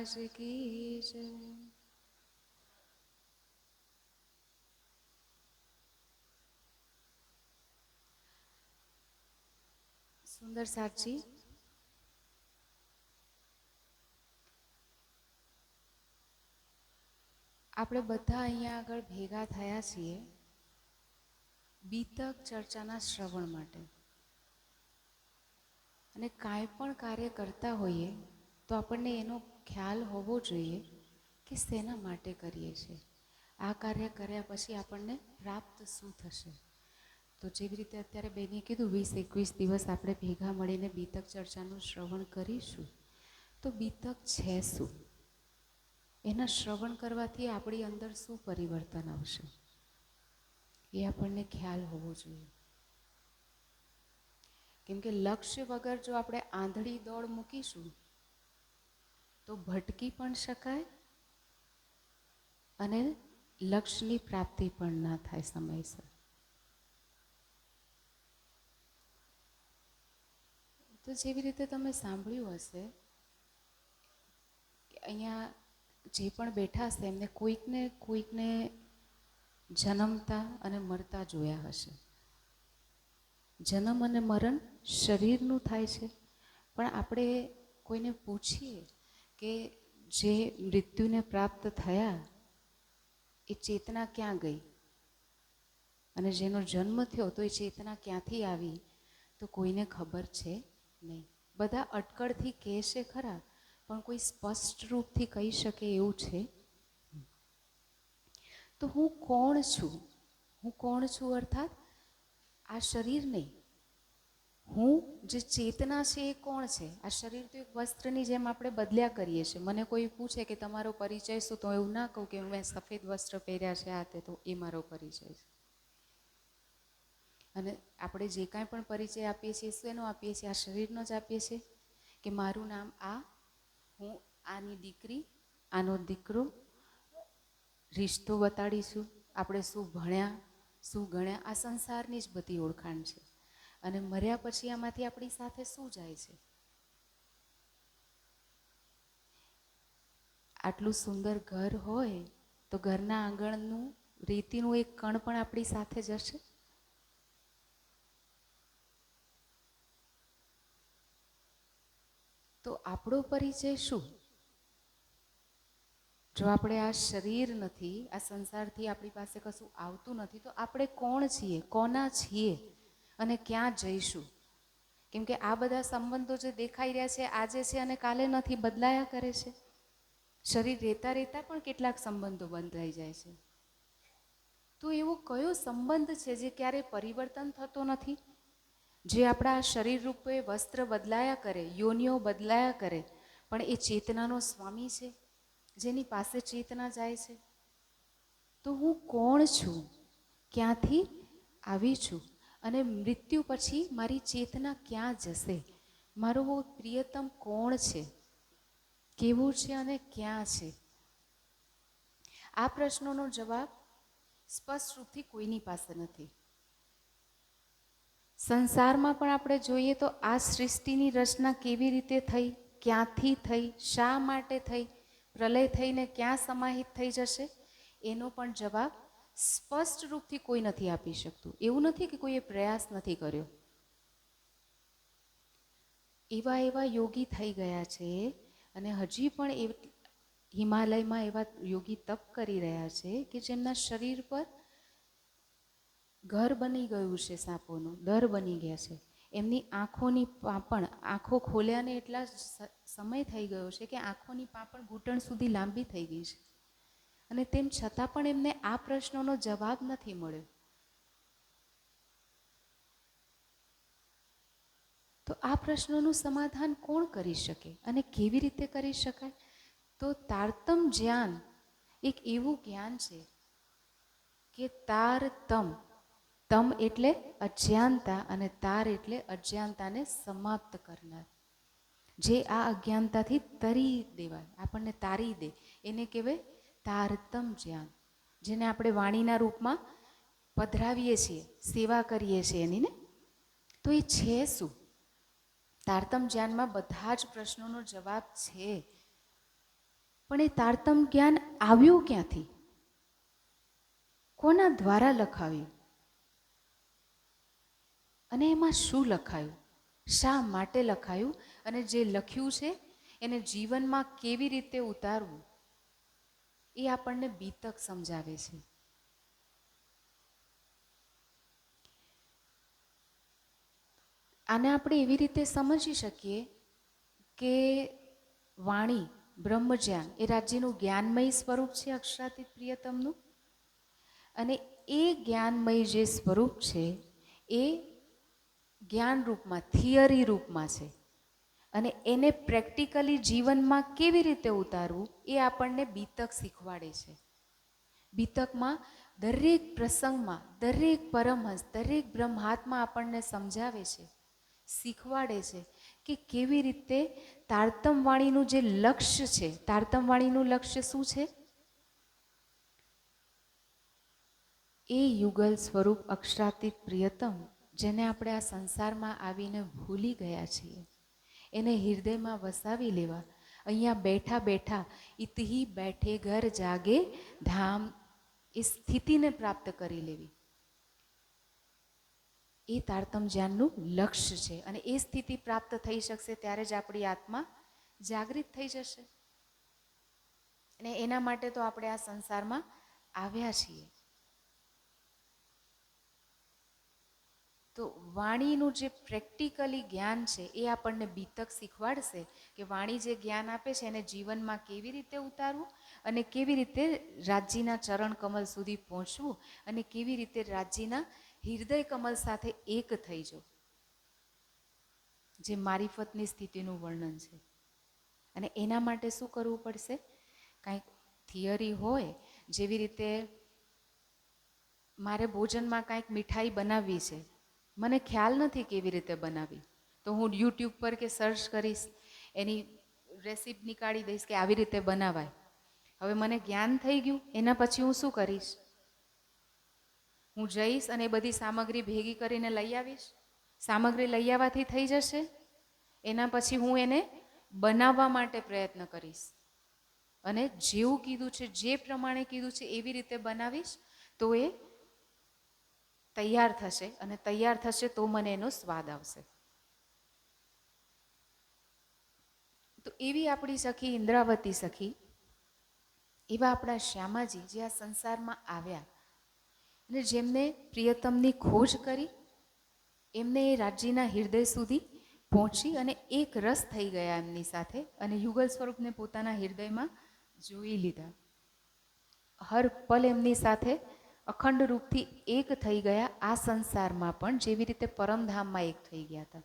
મહારાજ કી જય. સુંદર સાચી, આપણે બધા અહીંયા આગળ ભેગા થયા છીએ બીતક ચર્ચાના શ્રવણ માટે. અને કાંઈ પણ કાર્ય કરતા હોઈએ તો આપણને એનો ખ્યાલ હોવો જોઈએ કે શેના માટે કરીએ છીએ, આ કાર્ય કર્યા પછી આપણને પ્રાપ્ત શું થશે. તો જેવી રીતે અત્યારે બેને કીધું 20-21 દિવસ આપણે ભેગા મળીને બીતક ચર્ચાનું શ્રવણ કરીશું. તો બીતક છે શું? એના શ્રવણ કરવાથી આપણી અંદર શું પરિવર્તન આવશે એ આપણને ખ્યાલ હોવો જોઈએ. કેમ કે લક્ષ્ય વગર જો આપણે આંધળી દોડ મૂકીશું તો ભટકી પણ શકાય અને લક્ષ્યની પ્રાપ્તિ પણ ના થાય સમયસર. તો જેવી રીતે તમે સાંભળ્યું હશે કે અહીંયા જે પણ બેઠા હશે એમને કોઈકને જન્મતા અને મરતા જોયા હશે. જન્મ અને મરણ શરીરનું થાય છે, પણ આપણે કોઈને પૂછીએ કે જે મૃત્યુને પ્રાપ્ત થયા એ ચેતના ક્યાં ગઈ, અને જેનો જન્મ થયો તો એ ચેતના ક્યાંથી આવી, તો કોઈને ખબર છે નહીં. બધા અટકળથી કહે છે ખરા, પણ કોઈ સ્પષ્ટ રૂપથી કહી શકે એવું છે. તો હું કોણ છું? હું કોણ છું અર્થાત આ શરીર નહીં, હું જે ચેતના છે એ કોણ છે? આ શરીર તો એક વસ્ત્રની જેમ આપણે બદલ્યા કરીએ છીએ. મને કોઈ પૂછે કે તમારો પરિચય શું, તો એવું ના કહું કે મેં સફેદ વસ્ત્ર પહેર્યા છે આ તે, તો એ મારો પરિચય છે. અને આપણે જે કાંઈ પણ પરિચય આપીએ છીએ શેનો આપીએ છીએ? આ શરીરનો જ આપીએ છીએ કે મારું નામ આ, હું આની દીકરી, આનો દીકરો, રિશ્તો બતાડીશું, આપણે શું ભણ્યા શું ગણ્યા, આ સંસારની જ બધી ઓળખાણ છે. અને મર્યા પછી આમાંથી આપણી સાથે શું જાય છે? આટલું સુંદર ઘર હોય તો ઘરના આંગણનું રેતીનું એક કણ પણ આપણી સાથે જશે? તો આપણો પરિચય શું? જો આપણે આ શરીર નથી, આ સંસારથી આપણી પાસે કશું આવતું નથી, તો આપણે કોણ છીએ, કોના છીએ અને ક્યાં જઈશું? કેમ કે આ બધા સંબંધો જે દેખાઈ રહ્યા છે આજે છે અને કાલે નથી, બદલાયા કરે છે. શરીર રહેતા રહેતા પણ કેટલાક સંબંધો બંધાઈ જાય છે. તો એવો કયો સંબંધ છે જે ક્યારેય પરિવર્તન થતો નથી? જે આપણા શરીર રૂપે વસ્ત્ર બદલાયા કરે, યોનિઓ બદલાયા કરે, પણ એ ચેતનાનો સ્વામી છે, જેની પાસે ચેતના જાય છે. તો હું કોણ છું? ક્યાંથી આવી છું? અને મૃત્યુ પછી મારી ચેતના ક્યાં જશે? મારો પ્રિયતમ કોણ છે, કેવું છે અને ક્યાં છે? આ પ્રશ્નોનો જવાબ સ્પષ્ટ રૂપથી કોઈની પાસે નથી. સંસારમાં પણ આપણે જોઈએ તો આ સૃષ્ટિની રચના કેવી રીતે થઈ, ક્યાંથી થઈ, શા માટે થઈ, પ્રલય થઈને ક્યાં સમાહિત થઈ જશે, એનો પણ જવાબ સ્પષ્ટ રૂપથી કોઈ નથી આપી શકતું. એવું નથી કે કોઈએ પ્રયાસ નથી કર્યો. એવા એવા યોગી થઈ ગયા છે અને હજી પણ હિમાલયમાં એવા યોગી તપ કરી રહ્યા છે કે જેમના શરીર પર ઘર બની ગયું છે, સાપોનું દર બની ગયા છે. એમની આંખોની પાંપણ, આંખો ખોલ્યાને એટલા સમય થઈ ગયો છે કે આંખોની પાંપણ ઘૂંટણ સુધી લાંબી થઈ ગઈ છે. અને તેમ છતાં પણ એમને આ પ્રશ્નોનો જવાબ નથી મળ્યો. તો આ પ્રશ્નોનું સમાધાન કોણ કરી શકે અને કેવી રીતે કરી શકાય? તો તારતમ જ્ઞાન એક એવું જ્ઞાન છે કે તારતમ, તમ એટલે અજ્ઞાનતા અને તાર એટલે અજ્ઞાનતાને સમાપ્ત કરનાર. જે આ અજ્ઞાનતાથી તરી દેવાય, આપણને તારી દે, એને કહેવાય તારતમ જ્ઞાન. જેને આપણે વાણીના રૂપમાં પધરાવીએ છીએ, સેવા કરીએ છીએ એની ને. તો એ છે શું? તારતમ જ્ઞાનમાં બધા જ પ્રશ્નોનો જવાબ છે. પણ એ તારતમ જ્ઞાન આવ્યું ક્યાંથી? કોના દ્વારા લખાવ્યું? અને એમાં શું લખાયું? શા માટે લખાયું? અને જે લખ્યું છે એને જીવનમાં કેવી રીતે ઉતારવું એ આપણને બીતક સમજાવે છે. આને આપણે એવી રીતે સમજી શકીએ કે વાણી બ્રહ્મજ્ઞાન એ રાજ્યનું જ્ઞાનમય સ્વરૂપ છે અક્ષરાતીત પ્રિયતમનું. અને એ જ્ઞાનમય જે સ્વરૂપ છે એ જ્ઞાન રૂપમાં, થિયરી રૂપમાં છે. અને એને પ્રેક્ટિકલી જીવનમાં કેવી રીતે ઉતારવું એ આપણને બીતક શીખવાડે છે. બીતકમાં દરેક પ્રસંગમાં, દરેક પરમહંસ, દરેક બ્રહ્માત્મા આપણને સમજાવે છે, શીખવાડે છે કે કેવી રીતે તારતમવાણીનું જે લક્ષ્ય છે, તારતમવાણીનું લક્ષ્ય શું છે? એ યુગલ સ્વરૂપ અક્ષરાતીત પ્રિયતમ જેને આપણે આ સંસારમાં આવીને ભૂલી ગયા છીએ, એને હૃદયમાં વસાવી લેવા. અહીંયા બેઠા બેઠા ઇતહી બેઠે ઘર જાગે ધામ, એ સ્થિતિને પ્રાપ્ત કરી લેવી એ તારતમ જ્ઞાનનું લક્ષ્ય છે. અને એ સ્થિતિ પ્રાપ્ત થઈ શકશે ત્યારે જ આપણી આત્મા જાગૃત થઈ જશે. અને એના માટે તો આપણે આ સંસારમાં આવ્યા છીએ. તો વાણીનું જે પ્રેક્ટિકલી જ્ઞાન છે એ આપણને બીતક શીખવાડશે કે વાણી જે જ્ઞાન આપે છે એને જીવનમાં કેવી રીતે ઉતારવું અને કેવી રીતે રાજ્યના ચરણ કમલ સુધી પહોંચવું અને કેવી રીતે રાજ્યના હૃદય કમલ સાથે એક થઈ જવું, જે મારિફતની સ્થિતિનું વર્ણન છે. અને એના માટે શું કરવું પડશે? કાંઈક થિયરી હોય, જેવી રીતે મારે ભોજનમાં કાંઈક મીઠાઈ બનાવવી છે, મને ખ્યાલ નથી કેવી રીતે બનાવી, તો હું યુટ્યુબ પર કે સર્ચ કરીશ, એની રેસીપી નીકાળી દઈશ કે આવી રીતે બનાવાય. હવે મને જ્ઞાન થઈ ગયું, એના પછી હું શું કરીશ? હું જઈશ અને એ બધી સામગ્રી ભેગી કરીને લઈ આવીશ. સામગ્રી લઈ આવવાથી થઈ જશે? એના પછી હું એને બનાવવા માટે પ્રયત્ન કરીશ અને જેવું કીધું છે, જે પ્રમાણે કીધું છે એવી રીતે બનાવીશ તો એ તૈયાર થશે. અને તૈયાર થશે તો મને એનો સ્વાદ આવશે. તો એવી આપણી સખી ઇન્દ્રાવતી સખી, એવા આપણા શ્યામાજી જે આ સંસારમાં આવ્યા અને જેમને પ્રિયતમની ખોજ કરી, એમને એ રાજ્યના હૃદય સુધી પહોંચી અને એક રસ થઈ ગયા એમની સાથે અને યુગલ સ્વરૂપને પોતાના હૃદયમાં જોઈ લીધા. હર પલ એમની સાથે અખંડ રૂપથી એક થઈ ગયા. આ સંસારમાં પણ જેવી રીતે પરમધામમાં એક થઈ ગયા હતા.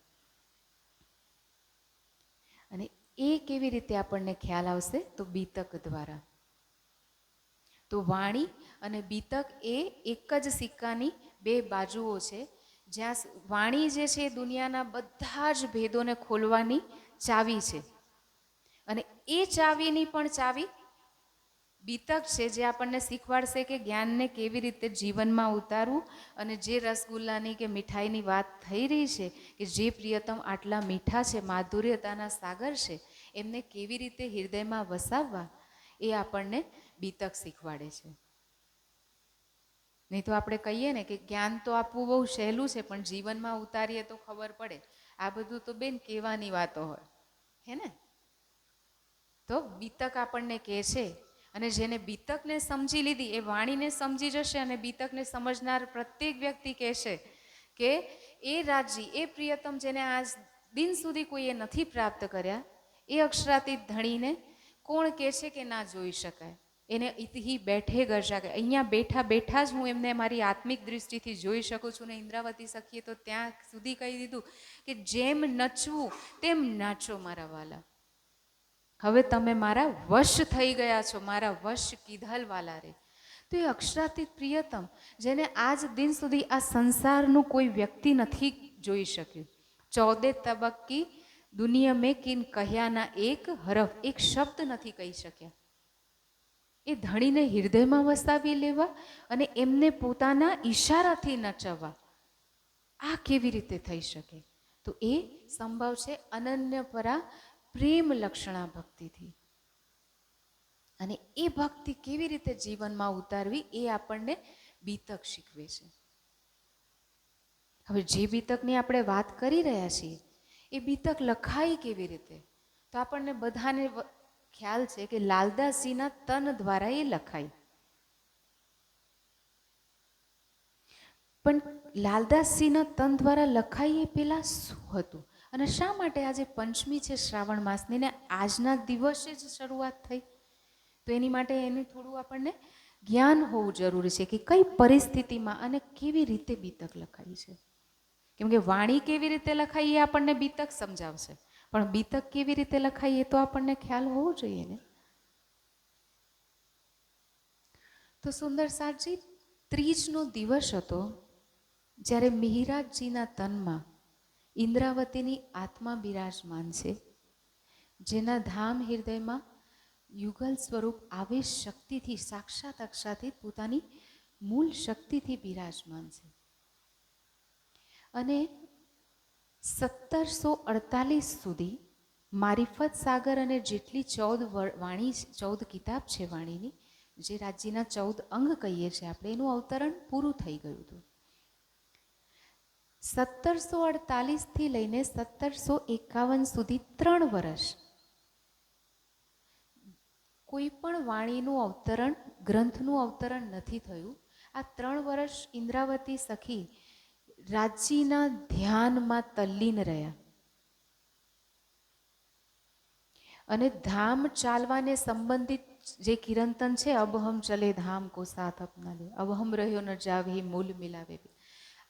અને એ કેવી રીતે આપણને ખ્યાલ આવશે? તો બીતક દ્વારા. તો વાણી અને બીતક એ એક જ સિક્કાની બે બાજુઓ છે. જ્યાં વાણી જે છે એ દુનિયાના બધા જ ભેદોને ખોલવાની ચાવી છે અને એ ચાવીની પણ ચાવી બીતક છે, જે આપણને શીખવાડશે કે જ્ઞાનને કેવી રીતે જીવનમાં ઉતારવું. અને જે રસગુલ્લાની કે મીઠાઈની વાત થઈ રહી છે કે જે પ્રિયતમ આટલા મીઠા છે, માધુર્યતાના સાગર છે, એમને કેવી રીતે હૃદયમાં વસાવવા એ આપણને બીતક શીખવાડે છે. નહીં તો આપણે કહીએ ને કે જ્ઞાન તો આપવું બહુ સહેલું છે, પણ જીવનમાં ઉતારીએ તો ખબર પડે. આ બધું તો બેન કહેવાની વાતો હોય, હે ને? તો બીતક આપણને કહે છે. અને જેને બીતકને સમજી લીધી એ વાણીને સમજી જશે. અને બીતકને સમજનાર પ્રત્યેક વ્યક્તિ કહેશે કે એ રાજ્ય, એ પ્રિયતમ જેને આજ દિન સુધી કોઈએ નથી પ્રાપ્ત કર્યા, એ અક્ષરાતીત ધણીને કોણ કહે છે કે ના જોઈ શકાય? એને ઇતહી બેઠે ઘર જાગે, અહીંયા બેઠા બેઠા જ હું એમને મારી આત્મિક દૃષ્ટિથી જોઈ શકું છું. ને ઇન્દ્રાવતી સખીએ તો ત્યાં સુધી કહી દીધું કે જેમ નચવું તેમ નાચો મારા વાલા, હવે તમે મારા વશ થઈ ગયા છો, મારા વશ કીધલ વાલા રે. તો એ અક્ષરાતીત પ્રિયતમ જેને આજ દિન સુધી આ સંસારનું કોઈ વ્યક્તિ નથી જોઈ શક્યું, 14 તબક્કી દુનિયા મેં કિન કહ્યાના એક હરફ, એક શબ્દ નથી કહી શક્યા, એ ધણીને હૃદયમાં વસાવી લેવા અને એમને પોતાના ઈશારાથી નચવવા, આ કેવી રીતે થઈ શકે? તો એ સંભવ છે અનન્યપરા પ્રેમ લક્ષણા ભક્તિથી. અને એ ભક્તિ કેવી રીતે જીવનમાં ઉતારવી એ આપણને બીતક શીખવે છે. હવે જે બીતકની આપણે વાત કરી રહ્યા છીએ એ બીતક લખાઈ કેવી રીતે, તો આપણને બધાને ખ્યાલ છે કે લાલદાસજીના તન દ્વારા એ લખાઈ. પણ લાલદાસજીના તન દ્વારા લખાઈ એ પહેલાં શું હતું અને શા માટે આજે પંચમી છે શ્રાવણ માસની ને આજના દિવસે જ શરૂઆત થઈ, તો એની માટે એનું થોડું આપણને જ્ઞાન હોવું જરૂરી છે કે કઈ પરિસ્થિતિમાં અને કેવી રીતે બીતક લખાઈ છે. કેમ કે વાણી કેવી રીતે લખાઈ એ આપણને બીતક સમજાવશે, પણ બીતક કેવી રીતે લખાઈ એ તો આપણને ખ્યાલ હોવો જોઈએ ને. તો સુંદર સાજી ત્રીજનો દિવસ હતો જ્યારે મિહિરાજજીના તનમાં ઇન્દ્રાવતીની આત્મા બિરાજમાન છે, જેના ધામ હૃદયમાં યુગલ સ્વરૂપ આવેશ શક્તિથી સાક્ષાત અક્ષાતીત પોતાની મૂળ શક્તિથી બિરાજમાન છે. અને 1748 સુધી મારિફત સાગર અને જેટલી 14 કિતાબ છે વાણીની, જે રાજ્યના 14 અંગ કહીએ છીએ આપણે, એનું અવતરણ પૂરું થઈ ગયું હતું. 1748થી લઈને 1751 સુધી 3 વર્ષ કોઈ પણ વાણીનું અવતરણ, ગ્રંથનું અવતરણ નથી થયું. આ 3 વર્ષ ઇન્દ્રાવતી સખી રાજ્યના ધ્યાનમાં તલ્લીન રહ્યા અને ધામ ચાલવાને સંબંધિત જે કિરંતન છે, અબ હમ ચલે ધામ કો સાથ અપના લે, અબ હમ રહ્યો ન જાવે મૂલ મિલાવે,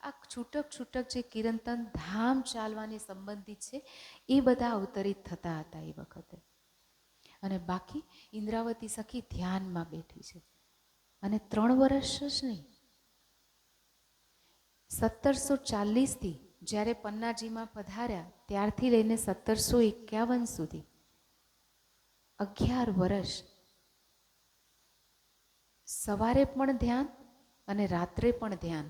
આ છૂટક છૂટક જે કિરંતન ધામ ચાલવાને સંબંધિત છે એ બધા અવતરિત થતા હતા એ વખતે. અને બાકી ઇન્દ્રાવતી સખી ધ્યાનમાં બેઠી છે. અને 3 વર્ષ જ નહીં, 1740થી જ્યારે પન્નાજીમાં પધાર્યા ત્યારથી લઈને 1751 સુધી 11 વર્ષ સવારે પણ ધ્યાન અને રાત્રે પણ ધ્યાન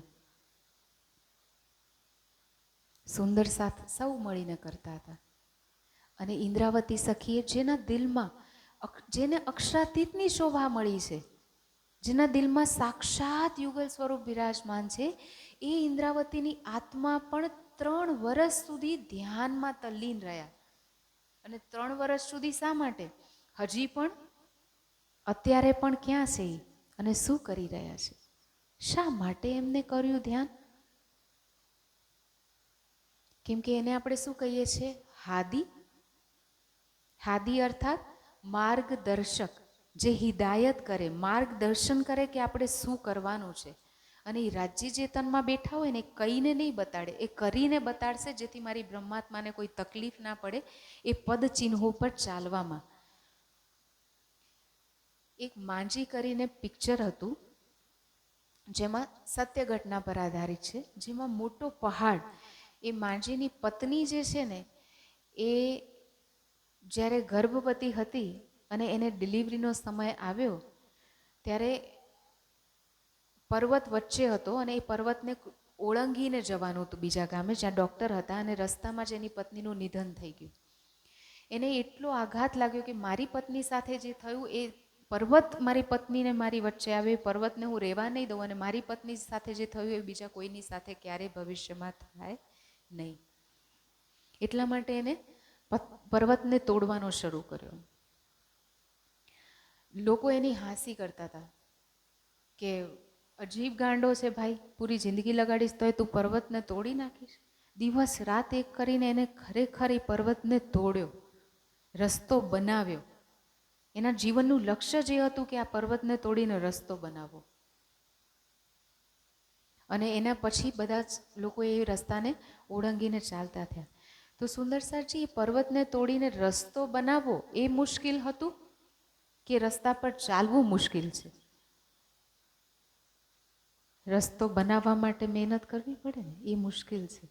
સુંદર સાથ સૌ મળીને કરતા હતા. અને ઇન્દ્રાવતી સખીએ જેના દિલમાં, જેને અક્ષરાતીતની શોભા મળી છે, જેના દિલમાં સાક્ષાત યુગલ સ્વરૂપ બિરાજમાન છે, એ ઇન્દ્રાવતીની આત્મા પણ 3 વર્ષ સુધી ધ્યાનમાં તલ્લીન રહ્યા. અને 3 વર્ષ સુધી શા માટે? હજી પણ અત્યારે પણ ક્યાં છે અને શું કરી રહ્યા છે? શા માટે એમને કર્યું ધ્યાન? કેમ કે એને આપણે શું કહીએ છીએ? હાદી. હાદી અર્થાત માર્ગદર્શક, જે હિદાયત કરે, માર્ગદર્શન કરે કે આપણે શું કરવાનું છે. અને એ રાજ્ય ચેતનમાં બેઠા હોય ને, કહીને નહીં બતાડે, એ કરીને બતાડશે, જેથી મારી બ્રહ્માત્માને કોઈ તકલીફ ના પડે એ પદ ચિહ્નો પર ચાલવામાં. એક માંજી કરીને પિક્ચર હતું, જેમાં સત્ય ઘટના પર આધારિત છે, જેમાં મોટો પહાડ, એ માંજીની પત્ની જે છે ને, એ જ્યારે ગર્ભવતી હતી અને એને ડિલિવરીનો સમય આવ્યો ત્યારે પર્વત વચ્ચે હતો અને એ પર્વતને ઓળંગીને જવાનું હતું બીજા ગામે જ્યાં ડૉક્ટર હતા, અને રસ્તામાં જ એની પત્નીનું નિધન થઈ ગયું. એને એટલો આઘાત લાગ્યો કે મારી પત્ની સાથે જે થયું એ પર્વત મારી પત્નીને મારી વચ્ચે આવ્યો, એ પર્વતને હું રહેવા નહીં દઉં, અને મારી પત્ની સાથે જે થયું એ બીજા કોઈની સાથે ક્યારેય ભવિષ્યમાં થાય નહીં. એટલા માટે એને પર્વતને તોડવાનો શરૂ કર્યો. લોકો એની હાંસી કરતા હતા કે અજીબ ગાંડો છે ભાઈ, પૂરી જિંદગી લગાડીશ તોય તું પર્વતને તોડી નાખીશ. દિવસ રાત એક કરીને એને ખરેખર એ પર્વતને તોડ્યો, રસ્તો બનાવ્યો. એના જીવનનું લક્ષ્ય જે હતું કે આ પર્વતને તોડીને રસ્તો બનાવવો. અને એના પછી બધા જ લોકો એ રસ્તાને ઓળંગીને ચાલતા થયા. તો સુંદર સરજી, પર્વતને તોડીને રસ્તો બનાવવો એ મુશ્કેલ હતું કે રસ્તા પર ચાલવું મુશ્કેલ છે? રસ્તો બનાવવા માટે મહેનત કરવી પડે ને, એ મુશ્કેલ છે.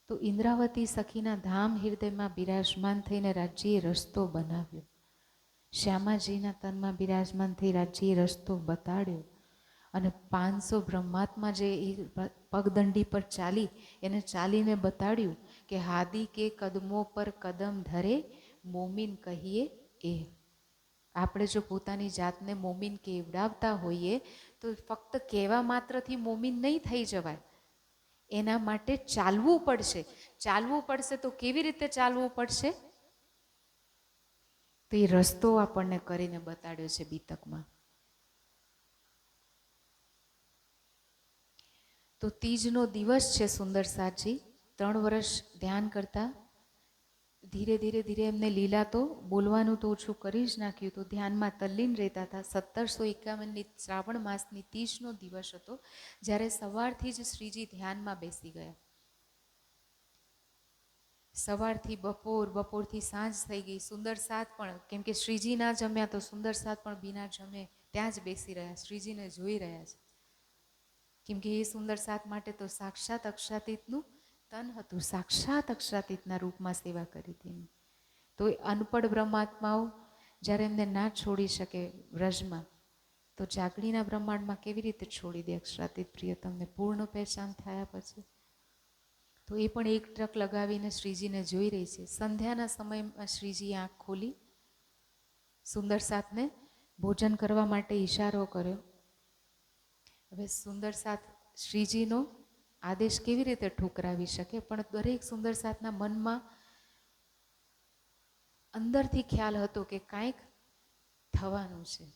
તો ઇન્દ્રાવતી સખીના ધામ હૃદયમાં બિરાજમાન થઈને રાજ્યએ રસ્તો બનાવ્યો. શ્યામાજીના તનમાં બિરાજમાન થઈ રાજ્યએ રસ્તો બતાડ્યો. અને 500 બ્રહ્માત્મા જે પગદંડી પર ચાલી, એને ચાલીને બતાડ્યું કે હાદી કે કદમો પર કદમ ધરે, મોમિન કહીએ એ. આપણે જો પોતાની જાતને મોમીન કેવડાવતા હોઈએ તો ફક્ત કહેવા માત્રથી મોમીન નહીં થઈ જવાય, એના માટે ચાલવું પડશે. ચાલવું પડશે તો કેવી રીતે ચાલવું પડશે? તો એ રસ્તો આપણને કરીને બતાડ્યો છે બીતકમાં. તો તીજનો દિવસ છે સુંદર સાતજી. 3 વર્ષ ધ્યાન કરતા ધીરે ધીરે ધીરે એમને લીલા તો બોલવાનું તો ઓછું કરી જ નાખ્યું, તો ધ્યાનમાં તલ્લીન રહેતા હતા. 1751ની શ્રાવણ માસની તીજનો દિવસ હતો, જ્યારે સવારથી જ શ્રીજી ધ્યાનમાં બેસી ગયા. સવારથી બપોર, બપોરથી સાંજ થઈ ગઈ. સુંદર સાત પણ, કેમ કે શ્રીજી ના જમ્યા તો સુંદર સાત પણ બિના જમે ત્યાં જ બેસી રહ્યા, શ્રીજીને જોઈ રહ્યા છે. કેમ કે એ સુંદર સાત માટે તો સાક્ષાત અક્ષરાતીતનું તન હતું, સાક્ષાત અક્ષરાતીતના રૂપમાં સેવા કરી હતી. તો એ અનપઢ બ્રહ્માત્માઓ જ્યારે એમને ના છોડી શકે વ્રજમાં, તો જાગણીના બ્રહ્માંડમાં કેવી રીતે છોડી દે અક્ષરાતીત પ્રિયતમને પૂર્ણ પહેચાન થયા પછી? તો એ પણ એક ટક લગાવીને શ્રીજીને જોઈ રહી છે. સંધ્યાના સમયમાં શ્રીજીએ આંખ ખોલી, સુંદર સાતને ભોજન કરવા માટે ઈશારો કર્યો. હવે સુંદર સાત શ્રીજીનો આદેશ કેવી રીતે ઠુકરાવી શકે? પણ દરેક સુંદર સાતના મનમાં અંદરથી ખ્યાલ હતો કે કાંઈક થવાનું છે.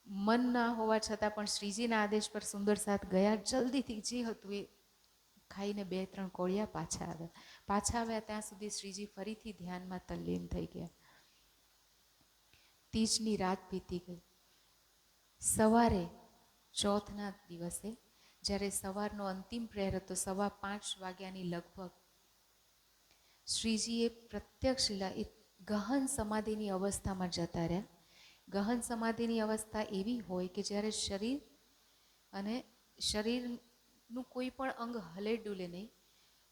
મન ના હોવા છતાં પણ શ્રીજીના આદેશ પર સુંદર સાત ગયા. જલ્દીથી જે હતું એ ખાઈને 2-3 કોળિયા પાછા આવ્યા. પાછા આવ્યા ત્યાં સુધી શ્રીજી ફરીથી ધ્યાનમાં તલ્લીન થઈ ગયા. તીજની રાત વીતી ગઈ. સવારે ચોથના દિવસે જ્યારે સવારનો અંતિમ પ્રહેર હતો, 5:15 વાગ્યાની લગભગ, શ્રીજીએ પ્રત્યક્ષ લીલા એ ગહન સમાધિની અવસ્થામાં જતા રહ્યા. ગહન સમાધિની અવસ્થા એવી હોય કે જ્યારે શરીર અને શરીરનું કોઈ પણ અંગ હલે ડૂલે નહીં,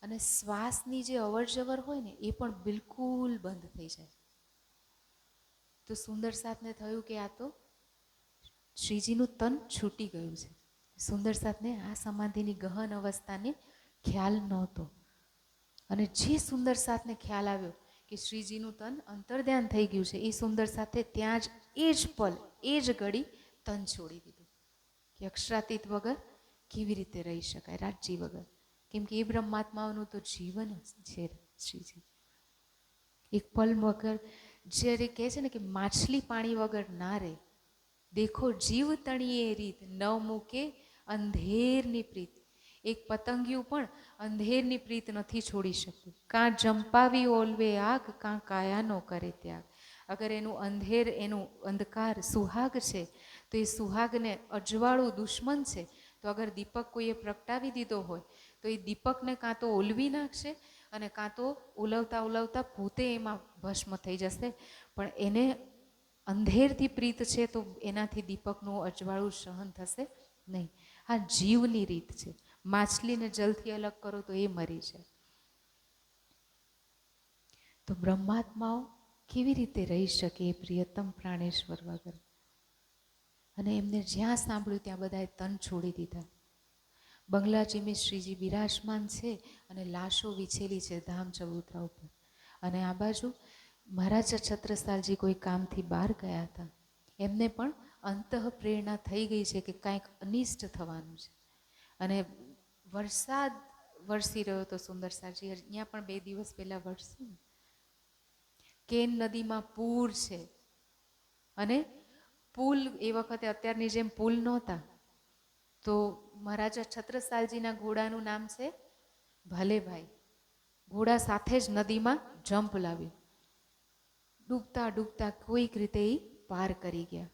અને શ્વાસની જે અવરજવર હોય ને એ પણ બિલકુલ બંધ થઈ જાય. તો સુંદર સાતને થયું કે આ તો શ્રીજીનું તન છૂટી ગયું છે. સુંદર સાતને આ સમાધિની ગહન અવસ્થાને ખ્યાલ નહોતો. અને જે સુંદર સાતને ખ્યાલ આવ્યો કે શ્રીજીનું તન અંતર્ધ્યાન થઈ ગયું છે, એ સુંદર સાથે ત્યાં જ એ જ પલ, એ જ ઘડી તન છોડી દીધું. કે અક્ષરાતીત વગર કેવી રીતે રહી શકાય, રાજજી વગર? કેમ કે એ બ્રહ્માત્માઓનું તો જીવન છે શ્રીજી. એક પલ વગર, જ્યારે કહે છે ને કે માછલી પાણી વગર ના રહે, દેખો જીવ તણીએ રીત, ન મૂકે અંધેરની પ્રીત. એક પતંગિયું પણ અંધેરની પ્રીત નથી છોડી શકતું. કાં જંપાવી ઓલવે આગ, કાં કાયાનો કરે ત્યાગ. અગર એનું અંધેર, એનું અંધકાર સુહાગ છે, તો એ સુહાગને અજવાળું દુશ્મન છે. તો અગર દીપક કોઈએ પ્રગટાવી દીધો હોય તો એ દીપકને કાં તો ઓલવી નાખશે, અને કાં તો ઓલવતા ઓલવતા પોતે એમાં ભસ્મ થઈ જશે. પણ એને અંધેરથી પ્રીત છે તો એનાથી દીપકનું અજવાળું સહન થશે નહીં. આ જીવની રીત છે. માછલીને જલથી અલગ કરો તો એ મરી જાય. તો બ્રહ્માત્માઓ કેવી રીતે રહી શકે એ પ્રિયતમ પ્રાણેશ્વર વગર? અને એમને જ્યાં સાંભળ્યું ત્યાં બધાએ તન છોડી દીધા. બંગલાજીમાં શ્રીજી બિરાજમાન છે અને લાશો વિછેલી છે ધામ ચબૂતરા ઉપર. અને આ બાજુ મહારાજા છત્રસાલજી કોઈ કામથી બહાર ગયા હતા. એમને પણ અંતઃ પ્રેરણા થઈ ગઈ છે કે કાંઈક અનિષ્ટ થવાનું છે. અને વરસાદ વરસી રહ્યો હતો સુંદરસાજી. અહીંયા પણ 2 દિવસ પહેલા વરસ્યું. કેન નદીમાં પૂર છે, અને પુલ એ વખતે અત્યારની જેમ પુલ નહોતા. તો મહારાજા છત્રસાલજીના ઘોડાનું નામ છે ભલેભાઈ. ઘોડા સાથે જ નદીમાં જંપ લાવ્યું. ડૂબતા ડૂબતા કોઈક રીતે એ પાર કરી ગયા.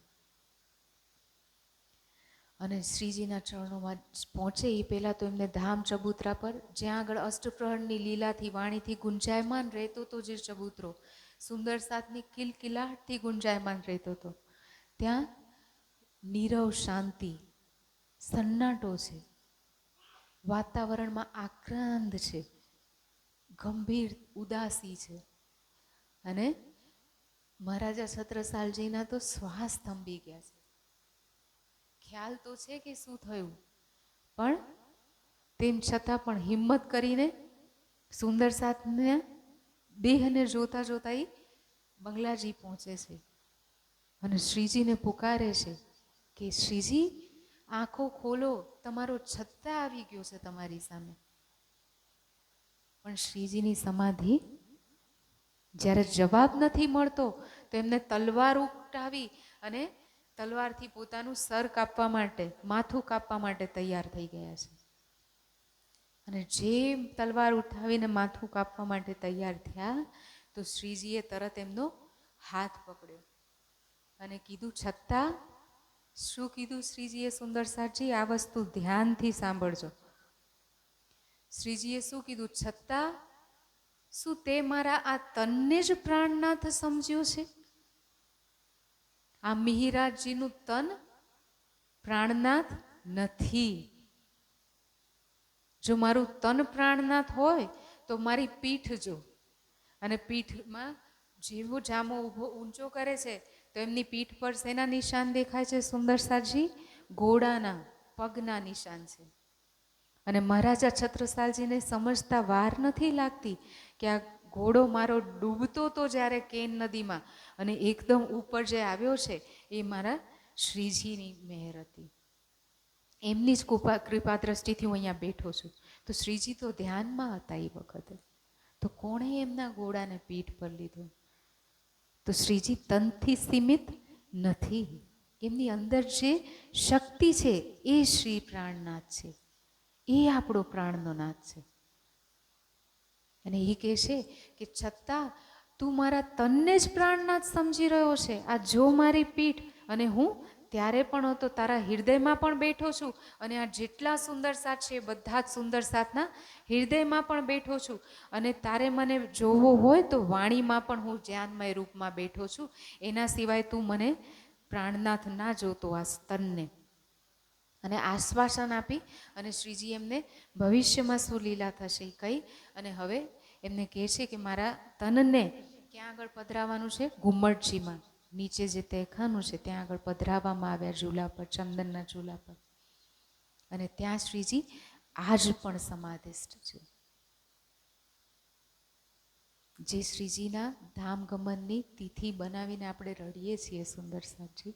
અને શ્રીજીના ચરણોમાં પહોંચે એ પહેલાં તો એમને ધામ ચબૂતરા પર, જ્યાં આગળ અષ્ટપ્રહરની લીલાથી વાણીથી ગુંજાયમાન રહેતો હતો જે ચબૂતરો, સુંદર સાતની કિલકિલાટથી ગુંજાયમાન રહેતો હતો, ત્યાં નીરવ શાંતિ, સન્નાટો છે. વાતાવરણમાં આક્રાંત છે, ગંભીર ઉદાસી છે. અને મહારાજા છત્રસાલજીના તો શ્વાસ થંભી ગયા છે. ખ્યાલ તો છે કે શું થયું, પણ તેમ છતાં પણ હિંમત કરીને સુંદર સાતને દેહને જોતા જોતા એ બંગલાજી પહોંચે છે. અને શ્રીજીને પુકારે છે કે શ્રીજી આંખો ખોલો, તમારો છત્તા આવી ગયો છે તમારી સામે. પણ શ્રીજીની સમાધિ જ્યારે જવાબ નથી મળતો તો એમને તલવાર ઉઠાવી અને તલવારથી પોતાનું સર કાપવા માટે, માથું કાપવા માટે તૈયાર થઈ ગયા છે. અને જે તલવાર ઉઠાવીને માથું કાપવા માટે તૈયાર થયા તો શ્રીજીએ તરત એમનો હાથ પકડ્યો અને કીધું, છતાં શું કીધું શ્રીજીએ? સુંદરસાજી, આ વસ્તુ ધ્યાનથી સાંભળજો. શ્રીજીએ શું કીધું? છતાં શું તે મારા આ તનને જ પ્રાણનાથ સમજ્યો છે? આ મિહિરાજજીનું તન પ્રાણનાથ નથી. જો મારું તન પ્રાણનાથ હોય તો મારી પીઠ જો, અને પીઠમાં જેવો જામો ઊંચો કરે છે તો એમની પીઠ પર શેના નિશાન દેખાય છે સુંદરસાજી? ઘોડાના પગના નિશાન છે. અને મહારાજા છત્રસાલજીને સમજતા વાર નથી લાગતી કે આ ઘોડો મારો ડૂબતો તો જ્યારે કેન નદીમાં અને એકદમ ઉપર જે આવ્યો છે એ મારા શ્રીજીની મહેર હતી. એમની જ કૃપા દ્રષ્ટિથી હું અહીંયા બેઠો છું. તો શ્રીજી તો ધ્યાનમાં હતા એ વખતે. તો કોણે એમના ઘોડાને પીઠ પર લીધો? તો શ્રીજી તનથી સીમિત નથી. એમની અંદર જે શક્તિ છે એ શ્રી પ્રાણનાથ છે, એ આપણો પ્રાણનો નાથ છે. અને એ કહે છે કે છતાં તું મારા તનને જ પ્રાણનાથ સમજી રહ્યો છે. આ જો મારી પીઠ, અને હું ત્યારે પણ તો તારા હૃદયમાં પણ બેઠો છું, અને આ જેટલા સુંદર સાથ છે બધા જ સુંદર સાથના હૃદયમાં પણ બેઠો છું. અને તારે મને જોવો હોય તો વાણીમાં પણ હું જ્ઞાનમય રૂપમાં બેઠો છું. એના સિવાય તું મને પ્રાણનાથ ના જોતો આ તનને. અને આશ્વાસન આપી અને શ્રીજી એમને ભવિષ્યમાં શું લીલા થશે એ કહી અને હવે એમને કહે છે કે મારા તનને ક્યાં આગળ પધરાવવાનું છે? ઘુમ્મટજીમાં નીચે જે તહેખાનું છે ત્યાં આગળ પધરાવવામાં આવ્યા, ઝૂલા પર, ચંદનના ઝૂલા પર. અને ત્યાં શ્રીજી આજ પણ સમાધિસ્થ છે. જે શ્રીજીના ધામ ગમનની તિથિ બનાવીને આપણે રડીએ છીએ સુંદર સાજી,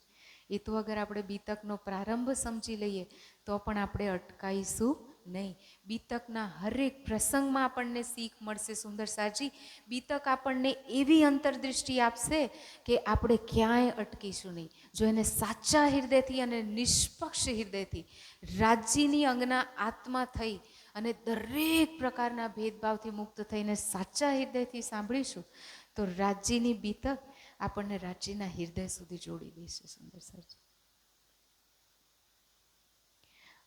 એ તો અગર આપણે બીતકનો પ્રારંભ સમજી લઈએ તો પણ આપણે અટકાઈશું નહીં. બીતકના હરેક પ્રસંગમાં આપણને શીખ મળશે સુંદર સાજી. બીતક આપણને એવી અંતરદૃષ્ટિ આપશે કે આપણે ક્યાંય અટકીશું નહીં. જો એને સાચા હૃદયથી અને નિષ્પક્ષ હૃદયથી રાજ્યની અંગના આત્મા થઈ અને દરેક પ્રકારના ભેદભાવથી મુક્ત થઈને સાચા હૃદયથી સાંભળીશું તો રાજ્યની બીતક આપણને રાજ્યના હૃદય સુધી જોડી દેશે સુંદર સાજી.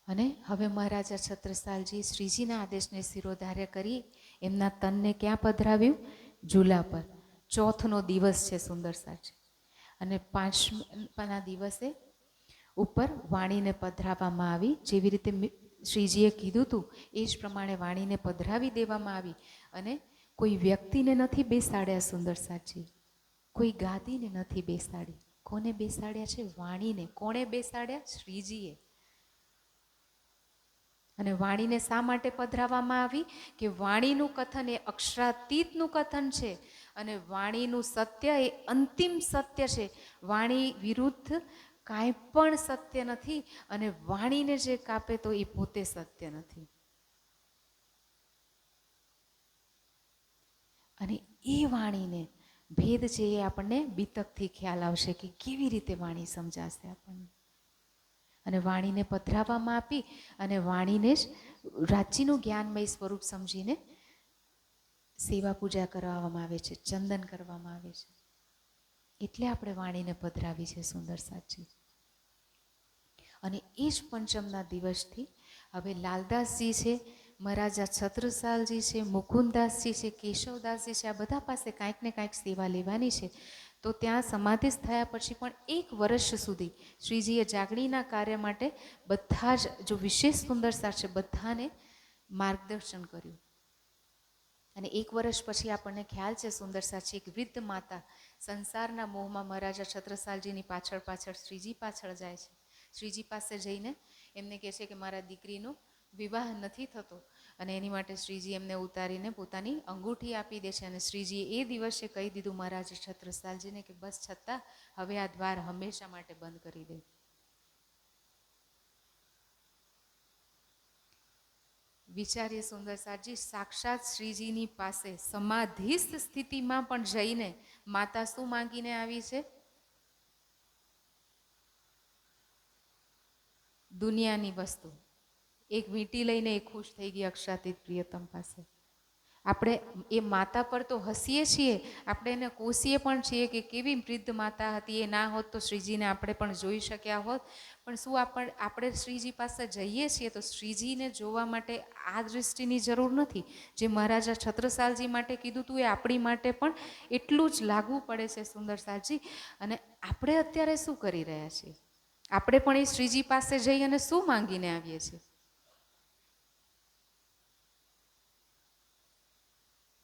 અને હવે મહારાજા છત્રસાલજી શ્રીજીના આદેશને શિરોધાર્ય કરી એમના તનને ક્યાં પધરાવ્યું? ઝૂલા પર. ચોથનો દિવસ છે સુંદર સાજી. અને પાંચમા દિવસે ઉપર વાણીને પધરાવવામાં આવી. જેવી રીતે શ્રીજીએ કીધું હતું એ જ પ્રમાણે વાણીને પધરાવી દેવામાં આવી. અને કોઈ વ્યક્તિને નથી બેસાડ્યા સુંદર સાજી, કોઈ ગાદીને નથી બેસાડી. કોને બેસાડ્યા છે? વાણીને. કોણે બેસાડ્યા? શ્રીજીએ. અને વાણીને શા માટે પધરાવવામાં આવી? કે વાણીનું કથન એ અક્ષરાતીતનું કથન છે અને વાણીનું સત્ય એ અંતિમ સત્ય છે. વાણી વિરુદ્ધ કાંઈ પણ સત્ય નથી, અને વાણીને જે કાપે તો એ પોતે સત્ય નથી. અને એ વાણીને ભેદ છે એ આપણને બીતકથી ખ્યાલ આવશે કે કેવી રીતે વાણી સમજાશે આપણને. અને વાણીને પધરાવવામાં આપી અને વાણીને જ રાજ્યનું જ્ઞાનમય સ્વરૂપ સમજીને સેવા પૂજા કરવામાં આવે છે, ચંદન કરવામાં આવે છે. એટલે આપણે વાણીને પધરાવી છે સુંદર સાજી. અને એ જ પંચમના દિવસથી હવે લાલદાસજી છે, મહારાજા છત્રસાલજી છે, મુકુંદાસજી છે, કેશવદાસજી છે, આ બધા પાસે કાંઈક ને કાંઈક સેવા લેવાની છે. તો ત્યાં સમાધિસ્થ થયા પછી પણ 1 વર્ષ સુધી શ્રીજીએ જાગણીના કાર્ય માટે બધા જ જો વિશેષ સુંદરતા છે બધાને માર્ગદર્શન કર્યું. અને 1 વર્ષ પછી આપણને ખ્યાલ છે સુંદર સાચી એક વૃદ્ધ માતા સંસારના મોહમાં મહારાજા છત્રસાલજીની પાછળ પાછળ શ્રીજી પાછળ જાય છે. શ્રીજી પાસે જઈને એમને કહે છે કે મારા દીકરીનો વિવાહ નથી થતો અને એની માટે શ્રીજી એમને ઉતારીને પોતાની અંગૂઠી આપી દે છે. અને શ્રીજીએ એ દિવસે કહી દીધું મહારાજ છત્રસાલજીને કે બસ છતાં હવે આ દ્વાર હંમેશા માટે બંધ કરી દે. વિચારીએ સુંદર સાજી, સાક્ષાત શ્રીજીની પાસે સમાધિસ્થ સ્થિતિમાં પણ જઈને માતા શું માંગીને આવી છે? દુનિયાની વસ્તુ. એક વીંટી લઈને એ ખુશ થઈ ગઈ અક્ષરાતીત પ્રિયતમ પાસે. આપણે એ માતા પર તો હસીએ છીએ, આપણે એને કોસીએ પણ છીએ કે કેવી વૃદ્ધ માતા હતી, એ ના હોત તો શ્રીજીને આપણે પણ જોઈ શક્યા હોત. પણ શું આપણે શ્રીજી પાસે જઈએ છીએ તો શ્રીજીને જોવા માટે આ દૃષ્ટિની જરૂર નથી. જે મહારાજા છત્રસાલજી માટે કીધું હતું એ આપણી માટે પણ એટલું જ લાગુ પડે છે સુંદર સાજી. અને આપણે અત્યારે શું કરી રહ્યા છીએ? આપણે પણ એ શ્રીજી પાસે જઈ અને શું માંગીને આવીએ છીએ?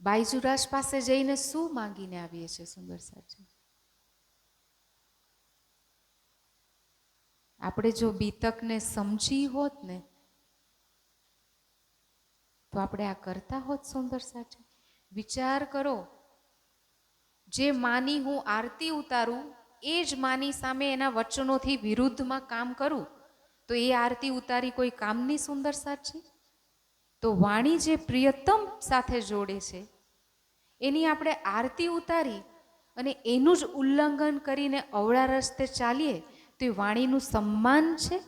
બાઈજુરાજ પાસે જઈને શું માંગીને આવીએ છીએ સુંદર સાજી? આપણે જો બીતકને સમજી હોત ને તો આપણે આ કરતા હોત સુંદર સાજી. વિચાર કરો, જે માની હું આરતી ઉતારું એ જ માની સામે એના વચનોથી વિરુદ્ધમાં કામ કરું તો એ આરતી ઉતારી કોઈ કામની સુંદર સાજી? તો વાણી જે પ્રિયતમ સાથે જોડે છે એની આપણે આરતી ઉતારી અને એનું જ ઉલ્લંઘન કરીને અવળા રસ્તે ચાલીએ તો એ વાણીનું સન્માન છે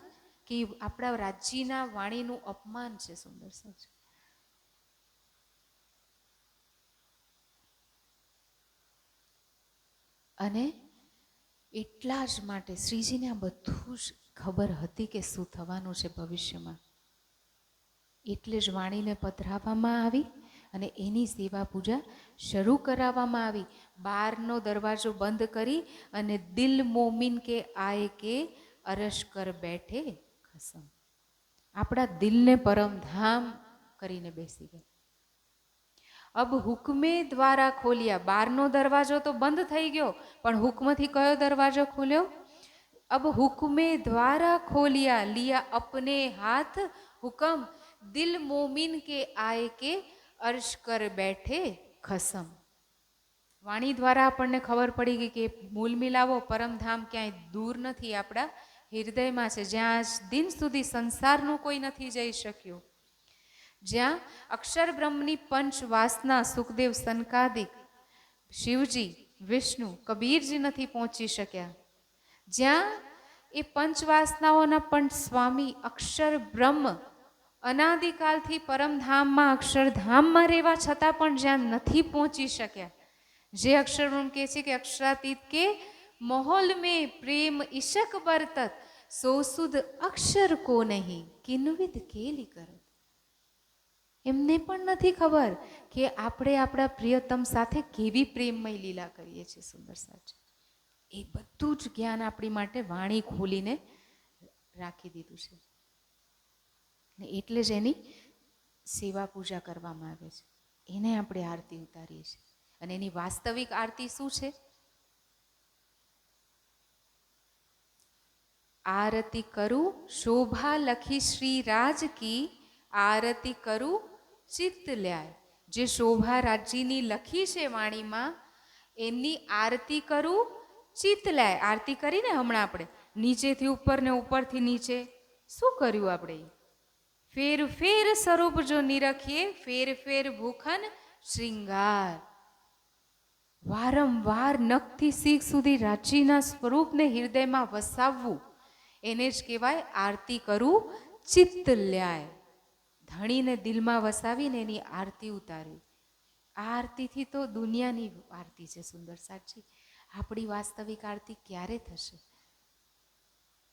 કે આપણા રાજ્યના વાણીનું અપમાન છે સુંદર સાજી? અને એટલા જ માટે શ્રીજીને આ બધું જ ખબર હતી કે શું થવાનું છે ભવિષ્યમાં. એટલે જ વાણીને પધરાવવામાં આવી અને એની સેવા પૂજા શરૂ કરાવવામાં આવી. બારનો દરવાજો બંધ કરી અને દિલ મોમિન કે આય કે અરશ કર બેઠે ખસમ. આપણા દિલને પરમધામ કરીને બેસી ગયા. અબ હુકમે દ્વારા ખોલ્યા. બારનો દરવાજો તો બંધ થઈ ગયો, પણ હુકમથી કયો દરવાજો ખોલ્યો? અબ હુકમે દ્વારા ખોલિયા, લિયા અપને હાથ હુકમ, દિલ મોમિન કે આય કે અર્શ કર બેઠે ખસમ. વાણી દ્વારા આપણને ખબર પડી ગઈ કે મૂલ મિલાવો પરમધામ ક્યાંય દૂર નથી, આપણા હૃદયમાં છે. જ્યાં આજ દિન સુધી સંસારનું કોઈ નથી જઈ શક્યું, જ્યાં અક્ષર બ્રહ્મની પંચ વાસના સુખદેવ સનકાદિક, શિવજી, વિષ્ણુ, કબીરજી નથી પહોંચી શક્યા, જ્યાં એ પંચવાસનાઓના પણ સ્વામી અક્ષર બ્રહ્મ અનાદિકાલથી પરમધામમાં અક્ષરધામમાં રહેવા છતાં પણ જ્યાં નથી પહોંચી શક્યા, જે અક્ષર બ્રહ્મ કહે છે કે અક્ષરાતીત કે માહોલ મેં પ્રેમ ઈશક બરતત, સો સુધ અક્ષર કો નહીં કિન્વિત કેલી કરત. એમને પણ નથી ખબર કે આપણે આપણા પ્રિયતમ સાથે કેવી પ્રેમમય લીલા કરીએ છીએ સુંદર સાજી. એ બધું જ જ્ઞાન આપણી માટે વાણી ખોલીને રાખી દીધું છે. ને એટલે જ એની સેવા પૂજા કરવામાં આવે છે, એને આપણે આરતી ઉતારીએ છીએ. અને એની વાસ્તવિક આરતી શું છે? આરતી કરું શોભા લખી શ્રી રાજ કી, આરતી કરું ચિત્ત લ્યાય. જે શોભા રાજ્યની લખી છે વાણીમાં એમની આરતી કરું ચિત્ત લ્યાય. આરતી કરીને હમણાં આપણે નીચેથી ઉપર ને ઉપરથી નીચે શું કર્યું આપણે? ફેર ફેર સ્વરૂપ જો નિરખીએ, ફેર ફેર ભૂખન શ્રૃંગાર. વારંવાર નખથી શીખ સુધી રાજ્યના સ્વરૂપને હૃદયમાં વસાવવું એને જ કહેવાય આરતી કરું ચિત્ત લ્યાય. ધણીને દિલમાં વસાવીને એની આરતી ઉતારી. આ આરતીથી તો દુનિયાની આરતી છે સુંદર સાજી. આપણી વાસ્તવિક આરતી ક્યારે થશે?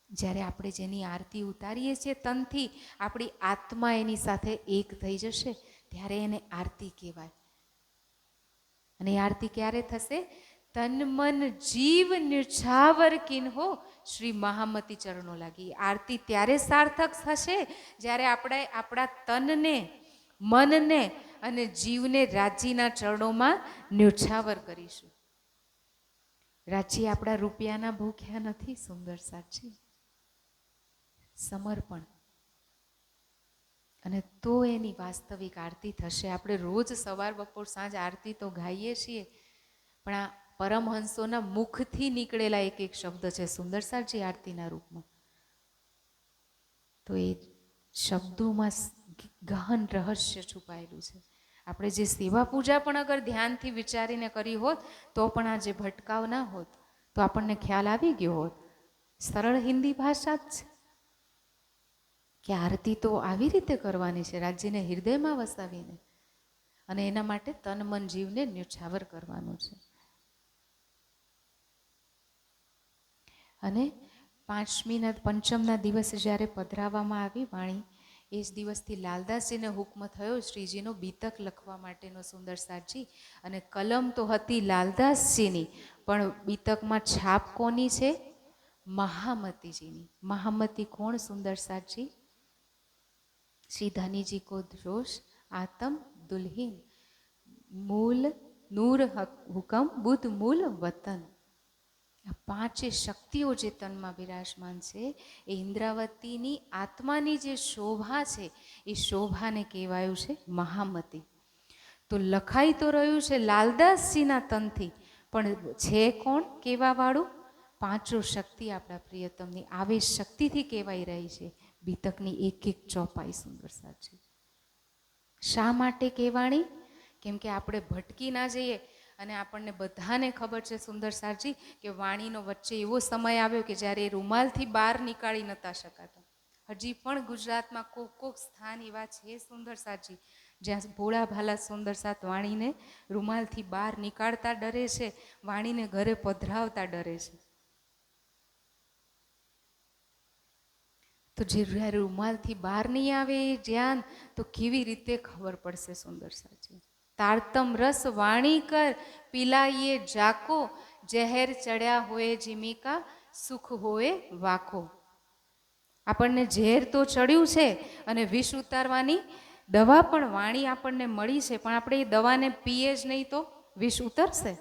જ્યારે આપણે જેની આરતી ઉતારીએ છીએ તનથી આપણી આત્મા એની સાથે એક થઈ જશે ત્યારે એને આરતી કહેવાય. અને આરતી ક્યારે થશે? તન મન જીવ નિર્છાવર કિન્હો શ્રી મહામતી ચરણો લાગી. આરતી ત્યારે સાર્થક થશે જ્યારે આપણે આપણા તનને, મનને અને જીવને રાજ્યના ચરણોમાં નિર્છાવર કરીશું. રાજ્ય આપણા રૂપિયાના ભૂખ્યા નથી, સુંદર સાચી. સમર્પણ. અને તો એની વાસ્તવિક આરતી થશે. આપણે રોજ સવાર બપોર સાંજ આરતી તો ગાઈએ છીએ, પણ આ પરમહંસોના મુખથી નીકળેલા એક એક શબ્દ છે સુંદરસારજી આરતીના રૂપમાં. તો એ શબ્દોમાં ગહન રહસ્ય છુપાયેલું છે. આપણે જે સેવા પૂજા પણ અગર ધ્યાનથી વિચારીને કરી હોત તો પણ આ જે ભટકાવ ના હોત, તો આપણને ખ્યાલ આવી ગયો હોત. સરળ હિન્દી ભાષા જ છે કે આરતી તો આવી રીતે કરવાની છે, રાજ્યને હૃદયમાં વસાવીને, અને એના માટે તન મન જીવને ન્યોછાવર કરવાનું છે. અને પંચમના દિવસે જ્યારે પધરાવવામાં આવી વાણી, એ જ દિવસથી લાલદાસજીને હુકમ થયો શ્રીજીનો બીતક લખવા માટેનો સુંદરસારજી. અને કલમ તો હતી લાલદાસજીની, પણ બીતકમાં છાપ કોની છે? મહામતીજીની. મહામતી કોણ? સુંદરસારજી. શ્રી ધनीजी को जोश आत्म दुल्हीन मूल नूर हुकम बुद्ध मूल वतन. આ પાંચે શક્તિઓ જે તનમાં બિરાજમાન છે, એ ઇન્દ્રાવતીની આત્માની જે શોભા છે, એ શોભાને કહેવાયું છે મહામતી. તો લખાઈ તો રહ્યું છે લાલદાસજીના તનથી, પણ છે કોણ કહેવાવાળું? પાંચો શક્તિ આપણા પ્રિયતમની આવેશ શક્તિથી કહેવાઈ રહી છે બીતકની એક એક ચોપાઈ સુંદરસારજી. શા માટે કહેવાણી? કેમ કે આપણે ભટકી ના જઈએ. અને આપણને બધાને ખબર છે સુંદરસારજી કે વાણીનો વચ્ચે એવો સમય આવ્યો કે જ્યારે એ રૂમાલથી બહાર નીકાળી નતા શકાતા. હજી પણ ગુજરાતમાં કોક સ્થાન એવા છે સુંદરસારજી જ્યાં ભોળા ભાલા સુંદરસાત વાણીને રૂમાલથી બહાર નીકાળતા ડરે છે, વાણીને ઘરે પધરાવતા ડરે છે. તો જે રૂમાલથી બહાર નહીં આવે એ જ્ઞાન તો કેવી રીતે ખબર પડશે સુંદરસારજી? તારતમ રસ વાણી કર પિલાઈએ જાકો, જહેર ચડ્યા હોય જીમિકા સુખ હોય વાકો. આપણને ઝેર તો ચડ્યું છે અને વિષ ઉતારવાની દવા પણ વાણી આપણને મળી છે, પણ આપણે એ દવાને પીએ જ નહીં તો વિષ ઉતરશે?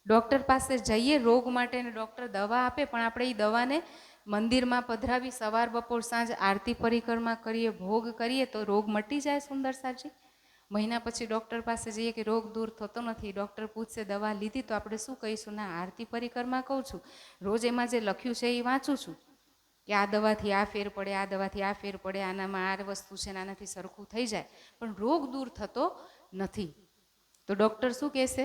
ડૉક્ટર પાસે જઈએ રોગ માટે ને ડૉક્ટર દવા આપે, પણ આપણે એ દવાને મંદિરમાં પધરાવી સવાર બપોર સાંજ આરતી પરિક્રમા કરીએ, ભોગ કરીએ તો રોગ મટી જાય સુંદરસારજી? મહિના પછી ડૉક્ટર પાસે જઈએ કે રોગ દૂર થતો નથી, ડૉક્ટર પૂછશે દવા લીધી? તો આપણે શું કહીશું? ના, આરતી પરિક્રમા કહું છું, રોજ એમાં જે લખ્યું છે એ વાંચું છું કે આ દવાથી આ ફેર પડે, આ દવાથી આ ફેર પડે, આનામાં આ વસ્તુ છે, આનાથી સરખું થઈ જાય, પણ રોગ દૂર થતો નથી. તો ડૉક્ટર શું કહેશે?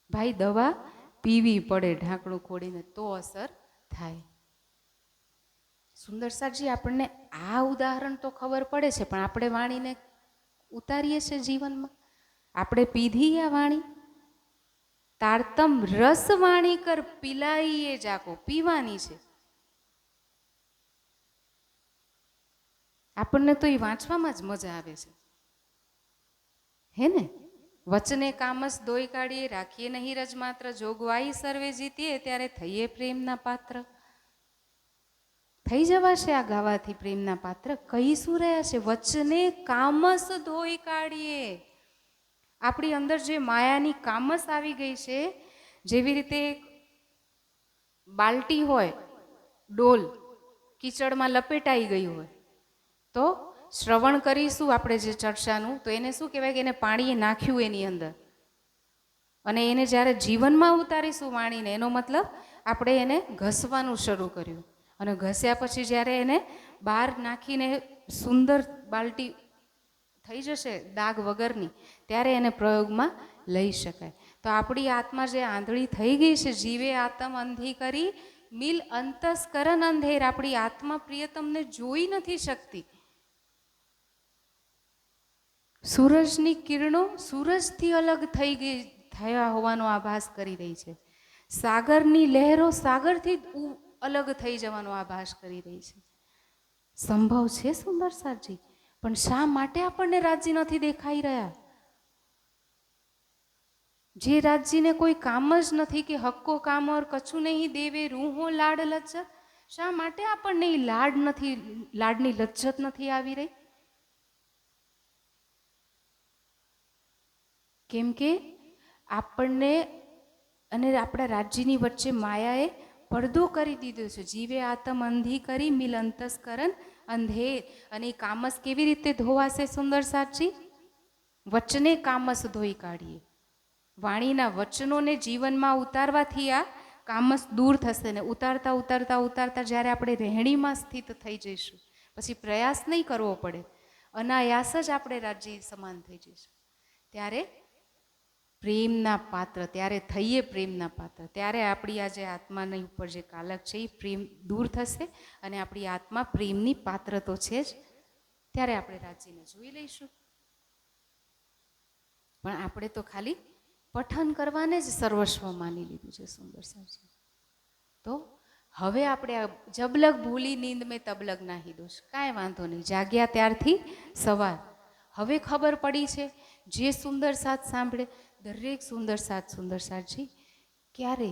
ભાઈ દવા પીવી પડે ઢાંકણું ખોડીને તો અસર થાય. સુંદરસારજી આપણને આ ઉદાહરણ તો ખબર પડે છે, પણ આપણે વાણીને ઉતારીએ છીએ જીવનમાં? આપણે પીધી આ વાણી? તારતમ રસ વાણી કર પિલાઈએ જાકો, પીવાની છે. આપણને તો એ વાંચવામાં જ મજા આવે છે, હે ને? વચને કામસ દોઈ કાઢીએ, રાખીએ નહીં રજ માત્ર, જોગવાઈ સર્વે જીતીએ ત્યારે થઈએ પ્રેમના પાત્ર. થઈ જવાશે આ ગાવાથી પ્રેમના પાત્ર. કઈ શું રહ્યા છે? વચને કામસ ધોઈ કાઢીએ. આપણી અંદર જે માયાની કામસ આવી ગઈ છે, જેવી રીતે બાલટી હોય, ડોલ કીચડમાં લપેટાઈ ગઈ હોય, તો શ્રવણ કરીશું આપણે જે ચર્ચાનું, તો એને શું કહેવાય કે એને પાણીએ નાખ્યું એની અંદર, અને એને જ્યારે જીવનમાં ઉતારીશું વાણીને, એનો મતલબ આપણે એને ઘસવાનું શરૂ કર્યું, અને ઘસ્યા પછી જ્યારે એને બહાર નાખીને સુંદર બાલટી થઈ જશે દાગ વગરની, ત્યારે એને પ્રયોગમાં લઈ શકાય. તો આપણી આત્મા જે આંધળી થઈ ગઈ છે, જીવે આત્મ અંધી કરી મિલ અંતસ્કરણ અંધેર, આપણી આત્મા પ્રિયતમને જોઈ નથી શકતી. સૂરજની કિરણો સૂરજથી અલગ થયા હોવાનો આભાસ કરી રહી છે. સાગરની લહેરો સાગરથી અલગ થઈ જવાનો આભાસ કરી રહી છે. સંભવ છે સુંદરસારજી, પણ શા માટે આપણને રાજ્ય નથી દેખાઈ રહ્યા? જે રાજ્યને કોઈ કામ જ નથી કે હક્કો કામ ઓર કછું નહીં દેવે રૂહો લાડ લજ્જત, શા માટે આપણને લાડ નથી, લાડની લજ્જત નથી આવી રહી? કેમ કે આપણને અને આપણા રાજ્યની વચ્ચે માયાએ પડદો કરી દીધો છે. જીવે આત્મ અંધી કરી મિલ અંતસ્કરણ અંધેર. અને એ કામસ કેવી રીતે ધોવાશે સુંદર સાચી? વચને કામસ ધોઈ કાઢીએ. વાણીના વચનોને જીવનમાં ઉતારવાથી આ કામસ દૂર થશે. ને ઉતારતા ઉતારતા ઉતારતા જ્યારે આપણે રહેણીમાં સ્થિત થઈ જઈશું, પછી પ્રયાસ નહીં કરવો પડે, અનાયાસ જ આપણે રાજ્ય સમાન થઈ જઈશું. ત્યારે પ્રેમના પાત્ર, ત્યારે થઈએ પ્રેમના પાત્ર. ત્યારે આપણી આ જે આત્માની ઉપર જે કાલક છે એ પ્રેમ દૂર થશે અને આપણી આત્મા પ્રેમની પાત્ર તો છે જ. ત્યારે આપણે રાજ્યને જોઈ લઈશું. પણ આપણે તો ખાલી પઠન કરવાને જ સર્વસ્વ માની લીધું છે સુંદર સાહેબ. તો હવે આપણે જબલગ ભૂલી નીંદ મેં તબલગ નાહી દોષ. કાંઈ વાંધો નહીં, જાગ્યા ત્યારથી સવાર. હવે ખબર પડી છે જે સુંદર સાથ સાંભળે, દરેક સુંદર સાથજી ક્યારે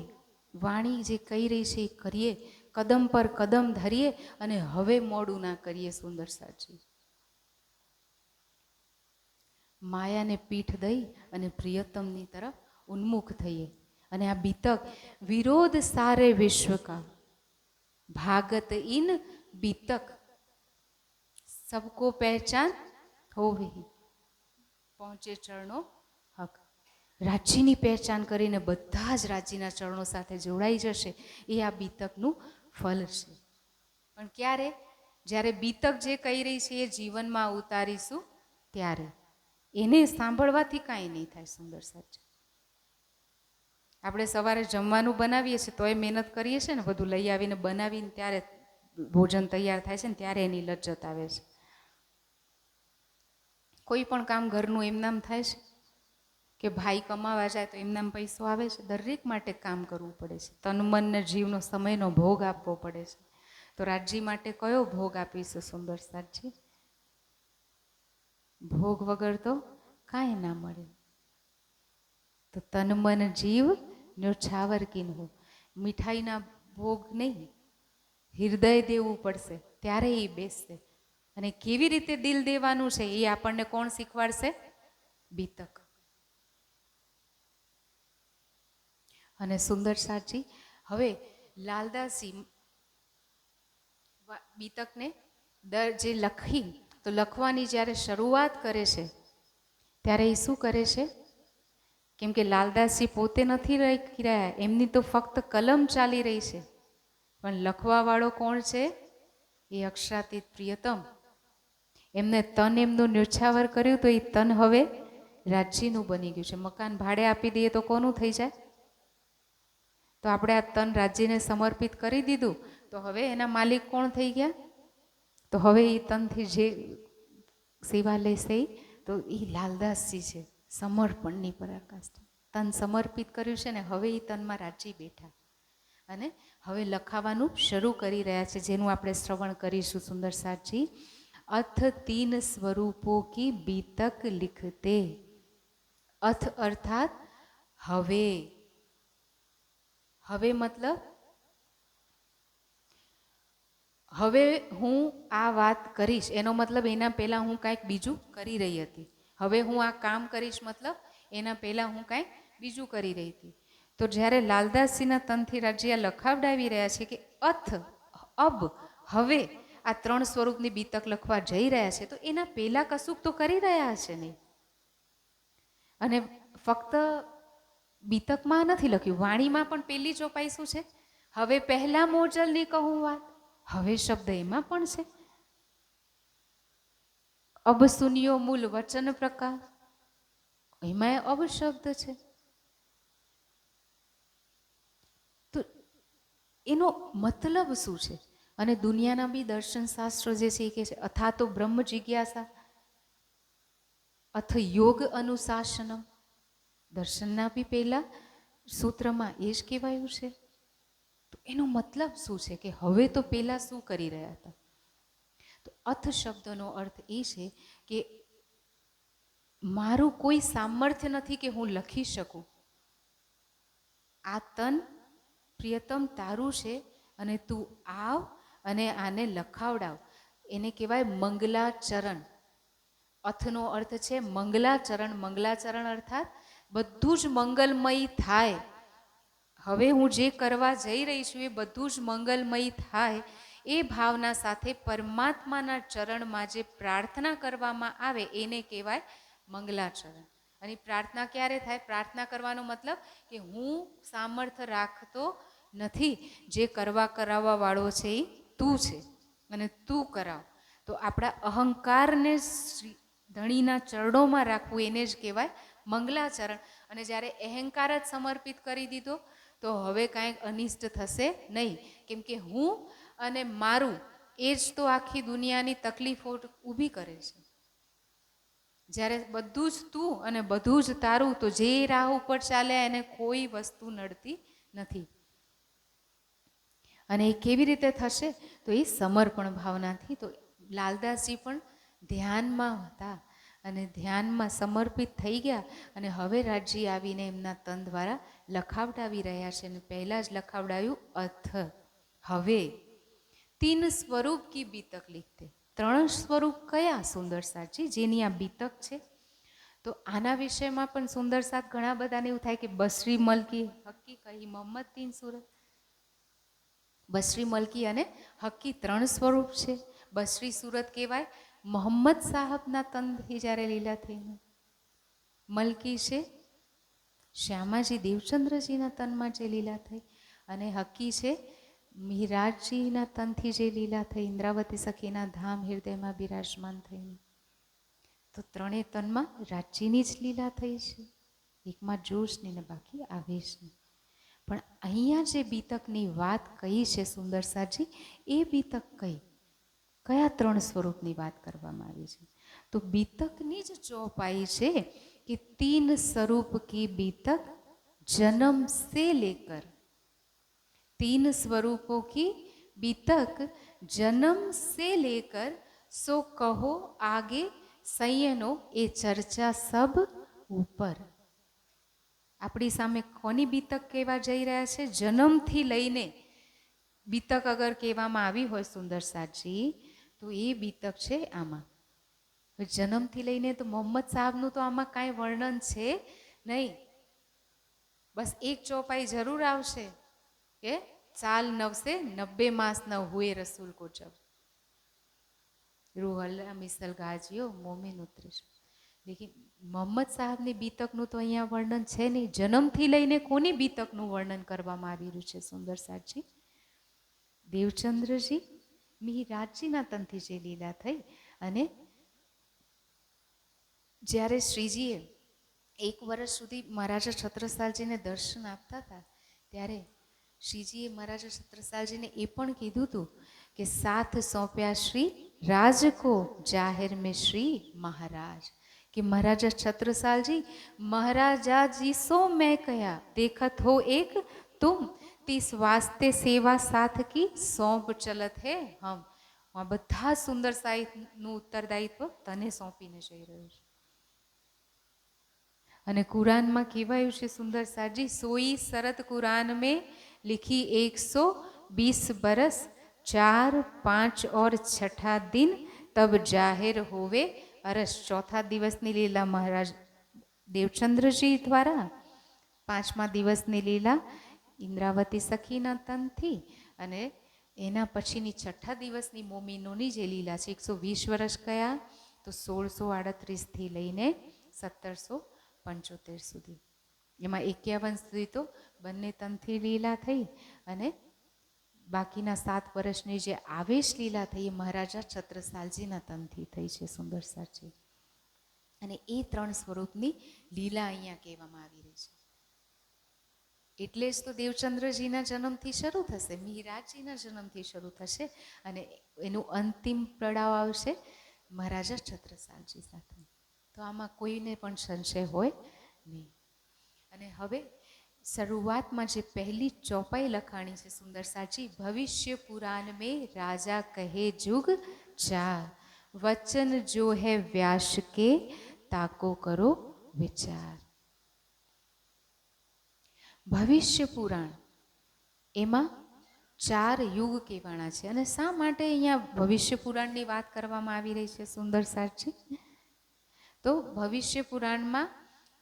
વાણી જે કહી રહી છે એ કરીએ, કદમ પર કદમ ધરીએ અને હવે મોડું ના કરીએ સુંદર સાથજી. માયાને પીઠ દઈ અને પ્રિયતમની તરફ ઉન્મુખ થઈએ. અને આ બીતક વિરોધ સારે વિશ્વ કા ભાગત ઇન બીતક સબકો પહેચાન હોવે પહોંચે ચરણો હક. રાજ્યની પહેચાન કરીને બધા જ રાજ્યના ચરણો સાથે જોડાઈ જશે. એ આ બીતકનું ફલ છે. પણ ક્યારે? જ્યારે બીતક જે કહી રહી છે એ જીવનમાં ઉતારીશું ત્યારે. એને સાંભળવાથી કાંઈ નહીં થાય સુંદર સાચ. આપણે સવારે જમવાનું બનાવીએ છીએ તોય મહેનત કરીએ છીએ ને, બધું લઈ આવીને બનાવીને ત્યારે ભોજન તૈયાર થાય છે ને ત્યારે એની લજ્જત આવે છે. કોઈ પણ કામ ઘરનું એમનામ થાય છે કે ભાઈ કમાવા જાય તો એમનામ પૈસો આવે છે? દરેક માટે કામ કરવું પડે છે. તન મન ને જીવનો સમયનો ભોગ આપવો પડે છે. તો રાજ્ય માટે કયો ભોગ આપીશું સુંદર સાચી? ભોગ વગર તો કાંઈ ના મળે. તો તન મન જીવ ન્યોછાવર કિન્હો. મીઠાઈના ભોગ નહીં, હૃદય દેવું પડશે ત્યારે એ બેસશે. અને કેવી રીતે દિલ દેવાનું છે એ આપણને કોણ શીખવાડશે? બીતક. અને સુંદર સાચી હવે લાલદાસજી બીતકને જે લખી, તો લખવાની જ્યારે શરૂઆત કરે છે ત્યારે એ શું કરે છે? કેમ કે લાલદાસજી પોતે નથી લખી રહ્યા, એમની તો ફક્ત કલમ ચાલી રહી છે. પણ લખવાવાળો કોણ છે? એ અક્ષરાતીત પ્રિયતમ. એમને તન એમનું ન્યોછાવર કર્યું તો એ તન હવે રાજ્યનું બની ગયું છે. મકાન ભાડે આપી દઈએ તો કોનું થઈ જાય? તો આપણે આ તન રાજ્યને સમર્પિત કરી દીધું તો હવે એના માલિક કોણ થઈ ગયા? તો હવે એ તનથી જે સેવા લેશે તો એ લાલદાસજી છે. સમર્પણની પરાકાષ્ઠા. તન સમર્પિત કર્યું છે ને હવે એ તનમાં રાજ્ય બેઠા અને હવે લખાવાનું શરૂ કરી રહ્યા છે, જેનું આપણે શ્રવણ કરીશું સુંદર સાચી. અથ તીન સ્વરૂપો કી બીતક લિખતે. અથ અર્થાત હવે. હવે મતલબ હવે હું આ વાત કરીશ, એનો મતલબ એના પહેલાં હું કાંઈક બીજું કરી રહી હતી. હવે હું આ કામ કરીશ મતલબ એના પહેલાં હું કાંઈક બીજું કરી રહી હતી. તો જ્યારે લાલદાસજીના તનથી રાજ્ય લખાવડાવી રહ્યા છે કે અથ અબ હવે આ ત્રણ સ્વરૂપની બીતક લખવા જઈ રહ્યા છે, તો એના પહેલાં કશુંક તો કરી રહ્યા હશે નહીં. અને ફક્ત બીતકમાં નથી લખ્યું, વાણીમાં પણ પેલી ચોપાઈ શું છે? હવે પહેલા મોજલની કહું વાત. હવે શબ્દ એમાં પણ છે. અબ સુનિયો મૂલ વચન પ્રકાર, એમાં અબ શબ્દ છે. તો એનો મતલબ શું છે? અને દુનિયાના બી દર્શન શાસ્ત્રો જે છે એ કહે છે અથા તો બ્રહ્મ જિજ્ઞાસા અથ યોગ અનુશાસનમ. દર્શનના બી પહેલા સૂત્રમાં એ જ કહેવાયું છે. તો એનો મતલબ શું છે કે હવે તો પહેલા શું કરી રહ્યા હતા? તો અથ શબ્દનો અર્થ એ છે કે મારું કોઈ સામર્થ્ય નથી કે હું લખી શકું. આ તન પ્રિયતમ તારું છે અને તું આવ અને આને લખાવડાવ. એને કહેવાય મંગલાચરણ. અથનો અર્થ છે મંગલાચરણ. મંગલાચરણ અર્થાત બધું જ મંગલમય થાય. હવે હું જે કરવા જઈ રહી છું એ બધું જ મંગલમય થાય એ ભાવના સાથે પરમાત્માના ચરણમાં જે પ્રાર્થના કરવામાં આવે એને કહેવાય મંગલાચરણ. અને પ્રાર્થના ક્યારે થાય? પ્રાર્થના કરવાનો મતલબ કે હું સામર્થ્ય રાખતો નથી, જે કરાવવા વાળો છે એ તું છે અને તું કરાવ. તો આપણા અહંકારને ધણીના ચરણોમાં રાખવું એને જ કહેવાય મંગલાચરણ. અને જ્યારે અહંકાર જ સમર્પિત કરી દીધો તો હવે કાંઈક અનિષ્ટ થશે નહીં, કેમ કે હું અને મારું એ જ તો આખી દુનિયાની તકલીફો ઊભી કરે છે. જ્યારે બધું જ તું અને બધું જ તારું, તો જે રાહ ઉપર ચાલે એને કોઈ વસ્તુ નડતી નથી. અને એ કેવી રીતે થશે? તો એ સમર્પણ ભાવનાથી. તો લાલદાસજી પણ ધ્યાનમાં હતા અને ધ્યાનમાં સમર્પિત થઈ ગયા અને હવે રાજજી આવીને એમના તન દ્વારા લખાવડાવી રહ્યા છે. અને પહેલાં જ લખાવડાવ્યું અથ. હવે તીન સ્વરૂપ કી બીતક લીખતે. 3 સ્વરૂપ કયા સુંદર સાજી જેની આ બીતક છે? તો આના વિષયમાં પણ સુંદર સાથ ઘણા બધાને એવું થાય કે બસરી મલકી હકી કહી મોહમ્મદ 3 સુરત. બસરી મલકી અને હકી 3 સ્વરૂપ છે. બસરી સુરત કહેવાય મોહમ્મદ સાહબના તનથી જ્યારે લીલા થઈને. મલકી છે શ્યામાજી દેવચંદ્રજીના તનમાં જે લીલા થઈ. અને હકી છે મિહિરાજજીના તનથી જે લીલા થઈ, ઇન્દ્રાવતી સખીના ધામ હૃદયમાં બિરાજમાન થઈને. તો 3 તનમાં રાજજીની જ લીલા થઈ છે. એકમાં જોશની ને બાકી આવેશની. પણ અહીંયા જે બીતકની વાત કહી છે સુંદર સાજી, એ બીતક કયા 3 સ્વરૂપની વાત કરવામાં આવી છે? તો બીતકની જ ચોપાઈ છે कि 3 स्वरूप की बीतक जन्म से लेकर, 3 स्वरूपों की बीतक जन्म से लेकर सो कहो आगे संयनो ए चर्चा सब ऊपर. આપણી સામે કોની બીતક કહેવા જઈ રહ્યા છે? જન્મથી લઈને બીતક અગર કહેવામાં આવી હોય સુંદર સાજી, તો એ બીતક છે આમાં. જન્મથી લઈને તો મોહમ્મદ સાહેબનું તો આમાં કાંઈ વર્ણન છે નહીં. બસ એક ચોપાઈ જરૂર આવશે કે સાલ 9 से 90 मास न हुए रसूल को जब रूह अल्लाह मिसल गाजियो मोमिन उतरे. લેકિન મોહમ્મદ સાહેબની બીતકનું તો અહીંયા વર્ણન છે નહીં. જન્મથી લઈને કોની બીતકનું વર્ણન કરવામાં આવી રહ્યું છે સુંદર સાજી? દેવચંદ્રજી મિહિરાજજીના તનથી જે લીલા થઈ. અને જ્યારે શ્રીજીએ 1 વર્ષ સુધી મહારાજા છત્રસાલજીને દર્શન આપતા હતા, ત્યારે શ્રીજીએ મહારાજા છત્રસાલજીને એ પણ કીધું હતું કે સાથ સોંપ્યા શ્રી રાજકો જાહેર મેં શ્રી મહારાજ. કે મહારાજા છત્રસાલજી મહારાજાજી સો મેં કયા દેખત હો એક તુમ તીસ વાસ્તે સેવા સાથ કી સોંપ ચલત હે હમ. આ બધા સુંદર સાહિત્યનું ઉત્તરદાયિત્વ તને સોંપીને જઈ રહ્યું છે. અને કુરાનમાં કહેવાયું છે સુંદર સાજી, સોઈ શરત કુરાન મેં लिखी 120 बरस 4, 5 और 6ठा दिन तब जाहिर होवे अरस. 4થા દિવસની લીલા મહારાજ દેવચંદ્રજી દ્વારા, 5મા દિવસની લીલા ઇન્દ્રાવતી સખીના તનથી, અને એના પછીની 6ઠા દિવસની મોમીનોની જે લીલા છે 120 વર્ષ કયા? તો 1638થી લઈને 1775 સુધી. એમાં 51 સુધી તો બંને તનથી લીલા થઈ અને બાકીના 7 વર્ષની જે આવેશ લીલા થઈ એ મહારાજા છત્રસાલજીના તનથી થઈ છે સુંદર સાજી. અને એ 3 સ્વરૂપની લીલા અહીંયા કહેવામાં આવી રહી છે. એટલે જ તો દેવચંદ્રજીના જન્મથી શરૂ થશે, મિહિરાજજીના જન્મથી શરૂ થશે અને એનું અંતિમ પડાવ આવશે મહારાજા છત્રસાલજી સાથે. તો આમાં કોઈને પણ સંશય હોય નહીં. અને હવે શરૂઆતમાં જે પહેલી ચોપાઈ લખાણી છે સુંદર સાજી, ભવિષ્ય પુરાણ મેં રાજા કહે જુગ 4, વચન જો હૈ વ્યાસ કે તાકો કરો વિચાર. ભવિષ્ય પુરાણ એમાં 4 યુગ કહેવાના છે. અને શા માટે અહીંયા ભવિષ્ય પુરાણની વાત કરવામાં આવી રહી છે સુંદર સાજી? તો ભવિષ્ય પુરાણમાં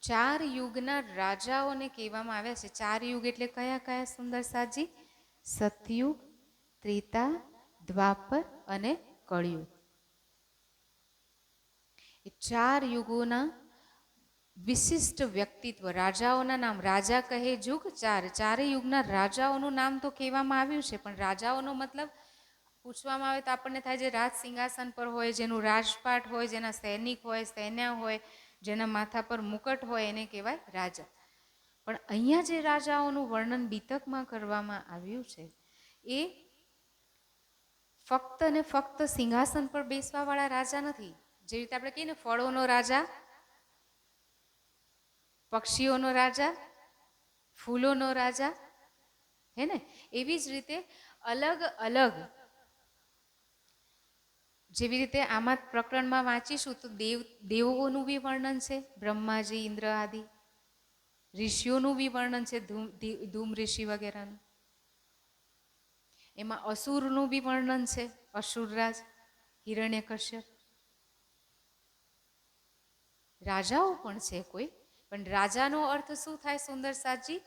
4 યુગના રાજાઓને કહેવામાં આવ્યા છે. 4 યુગ એટલે કયા કયા સુંદર સાજી? સતયુગ, ત્રેતા, દ્વાપર અને કળિયુગ. એ 4 યુગોના વિશિષ્ટ વ્યક્તિત્વ, રાજાઓના નામ. રાજા કહે યુગ 4, ચારેય યુગના રાજાઓનું નામ તો કહેવામાં આવ્યું છે, પણ રાજાઓનો મતલબ પૂછવામાં આવે તો આપણને થાય જે રાજ સિંહાસન પર હોય, જેનું રાજપાટ હોય, જેના સૈનિક હોય, સૈન્ય હોય, જેના માથા પર મુકટ હોય, એને કહેવાય રાજા. પણ અહીંયા જે રાજાઓનું વર્ણન બીતકમાં કરવામાં આવ્યું છે એ ફક્ત ને ફક્ત સિંહાસન પર બેસવાવાળા રાજા નથી. જે રીતે આપણે કહીએ ને ફળોનો રાજા, પક્ષીઓનો રાજા, ફૂલોનો રાજા, હે ને, એવી જ રીતે અલગ અલગ, જેવી રીતે આમાં પ્રકરણમાં વાંચીશું તો દેવોનું બી વર્ણન છે, બ્રહ્માજી, ઇન્દ્ર આદિ. ઋષિઓનું બી વર્ણન છે, ધૂમ ઋષિ વગેરેનું. એમાં અસુરનું બી વર્ણન છે, અસુરરાજ, હિરણ્યકશ્યપ. રાજાઓ પણ છે કોઈ, પણ રાજાનો અર્થ શું થાય સુંદર સાજી?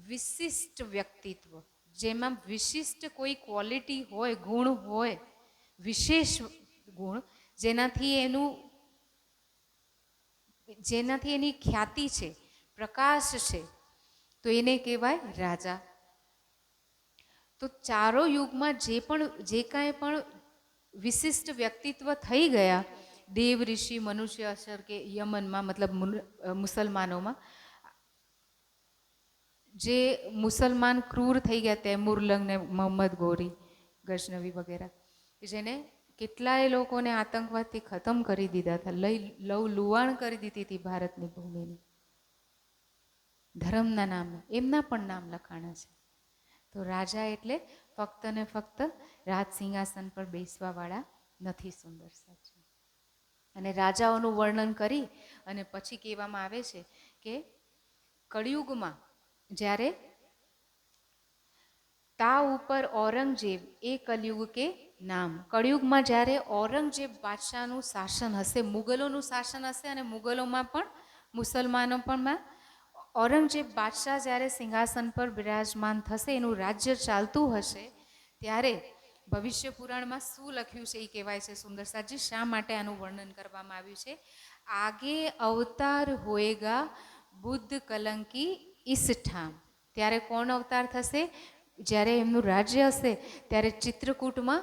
વિશિષ્ટ વ્યક્તિત્વ, જેમાં વિશિષ્ટ કોઈ ક્વોલિટી હોય, ગુણ હોય, વિશેષ ગુણ, જેનાથી એની ખ્યાતિ છે, પ્રકાશ છે, તો એને કહેવાય રાજા. તો ચારો યુગમાં જે કાંઈ પણ વિશિષ્ટ વ્યક્તિત્વ થઈ ગયા, દેવ, ઋષિ, મનુષ્ય, અસર કે યમનમાં, મતલબ મુસલમાનોમાં, જે મુસલમાન ક્રૂર થઈ ગયા, તૈમુર લંગ ને મોહમ્મદ ગોરી, ગજનવી વગેરે, જેને કેટલાય લોકોને આતંકવાદથી ખતમ કરી દીધા હતા, લવ લુવાણ કરી દીધી હતી ભારતની ભૂમિની, ધર્મના નામે. એમના પણ નામ લખાણા છે. તો રાજા એટલે ફક્ત ને ફક્ત રાજ સિંહાસન પર બેસવાવાળા નથી, સુંદર સાચું. અને રાજાઓનું વર્ણન કરી અને પછી કહેવામાં આવે છે કે કળિયુગમાં જ્યારે તા ઉપર ઔરંગઝેબ એ કલયુગ કે નામ, કળિયુગમાં જ્યારે ઔરંગઝેબ બાદશાહનું શાસન હશે, મુગલોનું શાસન હશે, અને મુગલોમાં પણ મુસલમાનો પણ ઔરંગઝેબ બાદશાહ જ્યારે સિંહાસન પર બિરાજમાન થશે, એનું રાજ્ય ચાલતું હશે, ત્યારે ભવિષ્ય પુરાણમાં શું લખ્યું છે એ કહેવાય છે સુંદર સાજી. શા માટે આનું વર્ણન કરવામાં આવ્યું છે? આગે અવતાર હોએગા બુદ્ધ કલંકી ઇસ ઠામ. ત્યારે કોણ અવતાર થશે? જ્યારે એમનું રાજ્ય હશે ત્યારે ચિત્રકૂટમાં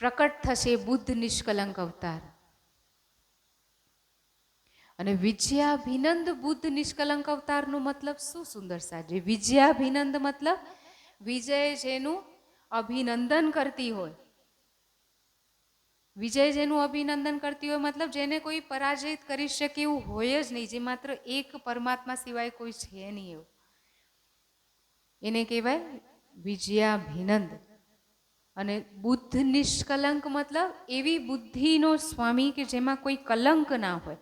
પ્રકટ થશે બુદ્ધ નિષ્કલંક અવતાર. અને વિજયાભિનંદ બુદ્ધ નિષ્કલંક અવતારનો મતલબ શું સુંદર સાજી? વિજયાભિનંદ મતલબ વિજય જેનું અભિનંદન કરતી હોય, વિજય જેનું અભિનંદન કરતી હોય, મતલબ જેને કોઈ પરાજિત કરી શકે એવું હોય જ નહીં, જે માત્ર એક પરમાત્મા સિવાય કોઈ છે નહીં એવું, એને કહેવાય વિજયાભિનંદ. અને બુદ્ધ નિષ્કલંક મતલબ એવી બુદ્ધિનો સ્વામી કે જેમાં કોઈ કલંક ના હોય.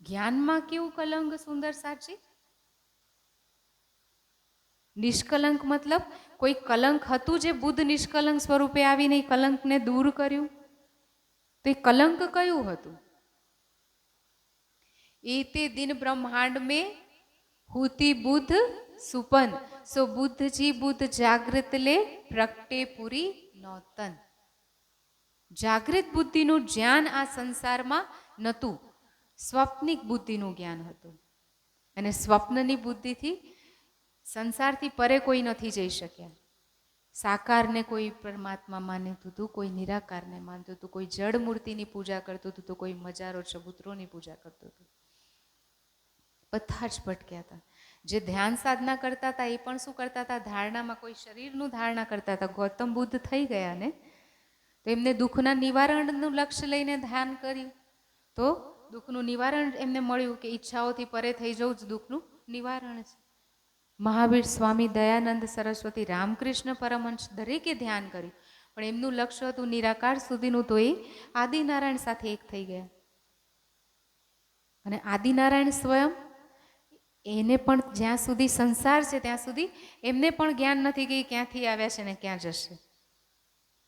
જ્ઞાનમાં કેવું કલંક સુંદર સાચી? નિષ્કલંક મતલબ કોઈ કલંક હતું જે બુદ્ધ નિષ્કલંક સ્વરૂપે આવીને કલંકને દૂર કર્યું. તો એ કલંક કયું હતું? એતે દિન બ્રહ્માંડ में हुती बुद्ध सुपन, सो बुद्धजी बुद्ध जागृत ले प्रगटे पूरी नौतन. જાગૃત બુદ્ધિનું જ્ઞાન આ સંસારમાં નહોતું, સ્વપ્નિક બુદ્ધિનું જ્ઞાન હતું. અને સ્વપ્નની બુદ્ધિથી સંસારથી પરે કોઈ નથી જઈ શક્યા. સાકારને કોઈ પરમાત્મા માનતું હતું, કોઈ નિરાકારને માનતું હતું, કોઈ જડ મૂર્તિની પૂજા કરતું હતું, તો કોઈ મજારો ચબૂતરોની પૂજા કરતું હતું. બધા જ ભટક્યા હતા. જે ધ્યાન સાધના કરતા હતા એ પણ શું કરતા હતા? ધારણામાં કોઈ શરીરનું ધારણા કરતા હતા. ગૌતમ બુદ્ધ થઈ ગયા ને, તો એમને દુઃખના નિવારણનું લક્ષ્ય લઈને ધ્યાન કર્યું, તો દુઃખનું નિવારણ એમને મળ્યું કે ઈચ્છાઓથી પરે થઈ જવું જ દુઃખનું નિવારણ છે. મહાવીર, સ્વામી દયાનંદ સરસ્વતી, રામકૃષ્ણ પરમહંસ દરેકે ધ્યાન કર્યું, પણ એમનું લક્ષ્ય હતું નિરાકાર સુધીનું, તો એ આદિનારાયણ સાથે એક થઈ ગયા. અને આદિનારાયણ સ્વયં, એને પણ જ્યાં સુધી સંસાર છે ત્યાં સુધી એમને પણ જ્ઞાન નથી કે ક્યાંથી આવ્યા છે ને ક્યાં જશે.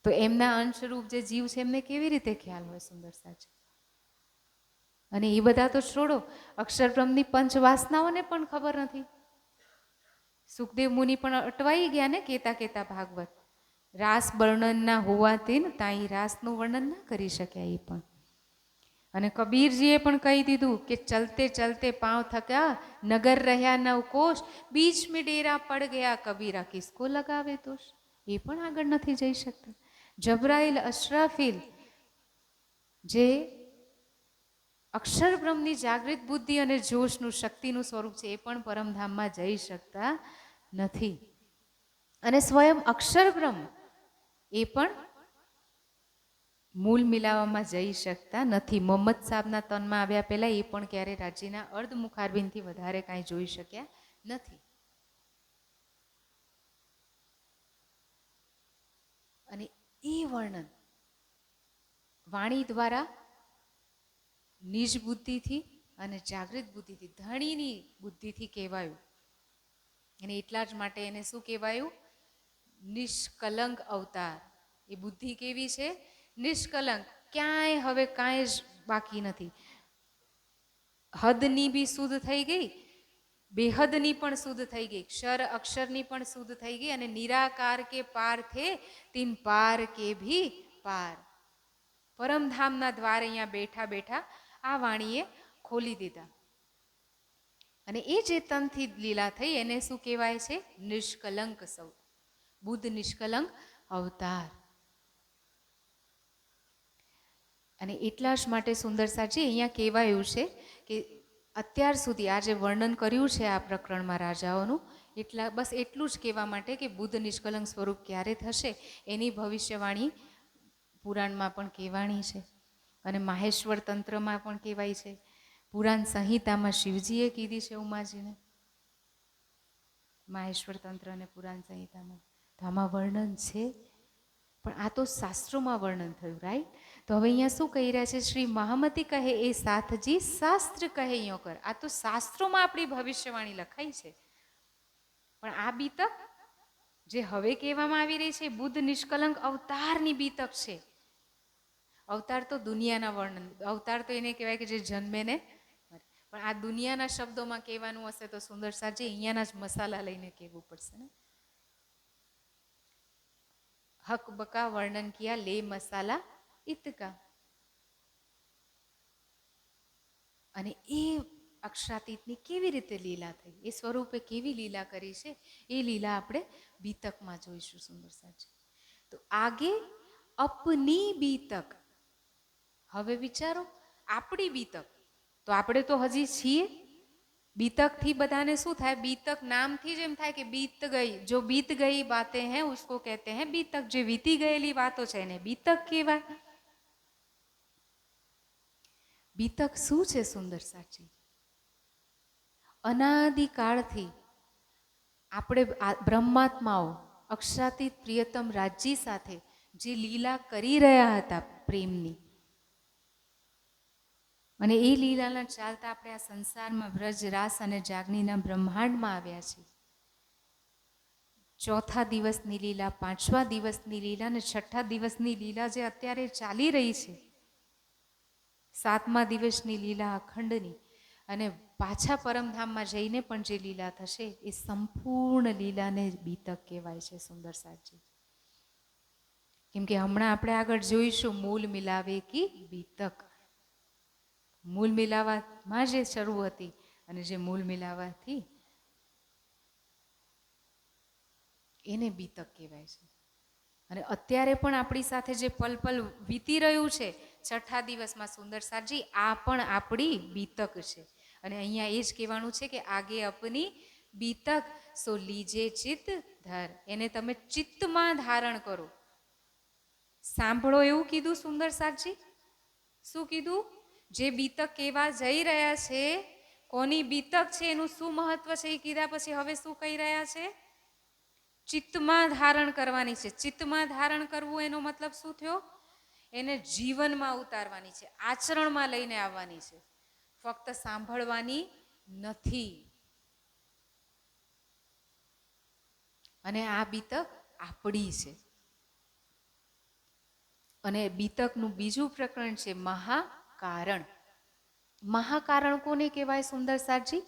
તો એમના અંશરૂપ જે જીવ છે એમને કેવી રીતે ખ્યાલ હોય સુંદર સાચી? અને એ બધા તો છોડો, અક્ષરબ્રહ્મની પંચ વાસનાઓને પણ ખબર નથી. સુખદેવ મુનિ પણ અટવાઈ ગયા ને કહેતા કહેતા ભાગવત. રાસ વર્ણનના હોવાથી ને તાઈ રાસનું વર્ણન ના કરી શક્યા એ પણ. અને કબીરજીએ પણ કહી દીધું કે ચલતે ચલતે પાંવ થક્યા, નગર રહ્યા નવ કોશ, બીચ મેં ડેરા પડ ગયા કબીરા, કિસકો લગાવે દોષ. એ પણ આગળ નથી જઈ શકતા. જબરાઈલ અશરાફીલ જે અક્ષર બ્રહ્મની જાગૃત બુદ્ધિ અને જોશનું શક્તિનું સ્વરૂપ છે, એ પણ પરમધામમાં જઈ શકતા નથી. અને સ્વયં અક્ષર બ્રહ્મ એ પણ મૂળ મિલાવામાં જઈ શકતા નથી. મોહમ્મદ સાહેબના તનમાં આવ્યા પહેલા એ પણ ક્યારે રાજીના અર્ધ મુખારબિનથી વધારે કાંઈ જોઈ શક્યા નથી. અને એ વર્ણન વાણી દ્વારા નિજ બુદ્ધિથી અને જાગૃત બુદ્ધિથી, ધણીની બુદ્ધિથી કહેવાયું. અને એટલા જ માટે એને શું કહેવાયું? નિષ્કલંક અવતાર. એ બુદ્ધિ કેવી છે? નિષ્કલંક. ક્યાંય હવે કાંઈ જ બાકી નથી. હદની બી શુદ્ધ થઈ ગઈ, બેહદની પણ શુદ્ધ થઈ ગઈ, ક્ષર અક્ષરની પણ શુદ્ધ થઈ ગઈ, અને નિરાકાર કે પાર થે તીન પાર કે ભી પાર. પરમધામના દ્વાર અહીંયા બેઠા બેઠા આ વાણીએ ખોલી દીધા. અને એ જે તનથી લીલા થઈ એને શું કહેવાય છે? નિષ્કલંક સૌ. બુદ્ધ નિષ્કલંક અવતાર. અને એટલા જ માટે સુંદર સાજી અહીંયા કહેવાયું છે કે અત્યાર સુધી આ જે વર્ણન કર્યું છે આ પ્રકરણમાં રાજાઓનું, બસ એટલું જ કહેવા માટે કે બુદ્ધ નિષ્કલંક સ્વરૂપ ક્યારે થશે એની ભવિષ્યવાણી પુરાણમાં પણ કહેવાણી છે. અને માહેશ્વર તંત્રમાં પણ કહેવાય છે. પુરાણ સંહિતામાં શિવજીએ કીધી છે ઉમાજીને, માહેશ્વર તંત્ર અને પુરાણ સંહિતામાં. તો આમાં વર્ણન છે, પણ આ તો શાસ્ત્રોમાં વર્ણન થયું, રાઈટ? તો હવે અહીંયા શું કહી રહ્યા છે? શ્રી મહામતી કહે એ સાથજી શાસ્ત્ર કહે યો કર. આ તો શાસ્ત્રોમાં આપણી ભવિષ્યવાણી લખાઈ છે. પણ આ બીતક જે હવે કહેવામાં આવી રહી છે બુદ્ધ નિષ્કલંક અવતારની બીતક છે. અવતાર તો દુનિયાના વર્ણન, અવતાર તો એને કહેવાય કે જે જન્મે ને મરે. પણ આ દુનિયાના શબ્દોમાં કહેવાનું હશે તો સુંદર સાજી અહીંયાના જ મસાલા લઈને કહેવું પડશે ને. હક બકા વર્ણન કિયા લે મસાલા ઇતકા. અને એ અક્ષરાતીતની કેવી રીતે લીલા થઈ, એ સ્વરૂપે કેવી લીલા કરી છે, એ લીલા આપણે બીતકમાં જોઈશું સુંદર સાજી. તો આગે અપની બીતક. હવે વિચારો, આપણી બીતક. તો આપણે તો હજી છીએ. બીતકથી બધાને શું થાય? બીતક નામથી જ એમ થાય કે બીત ગઈ. જો બીત ગઈ બાતે હૈ ઉસકો કહેતે હૈ બીતક. જે વીતી ગયેલી વાતો છે એને બીતક કહેવાય. બીતક શું છે સુંદર સાચી? અનાદિકાળથી આપણે બ્રહ્માત્માઓ અક્ષરાતીત પ્રિયતમ રાજ્ય સાથે જે લીલા કરી રહ્યા હતા પ્રેમની, અને એ લીલાના ચાલતા આપણે આ સંસારમાં વ્રજ રાસ અને જાગનીના બ્રહ્માંડમાં આવ્યા છીએ. ચોથા દિવસની લીલા, પાંચમા દિવસની લીલા અને છઠ્ઠા દિવસની લીલા જે અત્યારે ચાલી રહી છે, સાતમા દિવસની લીલા અખંડની, અને પાછા પરમધામમાં જઈને પણ જે લીલા થશે એ સંપૂર્ણ લીલાને બીતક કહેવાય છે સુંદર સાજી. કેમ કે હમણાં આપણે આગળ જોઈશું મૂલ મિલાવે કી બીતક. મૂલ મિલાવામાં જે શરૂ હતી અને જે મૂલ મિલાવાથી એને બીતક કહેવાય છે. અને અત્યારે પણ આપણી સાથે જે પલ પલ વીતી રહ્યું છે છઠ્ઠા દિવસમાં સુંદર સાજી, આ પણ આપણી બીતક છે. અને અહીંયા એ જ કહેવાનું છે કે આગે અપની બીતક સો લીજે ચિત્ત ધર. એને તમે ચિત્તમાં ધારણ કરો. સાંભળો એવું કીધું સુંદર સાજી. શું કીધું? જે બીતક કેવા જઈ રહ્યા છે, કોની બીતક છે, એનું શું મહત્વ છે એ કીધા પછી હવે શું કહી રહ્યા છે? ચિત્તમાં ધારણ કરવાની છે. ચિત્તમાં ધારણ કરવું એનો મતલબ શું થયો? એને જીવનમાં ઉતારવાની છે, આચરણમાં લઈને આવવાની છે, ફક્ત સાંભળવાની નથી. અને આ બીતક આપણી છે. અને બીતકનું બીજું પ્રકરણ છે મહાકારણ. મહાકારણ કોને કહેવાય સુંદર સાજી?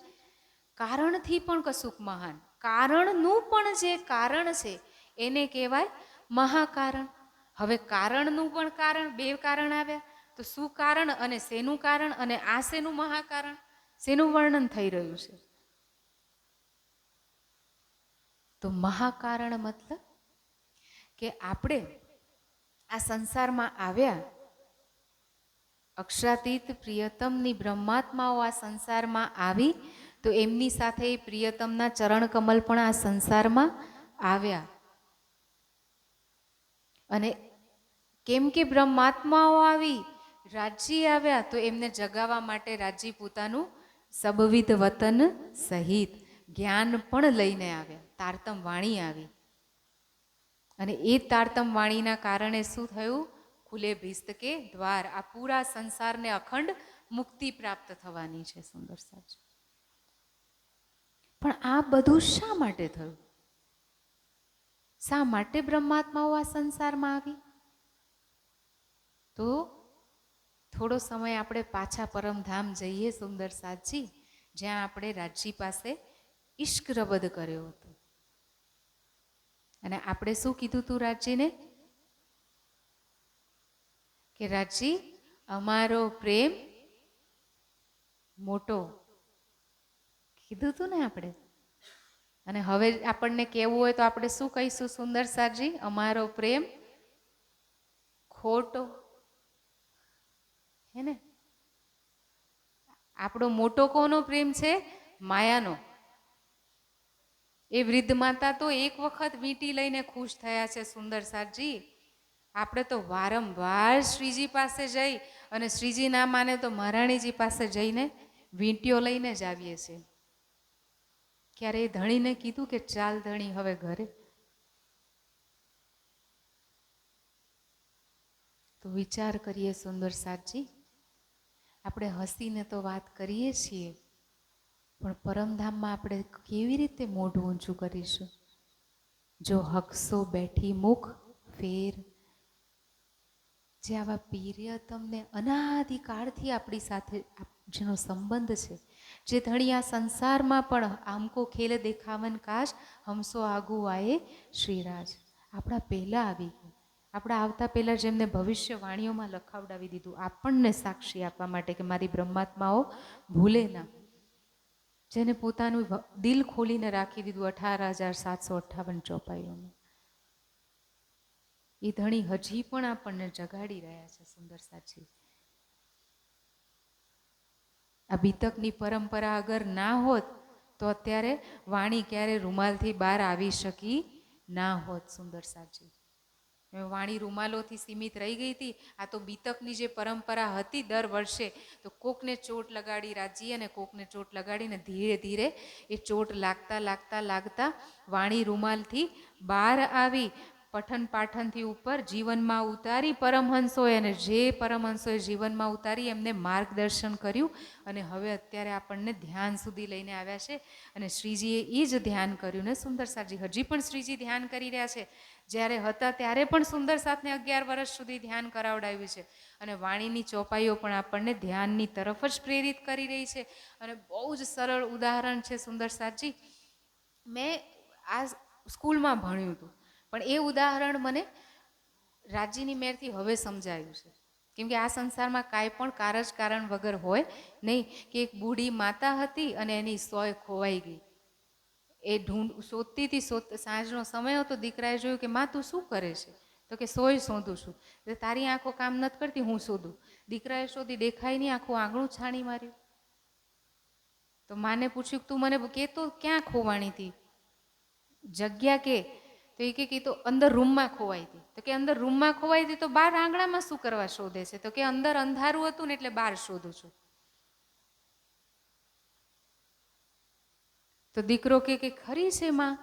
કારણથી પણ કશુંક મહાન. કારણનું પણ જે કારણ છે એને કહેવાય મહાકારણ. હવે કારણનું પણ કારણ, બે કારણ આવ્યા, તો શું કારણ અને શેનું કારણ અને આ શેનું મહાકારણ, શેનું વર્ણન થઈ રહ્યું છે? તો મહાકારણ મતલબ કે આપણે આ સંસારમાં આવ્યા, અક્ષરાતીત પ્રિયતમની બ્રહ્માત્માઓ આ સંસારમાં આવી, તો એમની સાથે પ્રિયતમના ચરણ કમલ પણ આ સંસારમાં આવ્યા. અને કેમ કે બ્રહ્માત્માઓ આવી, રાજ્ય આવ્યા, તો એમને જગાવવા માટે રાજ્ય પોતાનું સબવિધ વતન સહિત જ્ઞાન પણ લઈને આવ્યા. તારતમ વાણી આવી, અને એ તારતમ વાણીના કારણે શું થયું? ખુલે ભિસ્તકે દ્વાર. આ પૂરા સંસારને અખંડ મુક્તિ પ્રાપ્ત થવાની છે. સુંદર સાચું. પણ આ બધું શા માટે થયું? શા માટે બ્રહ્માત્માઓ આ સંસારમાં આવી? તો થોડો સમય આપણે પાછા પરમધામ જઈએ સુંદર સાચી, જ્યાં આપણે રાજ્ય પાસે ઇશ્ક રબદ કર્યો હતો. અને આપણે શું કીધું તું રાજ્યને? કે રાજ્ય, અમારો પ્રેમ મોટો, કીધું તું ને આપણે. અને હવે આપણને કહેવું હોય તો આપણે શું કહીશું સુંદર સાજી? અમારો પ્રેમ ખોટો. હે ને? આપણો મોટો કોનો પ્રેમ છે? માયાનો. એ વૃદ્ધ માતા તો એક વખત વીંટી લઈને ખુશ થયા છે સુંદર સાજી. આપણે તો વારંવાર શ્રીજી પાસે જઈ, અને શ્રીજી ના માને તો મહારાણીજી પાસે જઈને વીંટીઓ લઈને જ આવીએ છીએ. ક્યારે એ ધણીને કીધું કે ચાલ ધણી હવે ઘરે? તો વિચાર કરીએ સુંદર સાજી, આપણે હસીને તો વાત કરીએ છીએ, પણ પરમધામમાં આપણે કેવી રીતે મોઢું ઊંચું કરીશું? જો હકસો બેઠી મુખ ફેર. જે આવા પ્રિયતમને અનાદિકાળથી આપણી સાથે જેનો સંબંધ છે, જે ધણી આ સંસારમાં પણ આમકો ખેલ દેખાવન કાશ હમસો આગુ આયે શ્રીરાજ. આપણા પહેલાં આવી ગયા, આપણા આવતા પહેલાં જેમને ભવિષ્યવાણીઓમાં લખાવડાવી દીધું, આપણને સાક્ષી આપવા માટે કે મારી બ્રહ્માત્માઓ ભૂલે ના. જેને પોતાનું દિલ ખોલીને રાખી દીધું 18,758 ચોપાઈઓમાં. એ ધણી હજી પણ આપણને જગાડી રહ્યા છે સુંદર સાચી. આ બીતકની પરંપરા અગર ના હોત તો અત્યારે વાણી ક્યારે રૂમાલથી બહાર આવી શકી ના હોત સુંદર સાચી. વાણી રૂમાલોથી સીમિત રહી ગઈ હતી. આ તો બીતકની જે પરંપરા હતી, દર વર્ષે તો કોકને ચોટ લગાડી રાજ્ય અને કોકને ચોટ લગાડીને ધીરે ધીરે એ ચોટ લાગતા લાગતા લાગતા વાણી રૂમાલથી બહાર આવી, પઠન પાઠનથી ઉપર જીવનમાં ઉતારી પરમહંસોએ, અને જે પરમહંસોએ જીવનમાં ઉતારી એમને માર્ગદર્શન કર્યું, અને હવે અત્યારે આપણને ધ્યાન સુધી લઈને આવ્યા છે. અને શ્રીજીએ એ જ ધ્યાન કર્યું ને સુંદર સાજી. હજી પણ શ્રીજી ધ્યાન કરી રહ્યા છે. જ્યારે હતા ત્યારે પણ સુંદર સાથને 11 વર્ષ સુધી ધ્યાન કરાવડાવ્યું છે. અને વાણીની ચોપાઈઓ પણ આપણને ધ્યાનની તરફ જ પ્રેરિત કરી રહી છે. અને બહુ જ સરળ ઉદાહરણ છે સુંદર સાજી. મેં આ સ્કૂલમાં ભણ્યું હતું, પણ એ ઉદાહરણ મને રાજ્યની મેરથી હવે સમજાયું છે. કેમ કે આ સંસારમાં કાંઈ પણ કારણ વગર હોય નહીં. કે એક બૂઢી માતા હતી અને એની સોય ખોવાઈ ગઈ. એ શોધતી હતી, સાંજનો સમય હતો. દીકરાએ જોયું કે માં તું શું કરે છે? તો કે સોય શોધું છું. તારી આંખો કામ નથી કરતી, હું શોધું. દીકરાએ શોધી, દેખાય નહીં, આખું આંગણું છાણી માર્યું. તો માને પૂછ્યું તું મને કે તો ક્યાં ખોવાણી હતી? જગ્યા કે? તો એ કે તો અંદર રૂમમાં ખોવાઈ હતી. તો કે અંદર રૂમમાં ખોવાઈ હતી તો બહાર આંગણામાં શું કરવા શોધે છે? તો કે અંદર અંધારું હતું ને એટલે બહાર શોધું છું. તો દીકરો કે ખરી છે માં,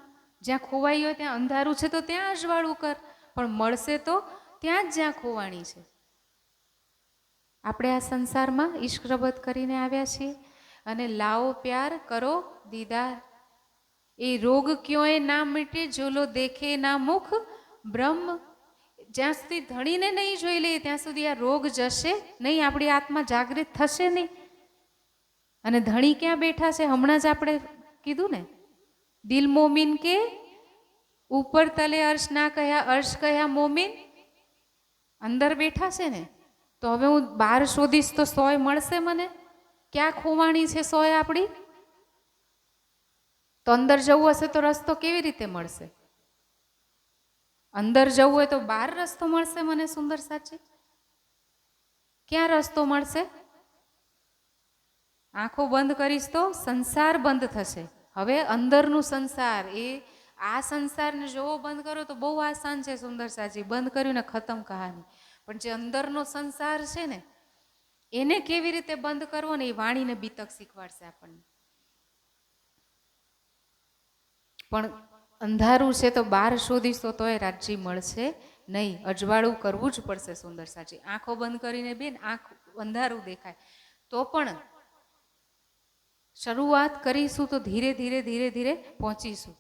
જ્યાં ખોવાઈ હોય ત્યાં અંધારું છે તો ત્યાં અજવાળું કર, પણ મળશે તો ત્યાં જ જ્યાં ખોવાણી છે. આપણે આ સંસારમાં ઈશ્ક રબત કરીને આવ્યા છીએ, અને લાવો પ્યાર કરો દીદાર. એ રોગ ક્યોંય ના મીટે જોલો દેખે ના મુખ બ્રહ્મ. જ્યાં સુધી ધણીને નહીં જોઈ લે ત્યાં સુધી આ રોગ જશે નહીં, આપણી આત્મા જાગૃત થશે નહીં. અને ધણી ક્યાં બેઠા છે? હમણાં જ આપણે કીધું ને દિલ મોમિન કે ઉપર તલે અર્શ ના કહ્યા, અર્શ કહ્યા મોમિન. અંદર બેઠા છે ને, તો હવે હું બહાર શોધીશ તો 100 મળશે મને? ક્યાં ખોવાણી છે 100 આપણી? તો અંદર જવું હશે તો રસ્તો કેવી રીતે મળશે? અંદર જવું હોય તો બહાર રસ્તો મળશે મને સુંદર સાચી? ક્યાં રસ્તો મળશે? આંખો બંધ કરીશ તો સંસાર બંધ થશે. હવે અંદરનું સંસાર, એ આ સંસારને જોવો બંધ કરો તો બહુ આસાન છે સુંદર સાચી, બંધ કર્યું ને ખતમ કહાની. પણ જે અંદરનો સંસાર છે ને, એને કેવી રીતે બંધ કરવો ને, એ વાણીને બીતક શીખવાડશે આપણને. પણ અંધારું છે તો બહાર શોધીશો તોય રાજ્ય મળશે નહીં, અજવાળું કરવું જ પડશે સુંદર સાચી. આંખો બંધ કરીને બેન આંખ અંધારું દેખાય તો પણ શરૂઆત કરીશું તો ધીરે ધીરે ધીરે ધીરે પહોંચીશું.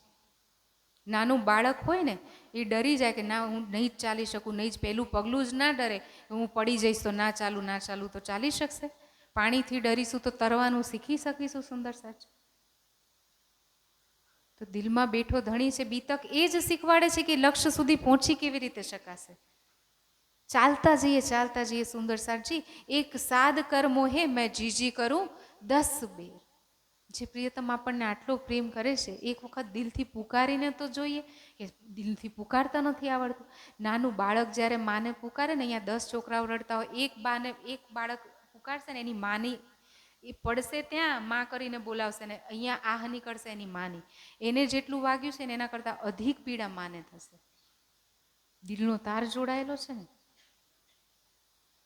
નાનું બાળક હોય ને, એ ડરી જાય કે ના હું નહીં જ ચાલી શકું, નહીં જ, પહેલું પગલું જ ના ડરે, હું પડી જઈશ તો ના ચાલું ના ચાલું, તો ચાલી શકશે? પાણીથી ડરીશું તો તરવાનું શીખી શકીશું સુંદર સાચું? તો દિલમાં બેઠો ધણી છે બીતક, એ જ શીખવાડે છે કે લક્ષ્ય સુધી પહોંચી કેવી રીતે શકાશે. ચાલતા જઈએ સુંદર સાચી. એક સાદ કર મોહે મેં જીજી કરું 10 બેર. જે પ્રિયતમ આપણને આટલો પ્રેમ કરે છે, એક વખત દિલથી પુકારીને તો જોઈએ. કે દિલથી પુકારતા નથી આવડતું. નાનું બાળક જ્યારે માને પુકારે ને, અહીંયા 10 છોકરાઓ રડતા હોય, એક બાળક પુકારશે ને, એની માની એ પડશે ત્યાં, માં કરીને બોલાવશે ને અહીંયા આહ નીકળશે એની માની. એને જેટલું વાગ્યું છે ને એના કરતાં અધિક પીડા માને થશે. દિલનો તાર જોડાયેલો છે ને.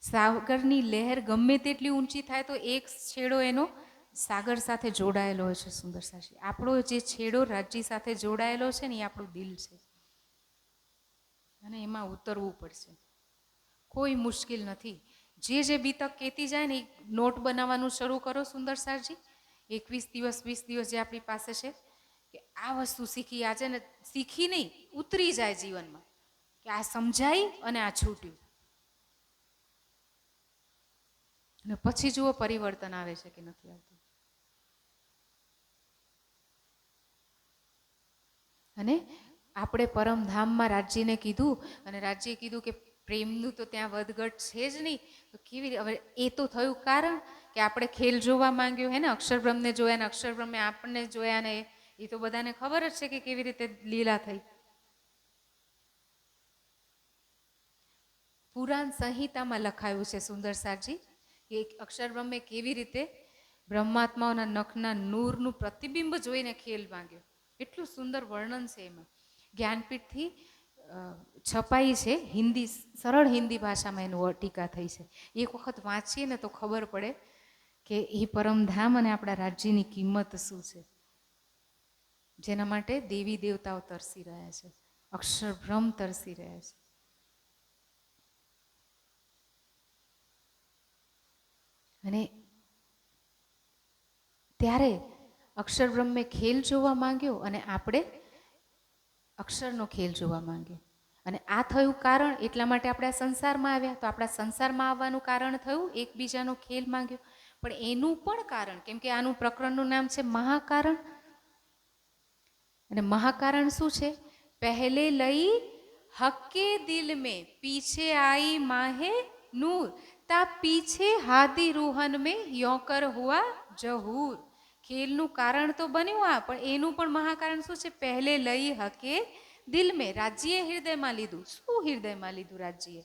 સાગરની લહેર ગમે તેટલી ઊંચી થાય તો એક છેડો એનો સાગર સાથે જોડાયેલો હોય છે સુંદર સાચી. આપણો જે છેડો રાજ્ય સાથે જોડાયેલો છે ને, એ આપણું દિલ છે, અને એમાં ઉતરવું પડશે. કોઈ મુશ્કેલ નથી. જે બીતક કહેતી જાય ને, નોટ બનાવવાનું શરૂ કરો સુંદર સારજી. 21 દિવસ 20 દિવસ જે આપણી પાસે છે, કે આ વસ્તુ શીખી, આજે ને શીખી નહીં, ઉતરી જાય જીવનમાં, કે આ સમજાઈ અને આ છૂટ્યું. અને પછી જુઓ પરિવર્તન આવે છે કે નથી આવતું. અને આપણે પરમધામમાં રાજ્યને કીધું, અને રાજ્યએ કીધું કે પ્રેમનું તો ત્યાં વધઘટ છે જ નહીં. તો કેવી રીતે? હવે એ તો થયું કારણ કે આપણે ખેલ જોવા માંગ્યું હે ને, અક્ષરબ્રહ્મને જોયા ને અક્ષરબ્રહ્મે આપણને જોયા ને, એ તો બધાને ખબર જ છે કે કેવી રીતે લીલા થઈ. પુરાણ સંહિતામાં લખાયું છે સુંદર સારજી, કે અક્ષરબ્રહ્મે કેવી રીતે બ્રહ્માત્માઓના નખના નૂરનું પ્રતિબિંબ જોઈને ખેલ માંગ્યો. એટલું સુંદર વર્ણન છે એમાં. જ્ઞાનપીઠથી છપાઈ છે, હિન્દી, સરળ હિન્દી ભાષામાં એનું ટીકા થઈ છે. એક વખત વાંચીએ ને તો ખબર પડે કે એ પરમધામ અને આપણા રાજ્યની કિંમત શું છે, જેના માટે દેવી દેવતાઓ તરસી રહ્યા છે, અક્ષરબ્રહ્મ તરસી રહ્યા છે. અને ત્યારે અક્ષરબ્રહ્મે ખેલ જોવા માંગ્યો અને આપણે અક્ષરનો ખેલ જોવા માંગ્યો. અને આ થયું કારણ, એટલા માટે આપણે આ સંસારમાં આવ્યા. તો આપણા સંસારમાં આવવાનું કારણ થયું એકબીજાનો ખેલ માંગ્યો. પણ એનું પણ કારણ, કેમ કે આનું પ્રકરણનું નામ છે મહાકારણ. અને મહાકારણ શું છે? પહેલે લઈ હક્કે દિલ મેં, પીછે આઈ માહે નૂર, તા પીછે હાદી રૂહન મેં યોકર હુઆ જહૂર. ખેલનું કારણ તો બન્યું આ, પણ એનું પણ મહાકારણ શું છે? પહેલે લઈ હકે દિલ મેં, રાજ્યએ હૃદયમાં લીધું. શું હૃદયમાં લીધું રાજ્યએ?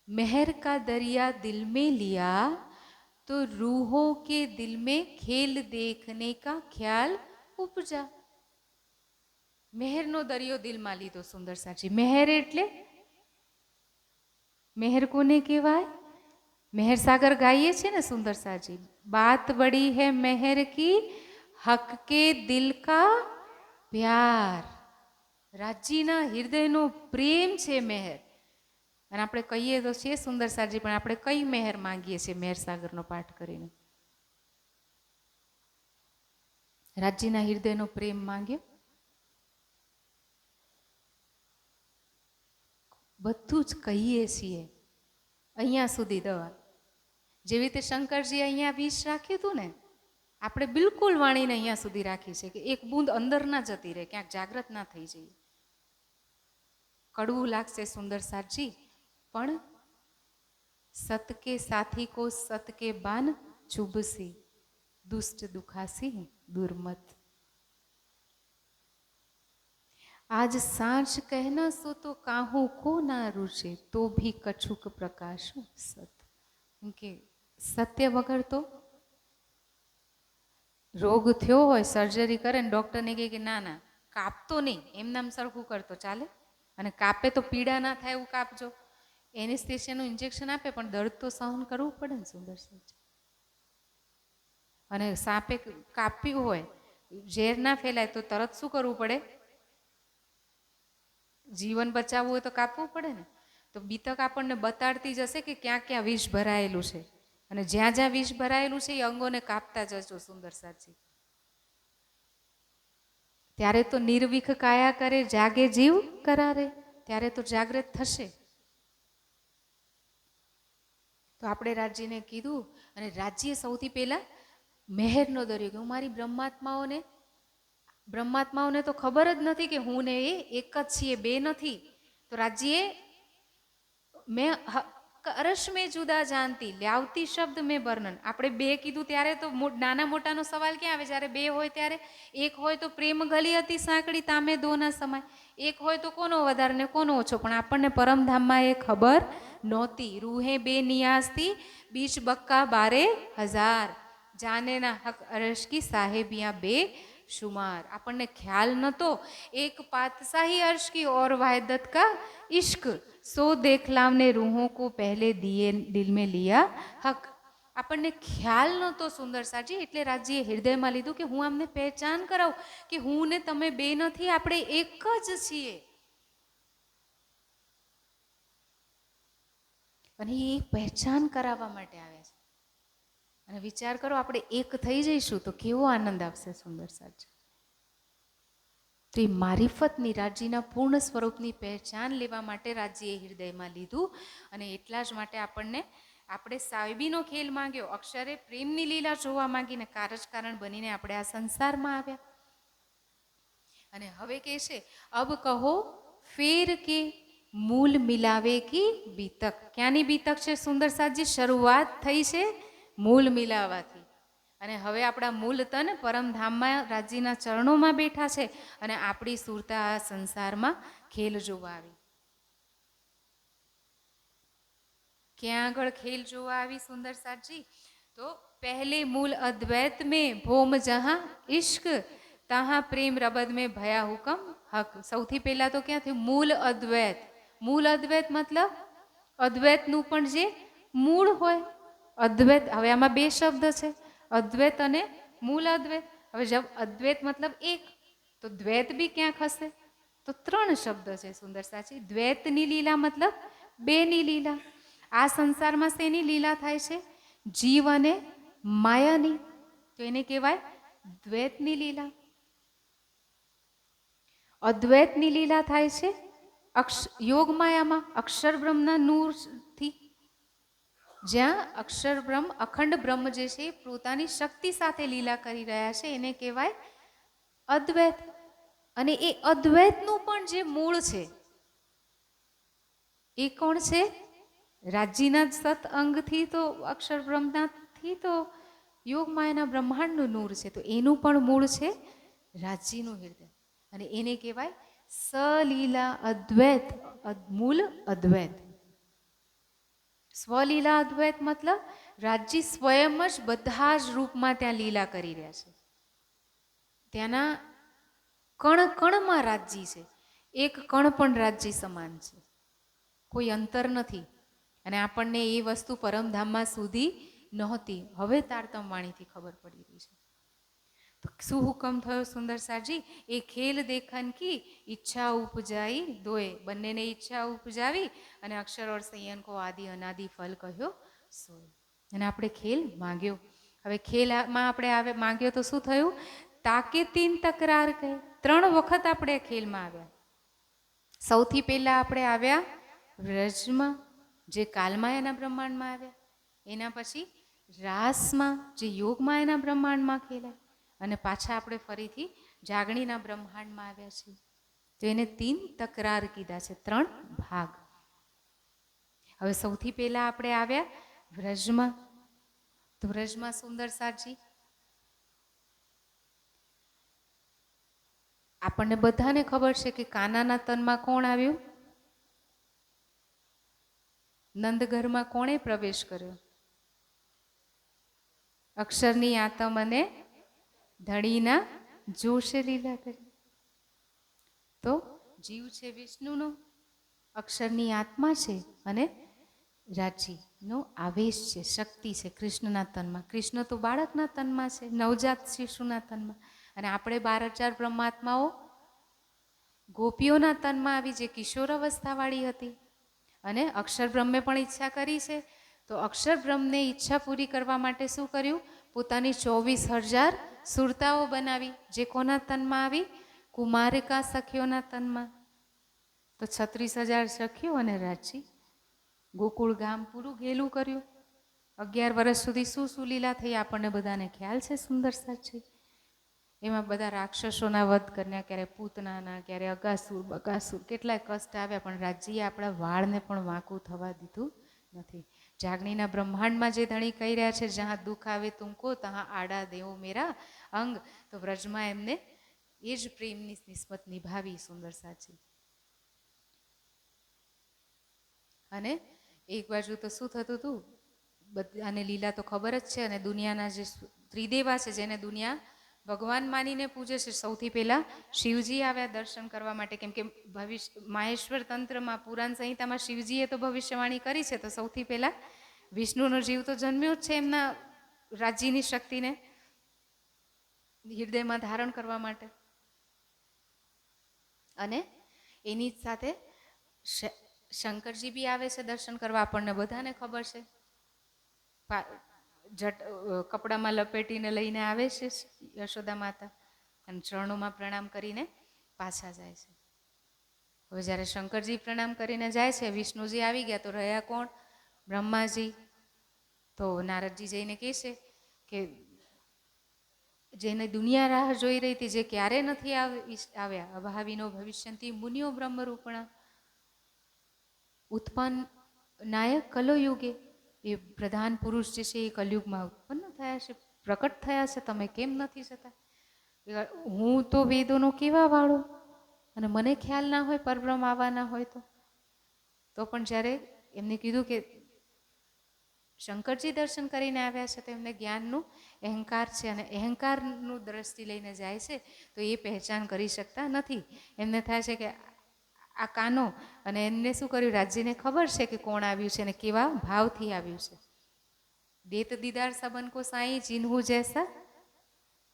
મહેર કા દરિયા દિલ મેં લિયા તો रूहों के दिल में खेल देखने का ख्याल उपजा. મહેરનો દરિયો દિલમાં લીધો સુંદર સાચી. મહેર એટલે મહેર કોને કહેવાય? મહેર સાગર ગાઈએ છે ને સુંદર સાચી. બાત બડી હૈ મહેર કી, હક કે દિલ કા પ્યાર. રાજ્યના હૃદયનો પ્રેમ છે મહેર. અને આપણે કહીએ તો છે સુંદર સાજી, પણ આપણે કઈ મહેર માંગીએ છીએ મહેર સાગરનો પાઠ કરીને? રાજ્યના હૃદયનો પ્રેમ માંગ્યો. બધું જ કહીએ છીએ અહીંયા સુધી દવા. જેવી રીતે શંકરજી અહીંયા વિષ રાખ્યું હતું ને, આપણે બિલકુલ વાણીને અહીંયા સુધી રાખી છે કે એક બૂંદ અંદર ના જતી રહે, ક્યાંક જાગ્રત ના થઈ જઈએ. કડવું લાગશે સુંદર સાજી, પણ સત કે સાથી કો સત કે બાન ચુભસી, દુષ્ટ દુખાસી દુર્મત. આજ સાँझ कहना सो तो काहू को ना रुचे, तो भी कछुक प्रकाशु सत. કે સત્ય વગર તો રોગ થયો હોય, સર્જરી કરે ને ડૉક્ટરને કહે કે ના ના કાપતો નહીં, એમ નામ સરખું કરતો ચાલે, અને કાપે તો પીડા ના થાય એવું કાપજો. એનેસ્થેશિયાનું ઇન્જેક્શન આપે પણ દર્દ તો સહન કરવું પડે ને સુંદર સાહેબ. અને સાપે કાપ્યું હોય, ઝેર ના ફેલાય તો તરત શું કરવું પડે? જીવન બચાવવું હોય તો કાપવું પડે ને. તો બીતક આપણને બતાડતી જશે કે ક્યાં ક્યાં વિષ ભરાયેલું છે, અને જ્યાં જ્યાં વિષ ભરાયેલું છે એ અંગોને કાપતા જજો સુંદર સાચી. ત્યારે તો નિર્વિખ કાયા કરે, જાગે જીવ કરારે, ત્યારે તો જાગૃત થશે. તો આપણે રાજ્યને કીધું, અને રાજ્ય સૌથી પહેલા મહેરનો દરિયો કે હું મારી બ્રહ્માત્માઓને તો ખબર જ નથી કે હું ને એ એક જ છીએ, બે નથી. તો રાજ્યે મેં અરશ મેં જુદા જાણતી, લ્યાવતી શબ્દ મેં વર્ણન. આપણે બે કીધું ત્યારે તો નાના મોટાનો સવાલ ક્યાં આવે? જ્યારે બે હોય ત્યારે. એક હોય તો પ્રેમ ગલી હતી સાંકડી, તામે દોના સમાય. એક હોય તો કોનો વધારે ને કોનો ઓછો, પણ આપણને પરમધામમાં એ ખબર નહોતી. રૂહે બે નિયાસથી, બીચ બક્કા 12,000, જાનેના હક અરશ કી સાહેબિયા બે शुमार. આપણને ખ્યાલ નતો. એક પાતશાહી अर्श की और वायदत का इश्क, सो देखलावने रूहों को पहले दिए दिल में लिया हक. આપણને ખ્યાલ નહોતો સુંદર સાજી, એટલે રાજ્યએ હૃદયમાં લીધું કે હું આમને પહેચાન કરાવું કે હું ને તમે બે નથી, આપણે એક જ છીએ. અને એ પહેચાન કરાવવા માટે આવે છે. અને વિચાર કરો, આપણે એક થઈ જઈશું તો કેવો આનંદ આવશે સુંદર સાજી. તો એ મારિફતની, રાજ્યના પૂર્ણ સ્વરૂપની પહેચાન લેવા માટે રાજ્યએ હૃદયમાં લીધું. અને એટલા જ માટે આપણે સાહેબીનો ખેલ માંગ્યો, અક્ષરે પ્રેમની લીલા જોવા માંગીને કારજકારણ બનીને આપણે આ સંસારમાં આવ્યા. અને હવે કહે છે અબ કહો ફેર કે મૂલ મિલાવે કી બીતક. ક્યાંની બીતક છે સુંદર સાજી? શરૂઆત થઈ છે મૂલ મિલાવાથી. અને હવે આપણા મૂળ તન પરમધામમાં રાજ્યના ચરણોમાં બેઠા છે, અને આપણી સુરતા આ સંસારમાં ખેલ જોવા આવી. ક્યાં આગળ ખેલ જોવા આવી સુંદર સાજી? તો પહેલે મૂલ અદ્વૈત મેં ભોમ જહાં ઇશ્ક, તહાં પ્રેમ રબદ મેં ભયા હુકમ હક. સૌથી પહેલા તો ક્યાં થયું? મૂલ અદ્વૈત. મૂલ અદ્વૈત મતલબ અદ્વૈતનું પણ જે મૂળ હોય, અદ્વૈત. હવે આમાં બે શબ્દ છે, અદ્વૈત અને મૂલ અદ્વૈત. હવે જબ અદ્વૈત મતલબ એક, તો દ્વૈત બી ક્યાંક હશે? તો ત્રણ શબ્દ છે સુંદર સાચી. દ્વૈતની લીલા મતલબ બેની લીલા. આ સંસારમાં શેની લીલા થાય છે? જીવ અને માયાની. તો એને કહેવાય દ્વૈતની લીલા. અદ્વૈતની લીલા થાય છે યોગ માયામાં, અક્ષર બ્રહ્મના નૂરથી. જ્યાં અક્ષર બ્રહ્મ, અખંડ બ્રહ્મ જે છે પોતાની શક્તિ સાથે લીલા કરી રહ્યા છે, એને કહેવાય અદ્વૈત. અને એ અદ્વૈતનું પણ જે મૂળ છે એ કોણ છે? રાજ્યના સત અંગથી, તો અક્ષર બ્રહ્મનાથી તો યોગ માયાના બ્રહ્માંડનું નૂર છે. તો એનું પણ મૂળ છે રાજ્યનું હૃદય, અને એને કહેવાય સલીલા અદ્વૈત, મૂળ અદ્વૈત. સ્વલીલા અદ્વૈત મતલબ રાજ્ય સ્વયં જ બધા જ રૂપમાં ત્યાં લીલા કરી રહ્યા છે. ત્યાંના કણ કણમાં રાજ્ય છે, એક કણ પણ રાજ્ય સમાન છે, કોઈ અંતર નથી. અને આપણને એ વસ્તુ પરમધામમાં સુધી નહોતી, હવે તારતમ વાણીથી ખબર પડી રહી છે. તો શું હુકમ થયો સુંદર સાજી? એ ખેલ દેખન કી ઈચ્છા ઉપજાઈ દોએ. બંનેને ઈચ્છા ઉપજાવી અને અક્ષર ઓર સંયન કો આદિ અનાદિ ફલ કહ્યો સોય. અને આપણે ખેલ માંગ્યો. હવે ખેલમાં આપણે માંગ્યો તો શું થયું? તાકે તીન તકરાર કહે. 3 વખત આપણે ખેલમાં આવ્યા. સૌથી પહેલા આપણે આવ્યા વ્રજમાં, જે કાલમાયાના બ્રહ્માંડમાં આવ્યા. એના પછી રાસમાં જે યોગમાં એના બ્રહ્માંડમાં ખેલાય અને પાછા આપણે ફરીથી જાગણીના બ્રહ્માંડમાં આવ્યા છીએ. તો એને 3 તકરાર કીધા છે, 3 ભાગ. હવે સૌથી પહેલા આપણે આવ્યા વ્રજમાં. તો વ્રજમાં સુંદર સાજી આપણને બધાને ખબર છે કે કાનાના તનમાં કોણ આવ્યું? નંદઘરમાં કોણે પ્રવેશ કર્યો? અક્ષરની આતમ અને ધણીના જોશે લીલા કરી. તો જીવ છે વિષ્ણુનો, અક્ષરની આત્મા છે અને રાજીનો આવેશ છે, શક્તિ છે કૃષ્ણના તનમાં. કૃષ્ણ તો બાળકના તનમાં છે, નવજાત શિશુના તનમાં. અને આપણે 12,000 બ્રહ્માત્માઓ ગોપીઓના તનમાં આવી, જે કિશોર અવસ્થાવાળી હતી. અને અક્ષર બ્રહ્મે પણ ઈચ્છા કરી છે. તો અક્ષર બ્રહ્મને ઈચ્છા પૂરી કરવા માટે શું કર્યું? પોતાની 24,000 સુરતાઓ બનાવી, જે કોના તનમાં આવી? કુમારિકા સખીઓના તનમાં. તો 36,000 સખીઓ અને રાજી ગોકુળ ગામ પૂરું ઘેલું કર્યું. 11 વર્ષ સુધી શું શું લીલા થઈ આપણને બધાને ખ્યાલ છે, સુંદર સાચી. એમાં બધા રાક્ષસોના વધ કર્યા, ક્યારે પૂતનાના, ક્યારે અગાસુર બગાસુર, કેટલાય કષ્ટ આવ્યા, પણ રાજ્યએ આપણા વાળને પણ વાંકું થવા દીધું નથી. જાગણીના બ્રહ્માંડમાં જે ધણી કહી રહ્યા છે, જ્યાં દુઃખ આવે તુમકો તહાં આડા દેવો મેરા અંગ. તો વ્રજમાં એમને એ જ પ્રેમની નિસ્બત નિભાવી સુંદર સાચી. અને એક બાજુ તો શું થતું હતું, બધાને લીલા તો ખબર જ છે. અને દુનિયાના જે ત્રિદેવા છે, જેને દુનિયા ભગવાન માનીને પૂજે છે, સૌથી પહેલા શિવજી આવ્યા દર્શન કરવા માટે. કેમ કે ભવિષ્ય માહેશ્વર તંત્રમાં, પુરાણ સંહિતામાં શિવજીએ તો ભવિષ્યવાણી કરી છે. તો સૌથી પહેલા વિષ્ણુનો જીવ તો જન્મ્યો જ છે એમના રાજ્યની શક્તિને હૃદયમાં ધારણ કરવા માટે. અને એની સાથે શંકરજી બી આવે છે દર્શન કરવા, આપણને બધાને ખબર છે. કપડામાં લપેટીને લઈને આવે છે યશોદા માતા, અને ચરણોમાં પ્રણામ કરીને પાછા જાય છે. હવે જ્યારે શંકરજી પ્રણામ કરીને જાય છે, વિષ્ણુજી આવી ગયા, તો રહ્યા કોણ? બ્રહ્માજી. તો નારદજી જઈને કહે છે કે જેને દુનિયા રાહ જોઈ રહી હતી, જે ક્યારે નથી આવ્યા, અભાવીનો ભવિષ્યંતિ મુનિઓ બ્રહ્મરૂપણા ઉત્પન્ન નાયક કલયુગે. એ પ્રધાન પુરુષ જે છે એ કલયુગમાં ઉત્પન્ન થયા છે, પ્રકટ થયા છે. તમે કેમ નથી જતા? હું તો વેદોનો કેવા વાળો, અને મને ખ્યાલ ના હોય પરબ્રહ્મ આવવાના હોય તો પણ જ્યારે એમને કીધું કે શંકરજી દર્શન કરીને આવ્યા છે, તો એમને જ્ઞાનનું અહંકાર છે, અને અહંકારનું દ્રષ્ટિ લઈને જાય છે, તો એ પહેચાન કરી શકતા નથી. એમને થાય છે કે આ કાનો, અને એમને શું કર્યું? રાજ્યને ખબર છે કે કોણ આવ્યું છે અને કેવા ભાવથી આવ્યું છે. દેત દીદાર સબન કો સાઈ ચિન્હું જૈસા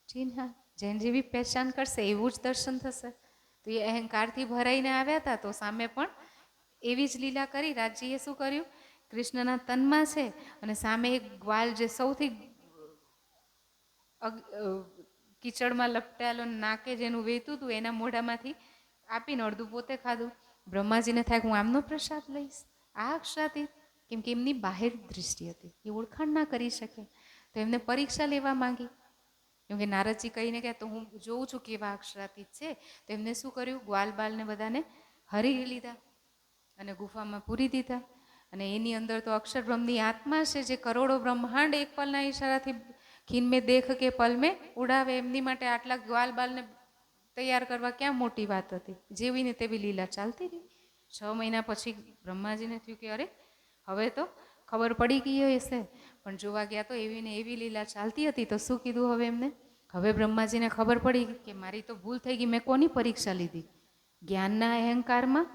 ચિન્હા, જેન જેવી પહેચાન કરશે એવું જ દર્શન થશે. તો એ અહંકારથી ભરાઈને આવ્યા હતા, તો સામે પણ એવી જ લીલા કરી. રાજ્યએ શું કર્યું? કૃષ્ણના તનમાં છે, અને સામે એક ગ્વાલ જે સૌથી કીચડમાં લપટાયેલો, નાકે જેનું વહેતું હતું, એના મોઢામાંથી આપીને અડધું પોતે ખાધું. બ્રહ્માજીને થાય કે હું આમનો પ્રસાદ લઈશ, આ અક્ષરાથી, કેમ કે એમની બાહેર દૃષ્ટિ હતી, એ ઓળખાણ ના કરી શકે. તો એમને પરીક્ષા લેવા માંગી, કેમ કે નારદજી કહીને ગયા તો હું જોઉં છું કેવા અક્ષરાતીત છે. તો એમને શું કર્યું? ગ્વાલ બાલને બધાને હરી લીધા અને ગુફામાં પૂરી દીધા. અને એની અંદર તો અક્ષર બ્રહ્મની આત્મા છે, જે કરોડો બ્રહ્માંડ એક પલના ઈશારાથી ખીન મેં દેખ કે પલ મેં ઉડાવે. એમની માટે આટલા ગ્વાલ બાલને તૈયાર કરવા ક્યાં મોટી વાત હતી? જેવી ને તેવી લીલા ચાલતી રહી. 6 મહિના પછી બ્રહ્માજીને થયું કે અરે હવે તો ખબર પડી ગઈ હશે, પણ જોવા ગયા તો એવી ને એવી લીલા ચાલતી હતી. તો શું કીધું હવે એમને? હવે બ્રહ્માજીને ખબર પડી કે મારી તો ભૂલ થઈ ગઈ, મેં કોની પરીક્ષા લીધી? જ્ઞાનના અહંકારમાં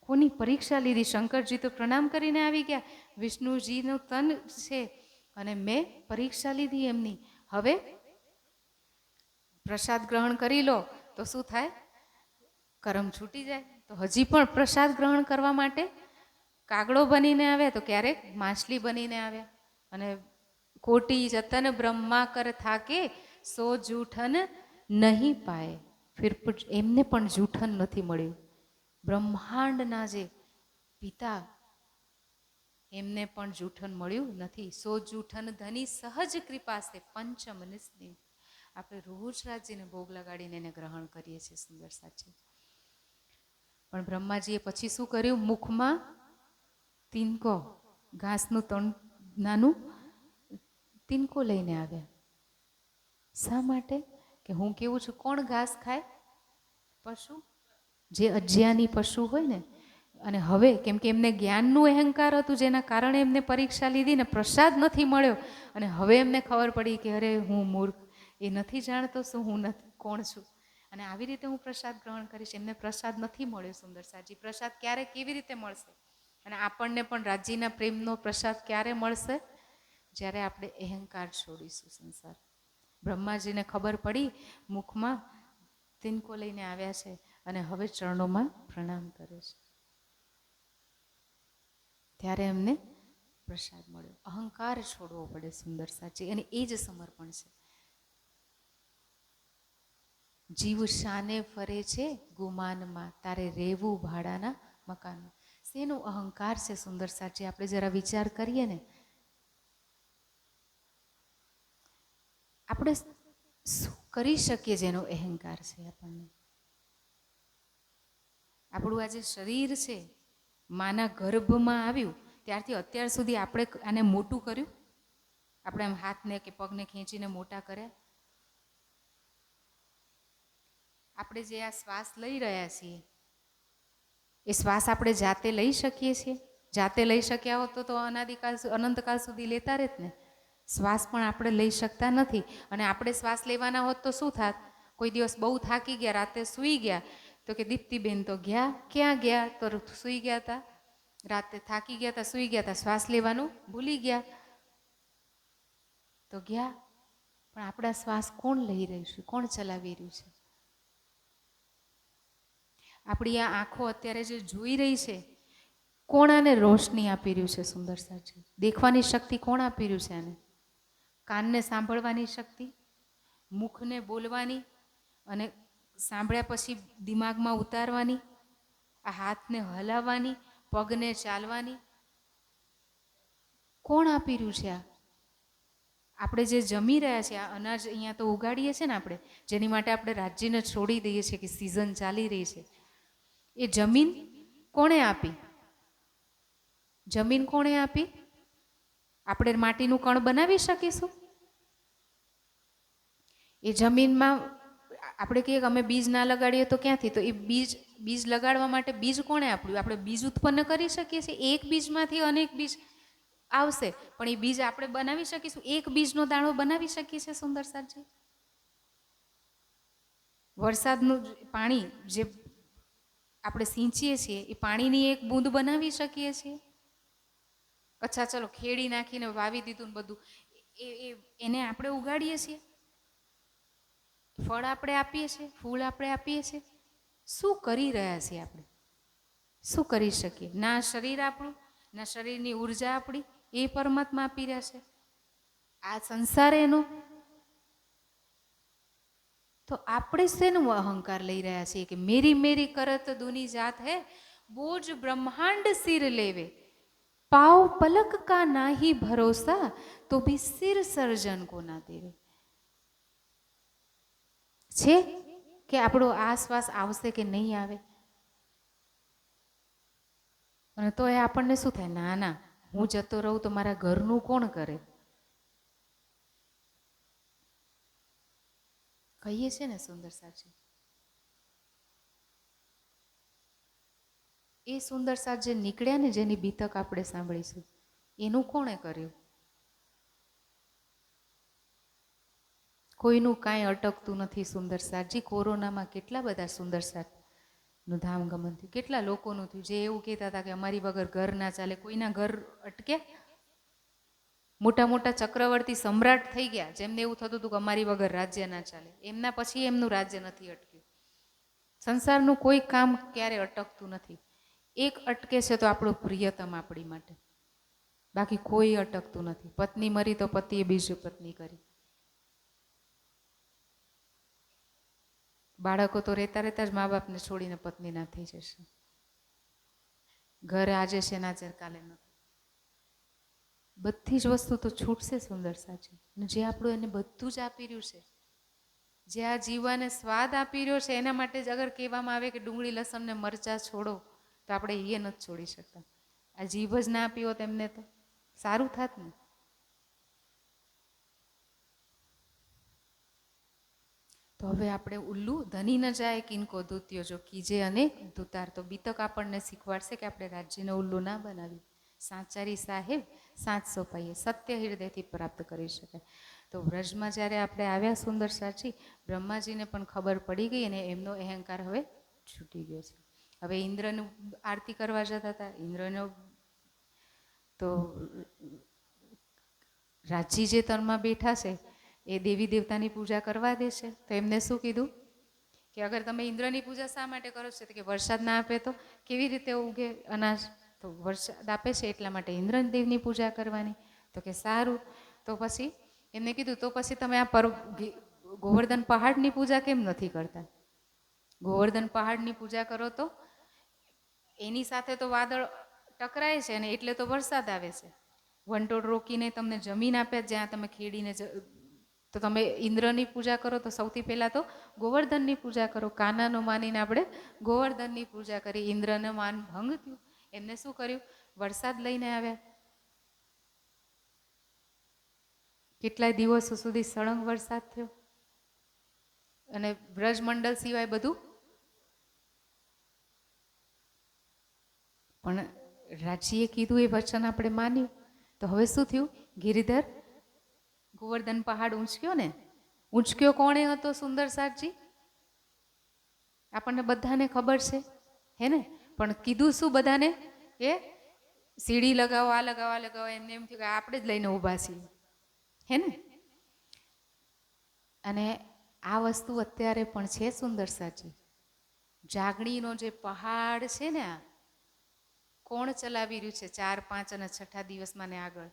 કોની પરીક્ષા લીધી? શંકરજી તો પ્રણામ કરીને આવી ગયા, વિષ્ણુજીનું તન છે, અને મેં પરીક્ષા લીધી એમની. હવે પ્રસાદ ગ્રહણ કરી લો તો શું થાય? કરમ છૂટી જાય. તો હજી પણ પ્રસાદ ગ્રહણ કરવા માટે કાગડો બનીને આવ્યા, તો ક્યારેક માછલી બનીને આવ્યા. અને કોટી જતન બ્રહ્મા કર થાકે સો જૂઠન નહીં પાય. ફિર એમને પણ જૂઠન નથી મળ્યું. બ્રહ્માંડના જે પિતા એમને પણ જૂઠન મળ્યું નથી. સો જૂઠન ધની સહજ કૃપા છે પંચમ નિસ્નેહ. આપણે રોજ રાજ્યને ભોગ લગાડીને એને ગ્રહણ કરીએ છીએ સુંદર સાચી. પણ બ્રહ્માજીએ પછી શું કર્યું? મુખમાં તિનકો, ઘાસનું નાનું તિનકો લઈને આવ્યા. શા માટે? કે હું કેવું છું. કોણ ઘાસ ખાય? પશુ. જે અજ્ઞાની પશુ હોય ને. અને હવે કેમ કે એમને જ્ઞાનનું અહંકાર હતું, જેના કારણે એમને પરીક્ષા લીધી ને પ્રસાદ નથી મળ્યો, અને હવે એમને ખબર પડી કે અરે હું મૂર્ખ, એ નથી જાણતો શું હું નથી કોણ છું, અને આવી રીતે હું પ્રસાદ ગ્રહણ કરીશ. એમને પ્રસાદ નથી મળ્યો સુંદર સાજી. પ્રસાદ ક્યારે કેવી રીતે મળશે? અને આપણને પણ રાજ્યના પ્રેમનો પ્રસાદ ક્યારે મળશે? જ્યારે આપણે અહંકાર છોડીશું સંસાર. બ્રહ્માજીને ખબર પડી, મુખમાં તિનકો લઈને આવ્યા છે અને હવે ચરણોમાં પ્રણામ કરે છે. ત્યારે એમને પ્રસાદ મળ્યો. અહંકાર છોડવો પડે સુંદર સાચી, અને એ જ સમર્પણ છે. જીવ શાને ફરે છે ગુમાનમાં, તારે રેવું ભાડાના મકાનમાં. શેનો અહંકાર છે સુંદર સાચી? આપણે જરા વિચાર કરીએ ને. આપણે શું કરી શકીએ જેનો અહંકાર છે આપણને? આપણું આ જે શરીર છે, માના ગર્ભમાં આવ્યું ત્યારથી અત્યાર સુધી આપણે આને મોટું કર્યું? આપણે આમ હાથને કે પગને ખેંચીને મોટા કર્યા? આપણે જે આ શ્વાસ લઈ રહ્યા છીએ, એ શ્વાસ આપણે જાતે લઈ શકીએ છીએ? જાતે લઈ શક્યા હોત તો અનાદિકાળ અનંતકાળ સુધી લેતા રહેત ને. શ્વાસ પણ આપણે લઈ શકતા નથી. અને આપણે શ્વાસ લેવાના હોત તો શું થાત? કોઈ દિવસ બહુ થાકી ગયા, રાતે સૂઈ ગયા, તો કે દીપ્તિબેન તો ગયા, ક્યાં ગયા? તો સૂઈ ગયા હતા. રાતે થાકી ગયા હતા, સૂઈ ગયા હતા, શ્વાસ લેવાનું ભૂલી ગયા તો ગયા. પણ આપણા શ્વાસ કોણ લઈ રહ્યું છે? કોણ ચલાવી રહ્યું છે? આપણી આ આંખો અત્યારે જે જોઈ રહી છે, કોણ આને રોશની આપી રહ્યું છે? સુંદર સાચી. દેખવાની શક્તિ કોણ આપી રહ્યું છે આને? કાનને સાંભળવાની શક્તિ, મુખને બોલવાની, અને સાંભળ્યા પછી દિમાગમાં ઉતારવાની, આ હાથને હલાવવાની, પગને ચાલવાની, કોણ આપી રહ્યું છે આ? આપણે જે જમી રહ્યા છીએ, આ અનાજ અહીંયા તો ઉગાડીએ છીએ ને આપણે, જેની માટે આપણે રાજ્યને છોડી દઈએ છીએ કે સિઝન ચાલી રહી છે, એ જમીન કોણે આપી? જમીન કોણે આપી? આપણે માટીનું કણ બનાવી શકીશું? એ જમીનમાં આપણે કહીએ કે અમે બીજ ના લગાડીએ તો ક્યાંથી? તો એ બીજ લગાડવા માટે બીજ કોણે આપ્યું? આપણે બીજ ઉત્પન્ન કરી શકીએ છીએ? એક બીજમાંથી અનેક બીજ આવશે, પણ એ બીજ આપણે બનાવી શકીશું? એક બીજનો દાણો બનાવી શકીએ છીએ સુંદર સાજી? વરસાદનું પાણી જે આપણે સિંચીએ છીએ, એ પાણીની એક બૂંદ બનાવી શકીએ છીએ? અચ્છા ચલો ખેડી નાખીને વાવી દીધું ને બધું, એને આપણે ઉગાડીએ છીએ? ફળ આપણે આપીએ છીએ? ફૂલ આપણે આપીએ છીએ? શું કરી રહ્યા છીએ આપણે? શું કરી શકીએ? ના શરીર આપણું, ના શરીરની ઉર્જા આપણી, એ પરમાત્મા આપી રહ્યા છે. આ સંસાર એનો. તો આપણે શેનો અહંકાર લઈ રહ્યા છીએ કે મેરી મેરી કરત દુની જાત હે, બોજ બ્રહ્માંડ સિર લેવે, પાવ પલક કા નાહી ભરોસા, તો ભી સિર સર્જન કો ના દેવે. છે કે આપણો આ શ્વાસ આવશે કે નહીં આવે? અને તો એ આપણને શું થાય? ના ના, હું જતો રહું તો મારા ઘરનું કોણ કરે? કહીએ છે ને સુંદર સાચી. એ સુંદર સાચ જે નીકળ્યા ને, જેની બીતક આપણે સાંભળીશું, એનું કોણે કર્યું? કોઈનું કાંઈ અટકતું નથી સુંદર સાચી. કોરોનામાં કેટલા બધા સુંદર સાચ નું ધામ ગમન થયું, કેટલા લોકોનું થયું જે એવું કહેતા હતા કે અમારી વગર ઘર ના ચાલે. કોઈના ઘર અટકે? મોટા મોટા ચક્રવર્તી સમ્રાટ થઈ ગયા, જેમને એવું થતું હતું કે અમારી વગર રાજ્ય ના ચાલે, એમના પછી એમનું રાજ્ય નથી અટક્યું. સંસારનું કોઈ કામ ક્યારે અટકતું નથી. એક અટકે છે તો આપણો પ્રિયતમ આપણી માટે, બાકી કોઈ અટકતું નથી. પત્ની મરી તો પતિએ બીજી પત્ની કરી. બાળકો તો રહેતા રહેતા જ મા બાપને છોડીને પત્ની ના થઈ જશે. ઘર આજે છે ના કાલે નથી. બધી જ વસ્તુ તો છૂટશે સુંદર સાચી. અને જે આપણું એને બધું જ આપી રહ્યું છે, જે આ જીવાને સ્વાદ આપી રહ્યો છે, એના માટે જ અગર કહેવામાં આવે કે ડુંગળી લસણ ને મરચાં છોડો, તો આપણે એ નથી છોડી શકતા. આ જીભ જ ના આપી હોત એમને તો સારું થાત ને. તો હવે આપણે ઉલ્લુ ધની ન જાય કિનકો દૂત્યો જો કીજે અનેક દુતાર. તો બીતક આપણને શીખવાડશે કે આપણે રાજ્યને ઉલ્લુ ના બનાવી. સાચારી સાહેબ સાતસો પાઈએ સત્ય હૃદયથી પ્રાપ્ત કરી શકાય. તો વ્રજમાં જ્યારે આપણે આવ્યા સુંદર સાચી, બ્રહ્માજીને પણ ખબર પડી ગઈ અને એમનો અહંકાર હવે છૂટી ગયો છે. હવે ઇન્દ્રનું આરતી કરવા જતા હતા. ઇન્દ્રનો તો રાજી જે તરમાં બેઠા છે એ દેવી દેવતાની પૂજા કરવા દેશે. તો એમને શું કીધું કે અગર તમે ઇન્દ્રની પૂજા શા માટે કરો છો, તો કે વરસાદ ના આપે તો કેવી રીતે ઉગે અનાજ, તો વરસાદ આપે છે એટલા માટે ઇન્દ્રદેવની પૂજા કરવાની. તો કે સારું. તો પછી એમને કીધું તો પછી તમે આ ગોવર્ધન પહાડની પૂજા કેમ નથી કરતા? ગોવર્ધન પહાડની પૂજા કરો તો એની સાથે તો વાદળ ટકરાય છે ને એટલે તો વરસાદ આવે છે. વંટોળ રોકીને તમને જમીન આપે જ્યાં તમે ખેડીને, તો તમે ઇન્દ્રની પૂજા કરો તો સૌથી પહેલાં તો ગોવર્ધનની પૂજા કરો. કાનાનું માનીને આપણે ગોવર્ધનની પૂજા કરી. ઇન્દ્રનું માન ભંગ થયું. એમને શું કર્યું? વરસાદ લઈને આવ્યા. કેટલાય દિવસો સુધી સળંગ વરસાદ થયો અને બ્રજમંડળ સિવાય બધું. પણ રાજીએ કીધું એ વચન આપણે માન્યું. તો હવે શું થયું? ગિરિધર ગોવર્ધન પહાડ ઊંચક્યો ને. ઊંચક્યો કોણે હતો સુંદર સાચી? આપણને બધાને ખબર છે હે ને. પણ કીધું શું બધાને? એ સીડી લગાવો, આ લગાવો, આ લગાવો. એમને એમ થયું કે આપણે જ લઈને ઊભા છીએ હે ને. અને આ વસ્તુ અત્યારે પણ છે સુંદર સાચી. જાગણીનો જે પહાડ છે ને, આ કોણ ચલાવી રહ્યું છે 4, 5 અને 6 દિવસમાં ને આગળ?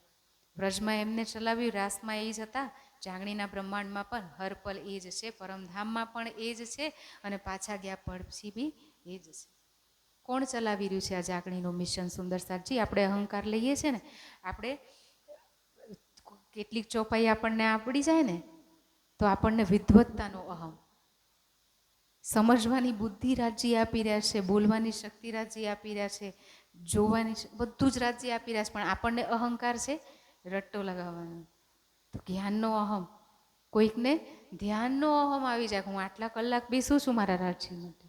વ્રજમાં એમને ચલાવ્યું, રાસમાં એ જ હતા, જાગણીના બ્રહ્માંડમાં પણ હરપલ એ જ છે, પરમધામમાં પણ એ જ છે, અને પાછા ગયા પછી બી એ જ છે. કોણ ચલાવી રહ્યું છે આ જાગણીનું મિશન સુંદર સાચી? આપણે અહંકાર લઈએ છીએ ને, આપણે કેટલીક ચોપાઈ આપણને આવડી જાય ને તો આપણને વિદ્વત્તાનો અહમ, સમજવાની બુદ્ધિ રાજ્ય આપી રહ્યા છે, બોલવાની શક્તિ રાજ્ય આપી રહ્યા છે, જોવાની બધું જ રાજ્ય આપી રહ્યા છે. પણ આપણને અહંકાર છે રટ્ટો લગાવવાનો. તો જ્ઞાનનો અહમ, કોઈકને ધ્યાનનો અહમ આવી જાય. હું આટલા કલાક બેસું છું મારા રાજ્ય માટે.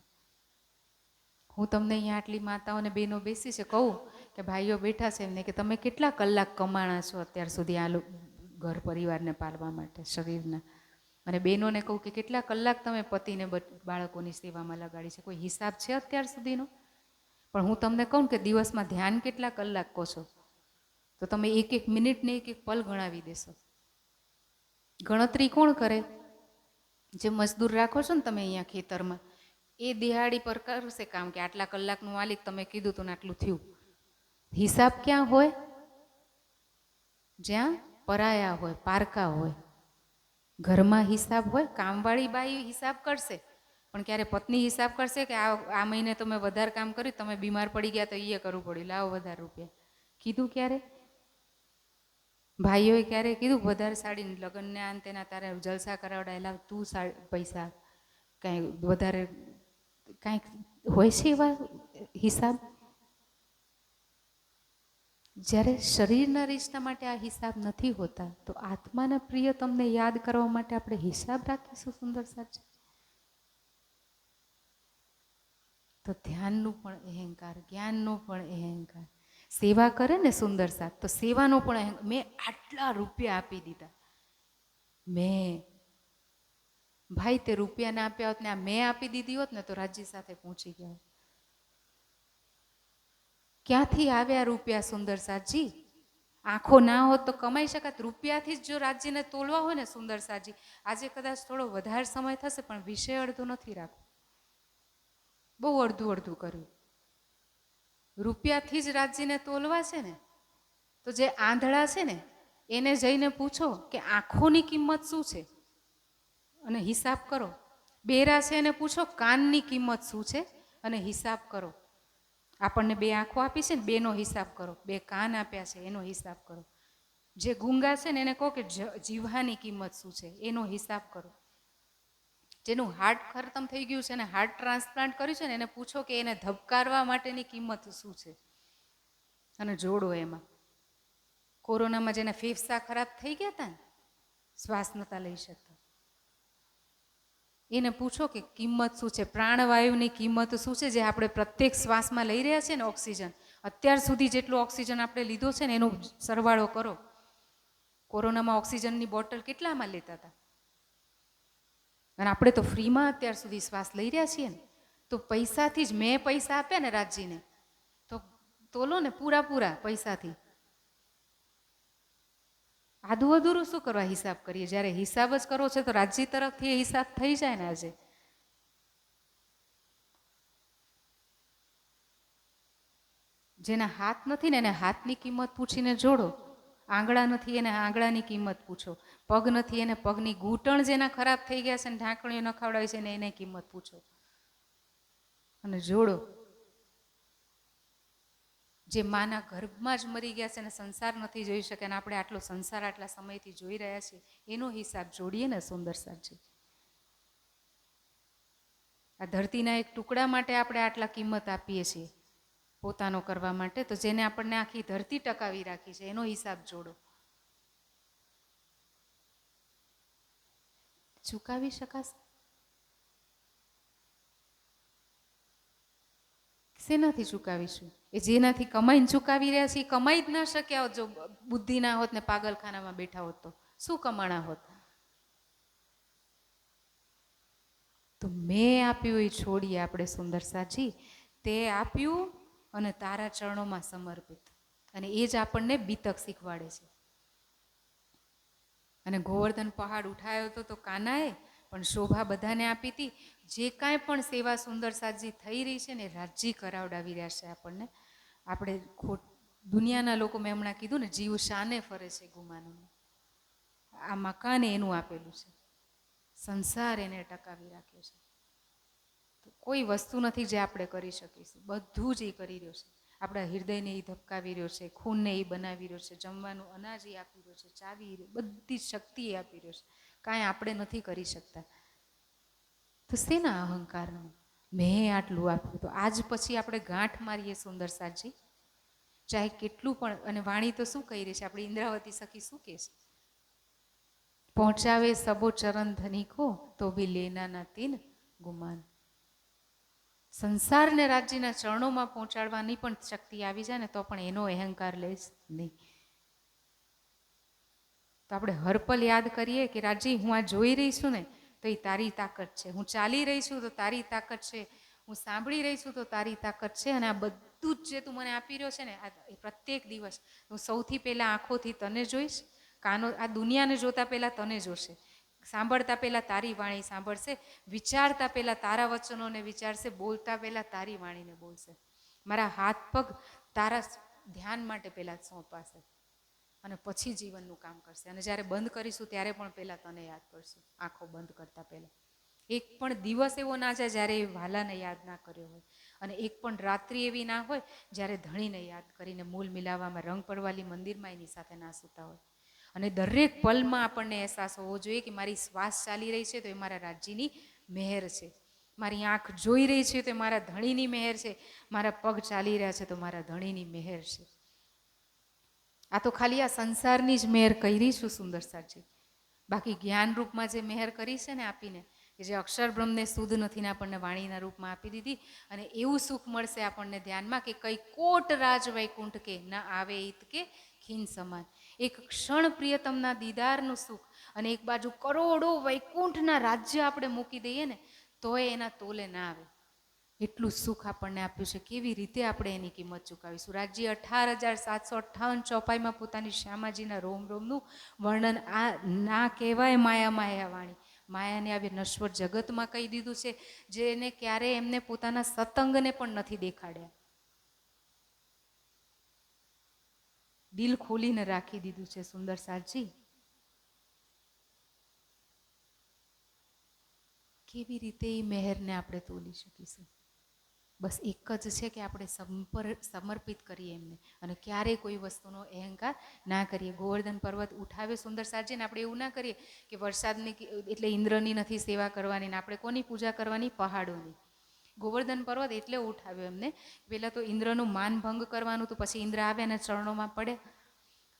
હું તમને અહીંયા આટલી માતાઓને બહેનો બેસી છે કહું કે ભાઈઓ બેઠા છે એમને કે તમે કેટલા કલાક કમાણા છો અત્યાર સુધી આ ઘર પરિવારને પાલવા માટે, શરીરના. અને બહેનોને કહું કે કેટલા કલાક તમે પતિને બાળકોની સેવામાં લગાડી છે. કોઈ હિસાબ છે અત્યાર સુધીનો? પણ હું તમને કહું કે દિવસમાં ધ્યાન કેટલા કલાક કહો છો, તો તમે એક એક મિનિટ ને એક એક પલ ગણાવી દેશો. ગણતરી કોણ કરે? જે મજદૂર રાખો છો ને તમે અહીંયા ખેતરમાં, એ દિહાડી પર કરશે કામ કે આટલા કલાકનું માલિક તમે કીધું તું ને આટલું થયું. હિસાબ ક્યાં હોય? જ્યાં પરાયા હોય, પારકા હોય. ઘરમાં હિસાબ હોય, કામવાળી બાઈ હિસાબ કરશે, પણ ક્યારે પત્ની હિસાબ કરશે કે આ મહિને તો મેં વધારે કામ કર્યું, તમે બીમાર પડી ગયા તો એ કરવું પડ્યું, લાવો વધારે રૂપિયા? કીધું ક્યારે? ભાઈઓએ ક્યારે કીધું વધારે સાડીને લગ્નને આ તેના તારે જલસા કરાવડાયેલા તું પૈસા કાંઈ વધારે કાંઈક હોય છે એવા હિસાબ? જ્યારે શરીરના રિશ્તા માટે આ હિસાબ નથી હોતા, તો આત્માના પ્રિય તમને યાદ કરવા માટે આપણે હિસાબ રાખીશું સુંદર સાચી? તો ધ્યાનનું પણ અહંકાર, જ્ઞાનનું પણ અહંકાર. સેવા કરે ને સુંદર સાથ, તો સેવાનો પણ અહંકાર. મેં આટલા રૂપિયા આપી દીધા, મેં ભાઈ તે રૂપિયા ના આપ્યા હોત ને આ મેં આપી દીધી હોત ને તો રાજ્ય સાથે પહોંચી ગયા. ક્યાંથી આવ્યા રૂપિયા સુંદર સાજી? આંખો ના હોત તો કમાઈ શકાત. રૂપિયાથી જ જો રાજ્યને તોલવા હોય ને સુંદર સાજી, આજે કદાચ થોડો વધારે સમય થશે પણ વિષય અડધો નથી રાખવો. બહુ અડધું અડધું કર્યું. રૂપિયાથી જ રાજ્યને તોલવા છે ને, તો જે આંધળા છે ને એને જઈને પૂછો કે આંખોની કિંમત શું છે અને હિસાબ કરો. બેરા છે એને પૂછો કાનની કિંમત શું છે અને હિસાબ કરો. આપણને 2 આંખો આપી છે ને, 2નો હિસાબ કરો. 2 કાન આપ્યા છે એનો હિસાબ કરો. જે ગુંગા છે ને એને કહો કે જીવવાની કિંમત શું છે એનો હિસાબ કરો. જેનું હાર્ટ ખતમ થઈ ગયું છે ને હાર્ટ ટ્રાન્સપ્લાન્ટ કર્યું છે ને એને પૂછો કે એને ધબકારવા માટેની કિંમત શું છે અને જોડો એમાં. કોરોનામાં જેને ફેફસા ખરાબ થઈ ગયા હતા ને, શ્વાસ નહોતા લઈ શકતા, એને પૂછો કે કિંમત શું છે, પ્રાણવાયુની કિંમત શું છે જે આપણે પ્રત્યેક શ્વાસમાં લઈ રહ્યા છીએ ને ઓક્સિજન. અત્યાર સુધી જેટલો ઓક્સિજન આપણે લીધો છે ને એનો સરવાળો કરો. કોરોનામાં ઓક્સિજનની બોટલ કેટલામાં લેતા હતા અને આપણે તો ફ્રીમાં અત્યાર સુધી શ્વાસ લઈ રહ્યા છીએ ને. તો પૈસાથી જ મેં પૈસા આપ્યા ને રાજજીને, તો તોલો ને પૂરા પૈસાથી. આધું અધૂરું શું કરવા હિસાબ કરીએ? જ્યારે હિસાબ જ કરવો છે તો રાજજી તરફથી એ હિસાબ થઈ જાય ને. આજે જેના હાથ નથી ને એને હાથની કિંમત પૂછીને જોડો. આંગળા નથી એને આંગળાની કિંમત પૂછો. પગ નથી એને પગની ઘૂંટણ જેના ખરાબ થઈ ગયા છે ને ઢાંકણીઓ ન ખવડાવી છે ને એને કિંમત પૂછો અને જોડો. જે માના ગર્ભમાં જ મરી ગયા છે ને સંસાર નથી જોઈ શકે અને આપણે આટલો સંસાર આટલા સમયથી જોઈ રહ્યા છીએ, એનો હિસાબ જોડીએ ને સુંદર સાજી. આ ધરતીના એક ટુકડા માટે આપણે આટલા કિંમત આપીએ છીએ પોતાનો કરવા માટે, તો જેને આપણને આખી ધરતી ટકાવી રાખી છે એનો હિસાબ જોડો. ચૂકાવી શકાશે? શેનાથી ચૂકાવીશું? એ જેનાથી કમાઈને ચૂકાવી રહ્યા છીએ કમાઈ જ ના શક્યા હોત. જો બુદ્ધિ ના હોત ને પાગલખાનામાં બેઠા હોત તો શું કમાણા હોત? તો મેં આપ્યું એ છોડીએ આપણે સુંદર સાજી. તે આપ્યું અને તારા ચરણોમાં સમર્પિત, અને એ જ આપણને બીતક શીખવાડે છે. અને ગોવર્ધન પહાડ ઉઠાયો હતો તો કાનાએ, પણ શોભા બધાને આપી હતી. જે કાંઈ પણ સેવા સુંદર સાજી થઈ રહી છે ને રાજજી કરાવડાવી રહ્યા છે આપણને. આપણે દુનિયાના લોકો, મેં હમણાં કીધું ને, જીવ શાને ફરે છે ગુમાનું. આ મકાન એનું આપેલું છે, સંસાર એને ટકાવી રાખ્યો છે. તો કોઈ વસ્તુ નથી જે આપણે કરી શકીશું, બધું જ એ કરી રહ્યો છે. આપણા હૃદયને એ ધબકાવી રહ્યો છે, ખૂનને એ બનાવી રહ્યો છે, જમવાનું અનાજ એ આપી રહ્યો છે, ચાવી, બધી શક્તિ એ આપી રહ્યો છે. કાંઈ આપણે નથી કરી શકતા. તો શેના અહંકારનું? મેં આટલું આપ્યું. તો આજ પછી આપણે ગાંઠ મારીએ સુંદર સાજી, ચાહે કેટલું પણ. અને વાણી તો શું કહી રહી છે આપણી ઇન્દ્રાવતી સખી? શું કહે છે? પહોંચાવે સબો ચરણ ધનિકો તો ભી લેના ના તીન ગુમાન. સંસારને રાજ્યના ચરણોમાં પહોંચાડવાની પણ શક્તિ આવી જાય ને તો પણ એનો અહંકાર લઈશ નહીં. તો આપણે હરપલ યાદ કરીએ કે રાજજી, હું આ જોઈ રહી છું ને તો એ તારી તાકાત છે. હું ચાલી રહી છું તો તારી તાકાત છે. હું સાંભળી રહી છું તો તારી તાકાત છે. અને આ બધું જ જે તું મને આપી રહ્યો છે ને, આ પ્રત્યેક દિવસ હું સૌથી પહેલાં આંખોથી તને જોઈશ, કાનો આ દુનિયાને જોતા પહેલાં તને જોશે, સાંભળતા પહેલાં તારી વાણી સાંભળશે, વિચારતા પહેલાં તારા વચનોને વિચારશે, બોલતા પહેલાં તારી વાણીને બોલશે. મારા હાથ પગ તારા ધ્યાન માટે પહેલાં સોંપાશે અને પછી જીવનનું કામ કરશે. અને જ્યારે બંધ કરીશું ત્યારે પણ પહેલાં તને યાદ કરશું, આંખો બંધ કરતાં પહેલાં. એક પણ દિવસ એવો ના જાય જ્યારે એ વાલાને યાદ ના કર્યો હોય, અને એક પણ રાત્રિ એવી ના હોય જ્યારે ધણીને યાદ કરીને મૂલ મિલાવવામાં રંગ પડવાલી મંદિરમાં એની સાથે ના સૂતા હોય. અને દરેક પલમાં આપણને અહેસાસ હોવો જોઈએ કે મારી શ્વાસ ચાલી રહી છે તો એ મારા રાજ્યની મહેર છે, મારી આંખ જોઈ રહી છે તો મારા ધણીની મહેર છે, મારા પગ ચાલી રહ્યા છે તો મારા ધણીની મહેર છે. આ તો ખાલી આ સંસારની જ મહેર કરી છું સુંદર સાજી. બાકી જ્ઞાન રૂપમાં જે મહેર કરી છે ને આપીને, કે જે અક્ષર બ્રહ્મને શુદ્ધ નથી ને આપણને વાણીના રૂપમાં આપી દીધી, અને એવું સુખ મળશે આપણને ધ્યાનમાં કે કઈ કોટ રાજ વૈકુંઠ કે ન આવે ઈત કે ખીન સમાન. એક ક્ષણ પ્રિયતમના દીદારનું સુખ અને એક બાજુ કરોડો વૈકુંઠના રાજ્ય આપણે મૂકી દઈએ ને તોય એના તોલે ના આવે. એટલું સુખ આપણને આપ્યું છે. કેવી રીતે આપણે એની કિંમત ચૂકાવીશું? રાજ્ય 18,758 ચોપાઈમાં પોતાની શ્યામાજીના રોમ રોમનું વર્ણન આ ના કહેવાય માયા વાણી. માયાને આવી નશ્વર જગતમાં કહી દીધું છે, જેને ક્યારે એમને પોતાના સતંગને પણ નથી દેખાડ્યા. દિલ ખોલીને રાખી દીધું છે સુંદર સાજી. કેવી રીતે એ મહેરને આપણે તોલી શકીશું? બસ એક જ છે કે આપણે સમર્પિત કરીએ એમને અને ક્યારેય કોઈ વસ્તુનો અહંકાર ના કરીએ. ગોવર્ધન પર્વત ઉઠાવે સુંદરસારજીને આપણે એવું ના કરીએ કે વરસાદની એટલે ઇન્દ્રની નથી સેવા કરવાની ને આપણે કોની પૂજા કરવાની? પહાડોની. ગોવર્ધન પર્વત એટલે ઉઠાવ્યો એમને. પહેલાં તો ઇન્દ્રનું માન ભંગ કરવાનું, તો પછી ઇન્દ્ર આવે અને ચરણોમાં પડે.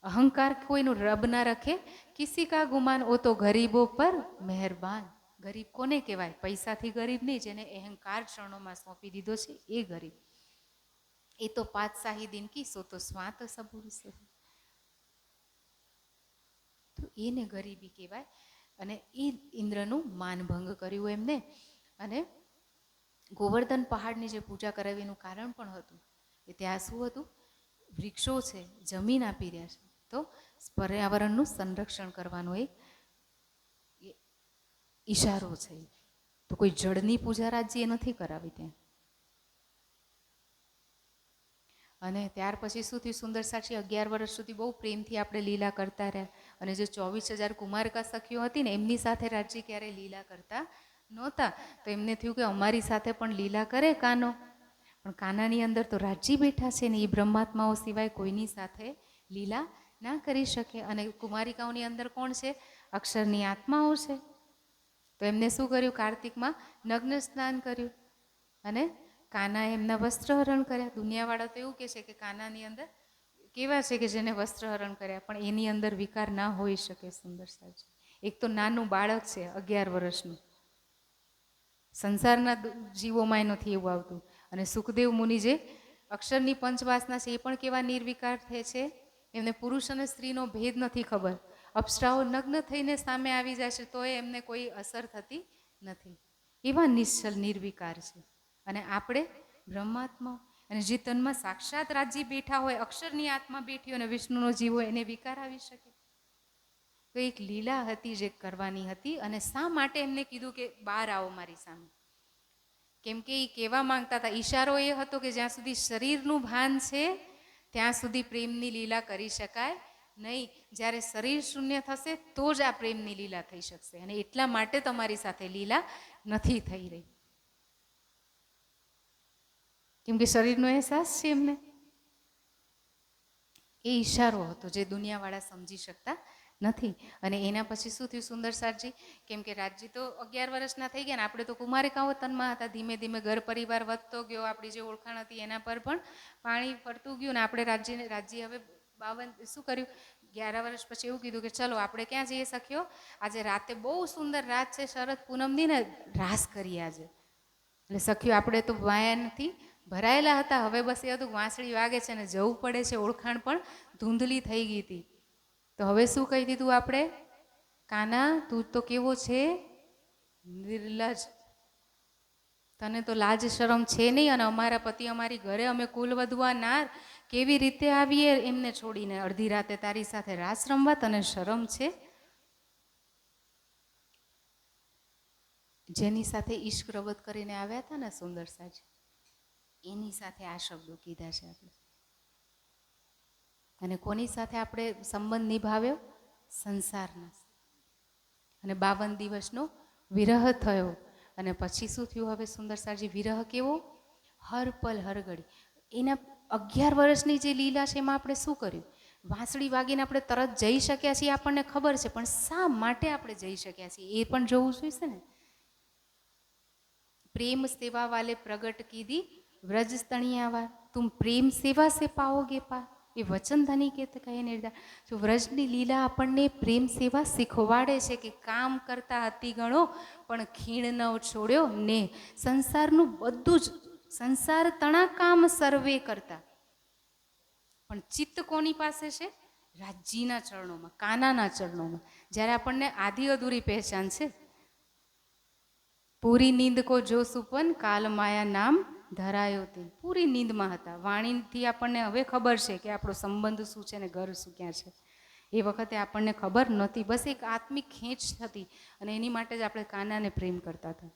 અહંકાર કોઈનું રબ ના રખે, કિસી કા ગુમાન ઓ તો ગરીબો પર મહેરબાન. ગરીબ કોને કહેવાય? પૈસાથી ગરીબ નહીં, જેને અહંકાર ચરણોમાં સોંપી દીધો છે એ ગરીબ. એ તો પાતશાહી દિન કી સો તો સ્વાત સબુર સે, તો એને ગરીબી કહેવાય. અને એ ઇન્દ્રનું માનભંગ કર્યું એમને. અને ગોવર્ધન પહાડની જે પૂજા કરાવીનું કારણ પણ હતું કે ત્યાં શું હતું? વૃક્ષો છે, જમીન આપી રહ્યા છે, તો પર્યાવરણનું સંરક્ષણ કરવાનો એક ઈશારો છે. તો કોઈ જળની પૂજા રાજ્યએ નથી કરાવી ત્યાં. અને ત્યાર પછી શું થયું? સુંદરસારજી 11 વર્ષ સુધી બહુ પ્રેમથી આપણે લીલા કરતા રહ્યા. અને જે 24,000 કુમારકા સખીઓ હતી ને, એમની સાથે રાજજી ક્યારેય લીલા કરતા નહોતા. તો એમને થયું કે અમારી સાથે પણ લીલા કરે કાનો. પણ કાનાની અંદર તો રાજજી બેઠા છે ને, એ બ્રહ્માત્માઓ સિવાય કોઈની સાથે લીલા ના કરી શકે. અને કુમારિકાઓની અંદર કોણ છે? અક્ષરની આત્માઓ છે. તો એમને શું કર્યું? કાર્તિકમાં નગ્ન સ્નાન કર્યું અને કાનાએ એમના વસ્ત્રહરણ કર્યા. દુનિયાવાળા તો એવું કહે છે કે કાનાની અંદર કેવા છે કે જેને વસ્ત્રહરણ કર્યા, પણ એની અંદર વિકાર ના હોઈ શકે. સુંદરસારજી એક તો નાનું બાળક છે 11 વર્ષનું, સંસારના જીવોમાં નથી એવું આવતું. અને સુખદેવ મુનિ જે અક્ષરની પંચવાસના છે, એ પણ કેવા નિર્વિકાર થાય છે, એમને પુરુષ અને સ્ત્રીનો ભેદ નથી ખબર. અપ્સરાઓ નગ્ન થઈને સામે આવી જાય છે તો એમને કોઈ અસર થતી નથી. એવા નિશ્ચલ નિર્વિકાર છે. અને આપણે બ્રહ્માત્મા, અને જે તનમાં સાક્ષાત રાજજી બેઠા હોય, અક્ષરની આત્મા બેઠી હોય અને વિષ્ણુનો જીવ હોય, એને વિકાર આવી શકે? તો એક લીલા હતી જે કરવાની હતી. અને શા માટે એમને કીધું કે બહાર આવો મારી સામે? કેમ કે એ કહેવા માંગતા હતા, ઈશારો એ હતો કે જ્યાં સુધી શરીરનું ભાન છે ત્યાં સુધી પ્રેમની લીલા કરી શકાય નહીં. જ્યારે શરીર શૂન્ય થશે તો જ આ પ્રેમની લીલા થઈ શકશે. અને એટલા માટે તમારી સાથે લીલા નથી થઈ રહી. કેમ કે શરીરનો અહેસાસ છે એમને. એ ઈશારો હતો જે દુનિયાવાળા સમજી શકતા નથી. અને એના પછી શું થયું? સુંદરસારજી, કેમ કે રાજજી તો 11 વર્ષના થઈ ગયા ને, આપણે તો કુમારિકાઓ તનમાં હતા. ધીમે ધીમે ઘર પરિવાર વધતો ગયો, આપણી જે ઓળખાણ હતી એના પર પણ પાણી ફરતું ગયું. ને આપણે રાજજી હવે 52 શું કર્યું? 11 વર્ષ પછી એવું કીધું કે ચલો આપણે ક્યાં જઈએ સખીઓ? આજે રાતે બહુ સુંદર રાત છે, શરદ પૂનમની ને, રાસ કરીએ આજે. એટલે સખીઓ આપણે તો વાયાથી ભરાયેલા હતા. હવે બસ એ હતું વાંસળી વાગે છે ને જવું પડે છે. ઓળખાણ પણ ધૂંધલી થઈ ગઈ હતી. તો હવે શું કહી દીધું આપણે? કાના તું તો કેવો છે? નિર્લજ. તને તો લાજ શરમ છે નહીં. અને અમારા પતિ અમારી ઘરે, અમે કુલવધવા નાર કેવી રીતે આવીએ એમને છોડીને અડધી રાતે તારી સાથે રાસ રમવા? તને શરમ છે? જેની સાથે ઈશ્ક રવત કરીને આવ્યા હતા ને સુંદરસારજી, એની સાથે આ શબ્દો કીધા છે આપણે. અને કોની સાથે આપણે સંબંધ નિભાવ્યો? સંસારના. અને 52 દિવસનો વિરહ થયો. અને પછી શું થયું? હવે સુંદરસારજી વિરહ કેવો? હર પલ હર ઘડી. એના 11 વર્ષની જે લીલા છે એમાં આપણે શું કર્યું? વાંસળી વાગીને આપણે તરત જઈ શક્યા છીએ, આપણને ખબર છે, પણ શા માટે આપણે જઈ શક્યા છીએ એ પણ જોવું જોઈશે ને. प्रेम सेवा वाले प्रगट कीधी व्रज तणियावा, तुम प्रेम सेवा से पाओगे पा. એ વચન ધની કે કહે નિર્ધાર. જો વ્રજની લીલા આપણને પ્રેમ સેવા શીખવાડે છે કે કામ કરતા અતિ ગણો પણ ખીણ ન છોડ્યો ને. સંસારનું બધું જ, સંસાર તણા કામ સર્વે કરતા, પણ ચિત્ત કોની પાસે છે? રાજજીના ચરણોમાં, કાનાના ચરણોમાં. જ્યારે આપણને આધી અધૂરી પહેચાન છે. પૂરી નીંદ કો જો સુપન કાલ માયા નામ ધરાયો તે. પૂરી નીંદમાં હતા. વાણીથી આપણને હવે ખબર છે કે આપણો સંબંધ શું છે ને ઘર શું ક્યાં છે. એ વખતે આપણને ખબર નહોતી. બસ એક આત્મિક ખેંચ થતી અને એની માટે જ આપણે કાનાને પ્રેમ કરતા હતા.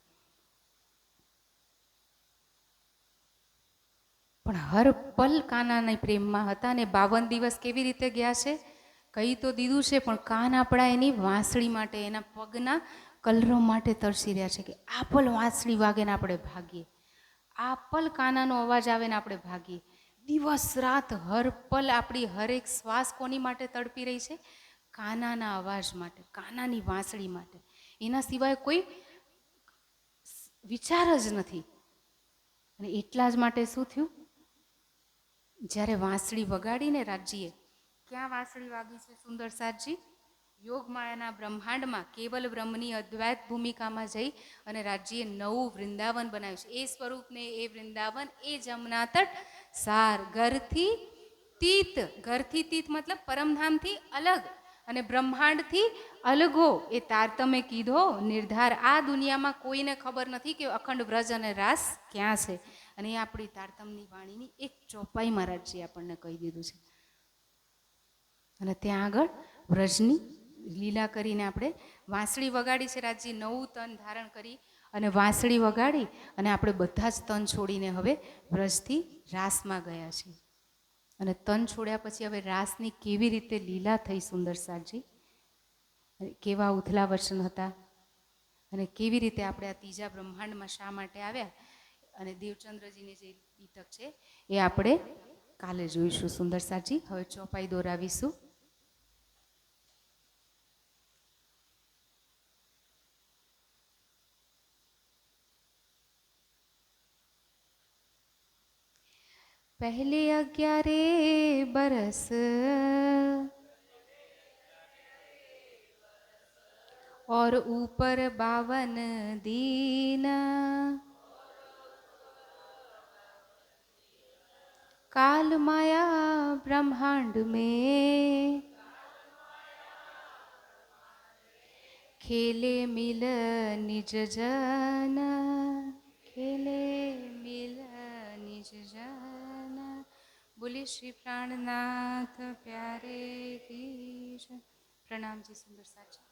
પણ હર પલ કાનાના પ્રેમમાં હતા. અને 52 દિવસ કેવી રીતે ગયા છે કહી તો દીધું છે, પણ કાન આપણા એની વાંસળી માટે, એના પગના કલરો માટે તરસી રહ્યા છે કે આ પલ વાંસળી વાગે ને આપણે ભાગીએ. આ પલ કાનાનો અવાજ આવે ને આપણે ભાગીએ. દિવસ રાત હર પલ આપણી હરેક શ્વાસ કોની માટે તડપી રહી છે? કાનાના અવાજ માટે, કાનાની વાંસળી માટે. એના સિવાય કોઈ વિચાર જ નથી. અને એટલા જ માટે શું થયું? જ્યારે વાંસળી વગાડીને રાજ્યએ, ક્યાં વાંસળી વાગી છે સુંદર સાતજી? યોગમાયાના બ્રહ્માંડમાં કેવલ બ્રહ્મની અદ્વૈત ભૂમિકામાં જઈ અને રાજ્યએ નવું વૃંદાવન બનાવ્યું છે. એ સ્વરૂપને એ વૃંદાવન એ જમના તટ સાર, ઘરથી તીત. ઘરથી તીત મતલબ પરમધામથી અલગ અને બ્રહ્માંડથી અલગો. એ તારતમે કીધો નિર્ધાર. આ દુનિયામાં કોઈને ખબર નથી કે અખંડ વ્રજ અને રાસ ક્યાં છે. અને એ આપણી તારતમની વાણીની એક ચોપાઈમાં રાજ્યએ આપણને કહી દીધું છે. અને ત્યાં આગળ વ્રજની લીલા કરીને આપણે વાંસળી વગાડી છે. રાજ્ય નવું તન ધારણ કરી અને વાંસળી વગાડી અને આપણે બધા જ તન છોડીને હવે વ્રજથી રાસમાં ગયા છીએ. અને તન છોડ્યા પછી હવે રાસની કેવી રીતે લીલા થઈ સુંદર સાજી, કેવા ઉથલા વચન હતા અને કેવી રીતે આપણે આ ત્રીજા બ્રહ્માંડમાં શા માટે આવ્યા અને દેવચંદ્રજીની જે પીતક છે એ આપણે કાલે જોઈશું સુંદર સાજી. હવે ચોપાઈ દોરાવીશું. पहले 11 बरस और ऊपर 52 दिन, काल माया ब्रह्मांड में खेले मिल निज जन, खेले मिल निज जन. बोले श्री प्राणनाथ प्यारे की. प्रणाम जी सुंदर साची.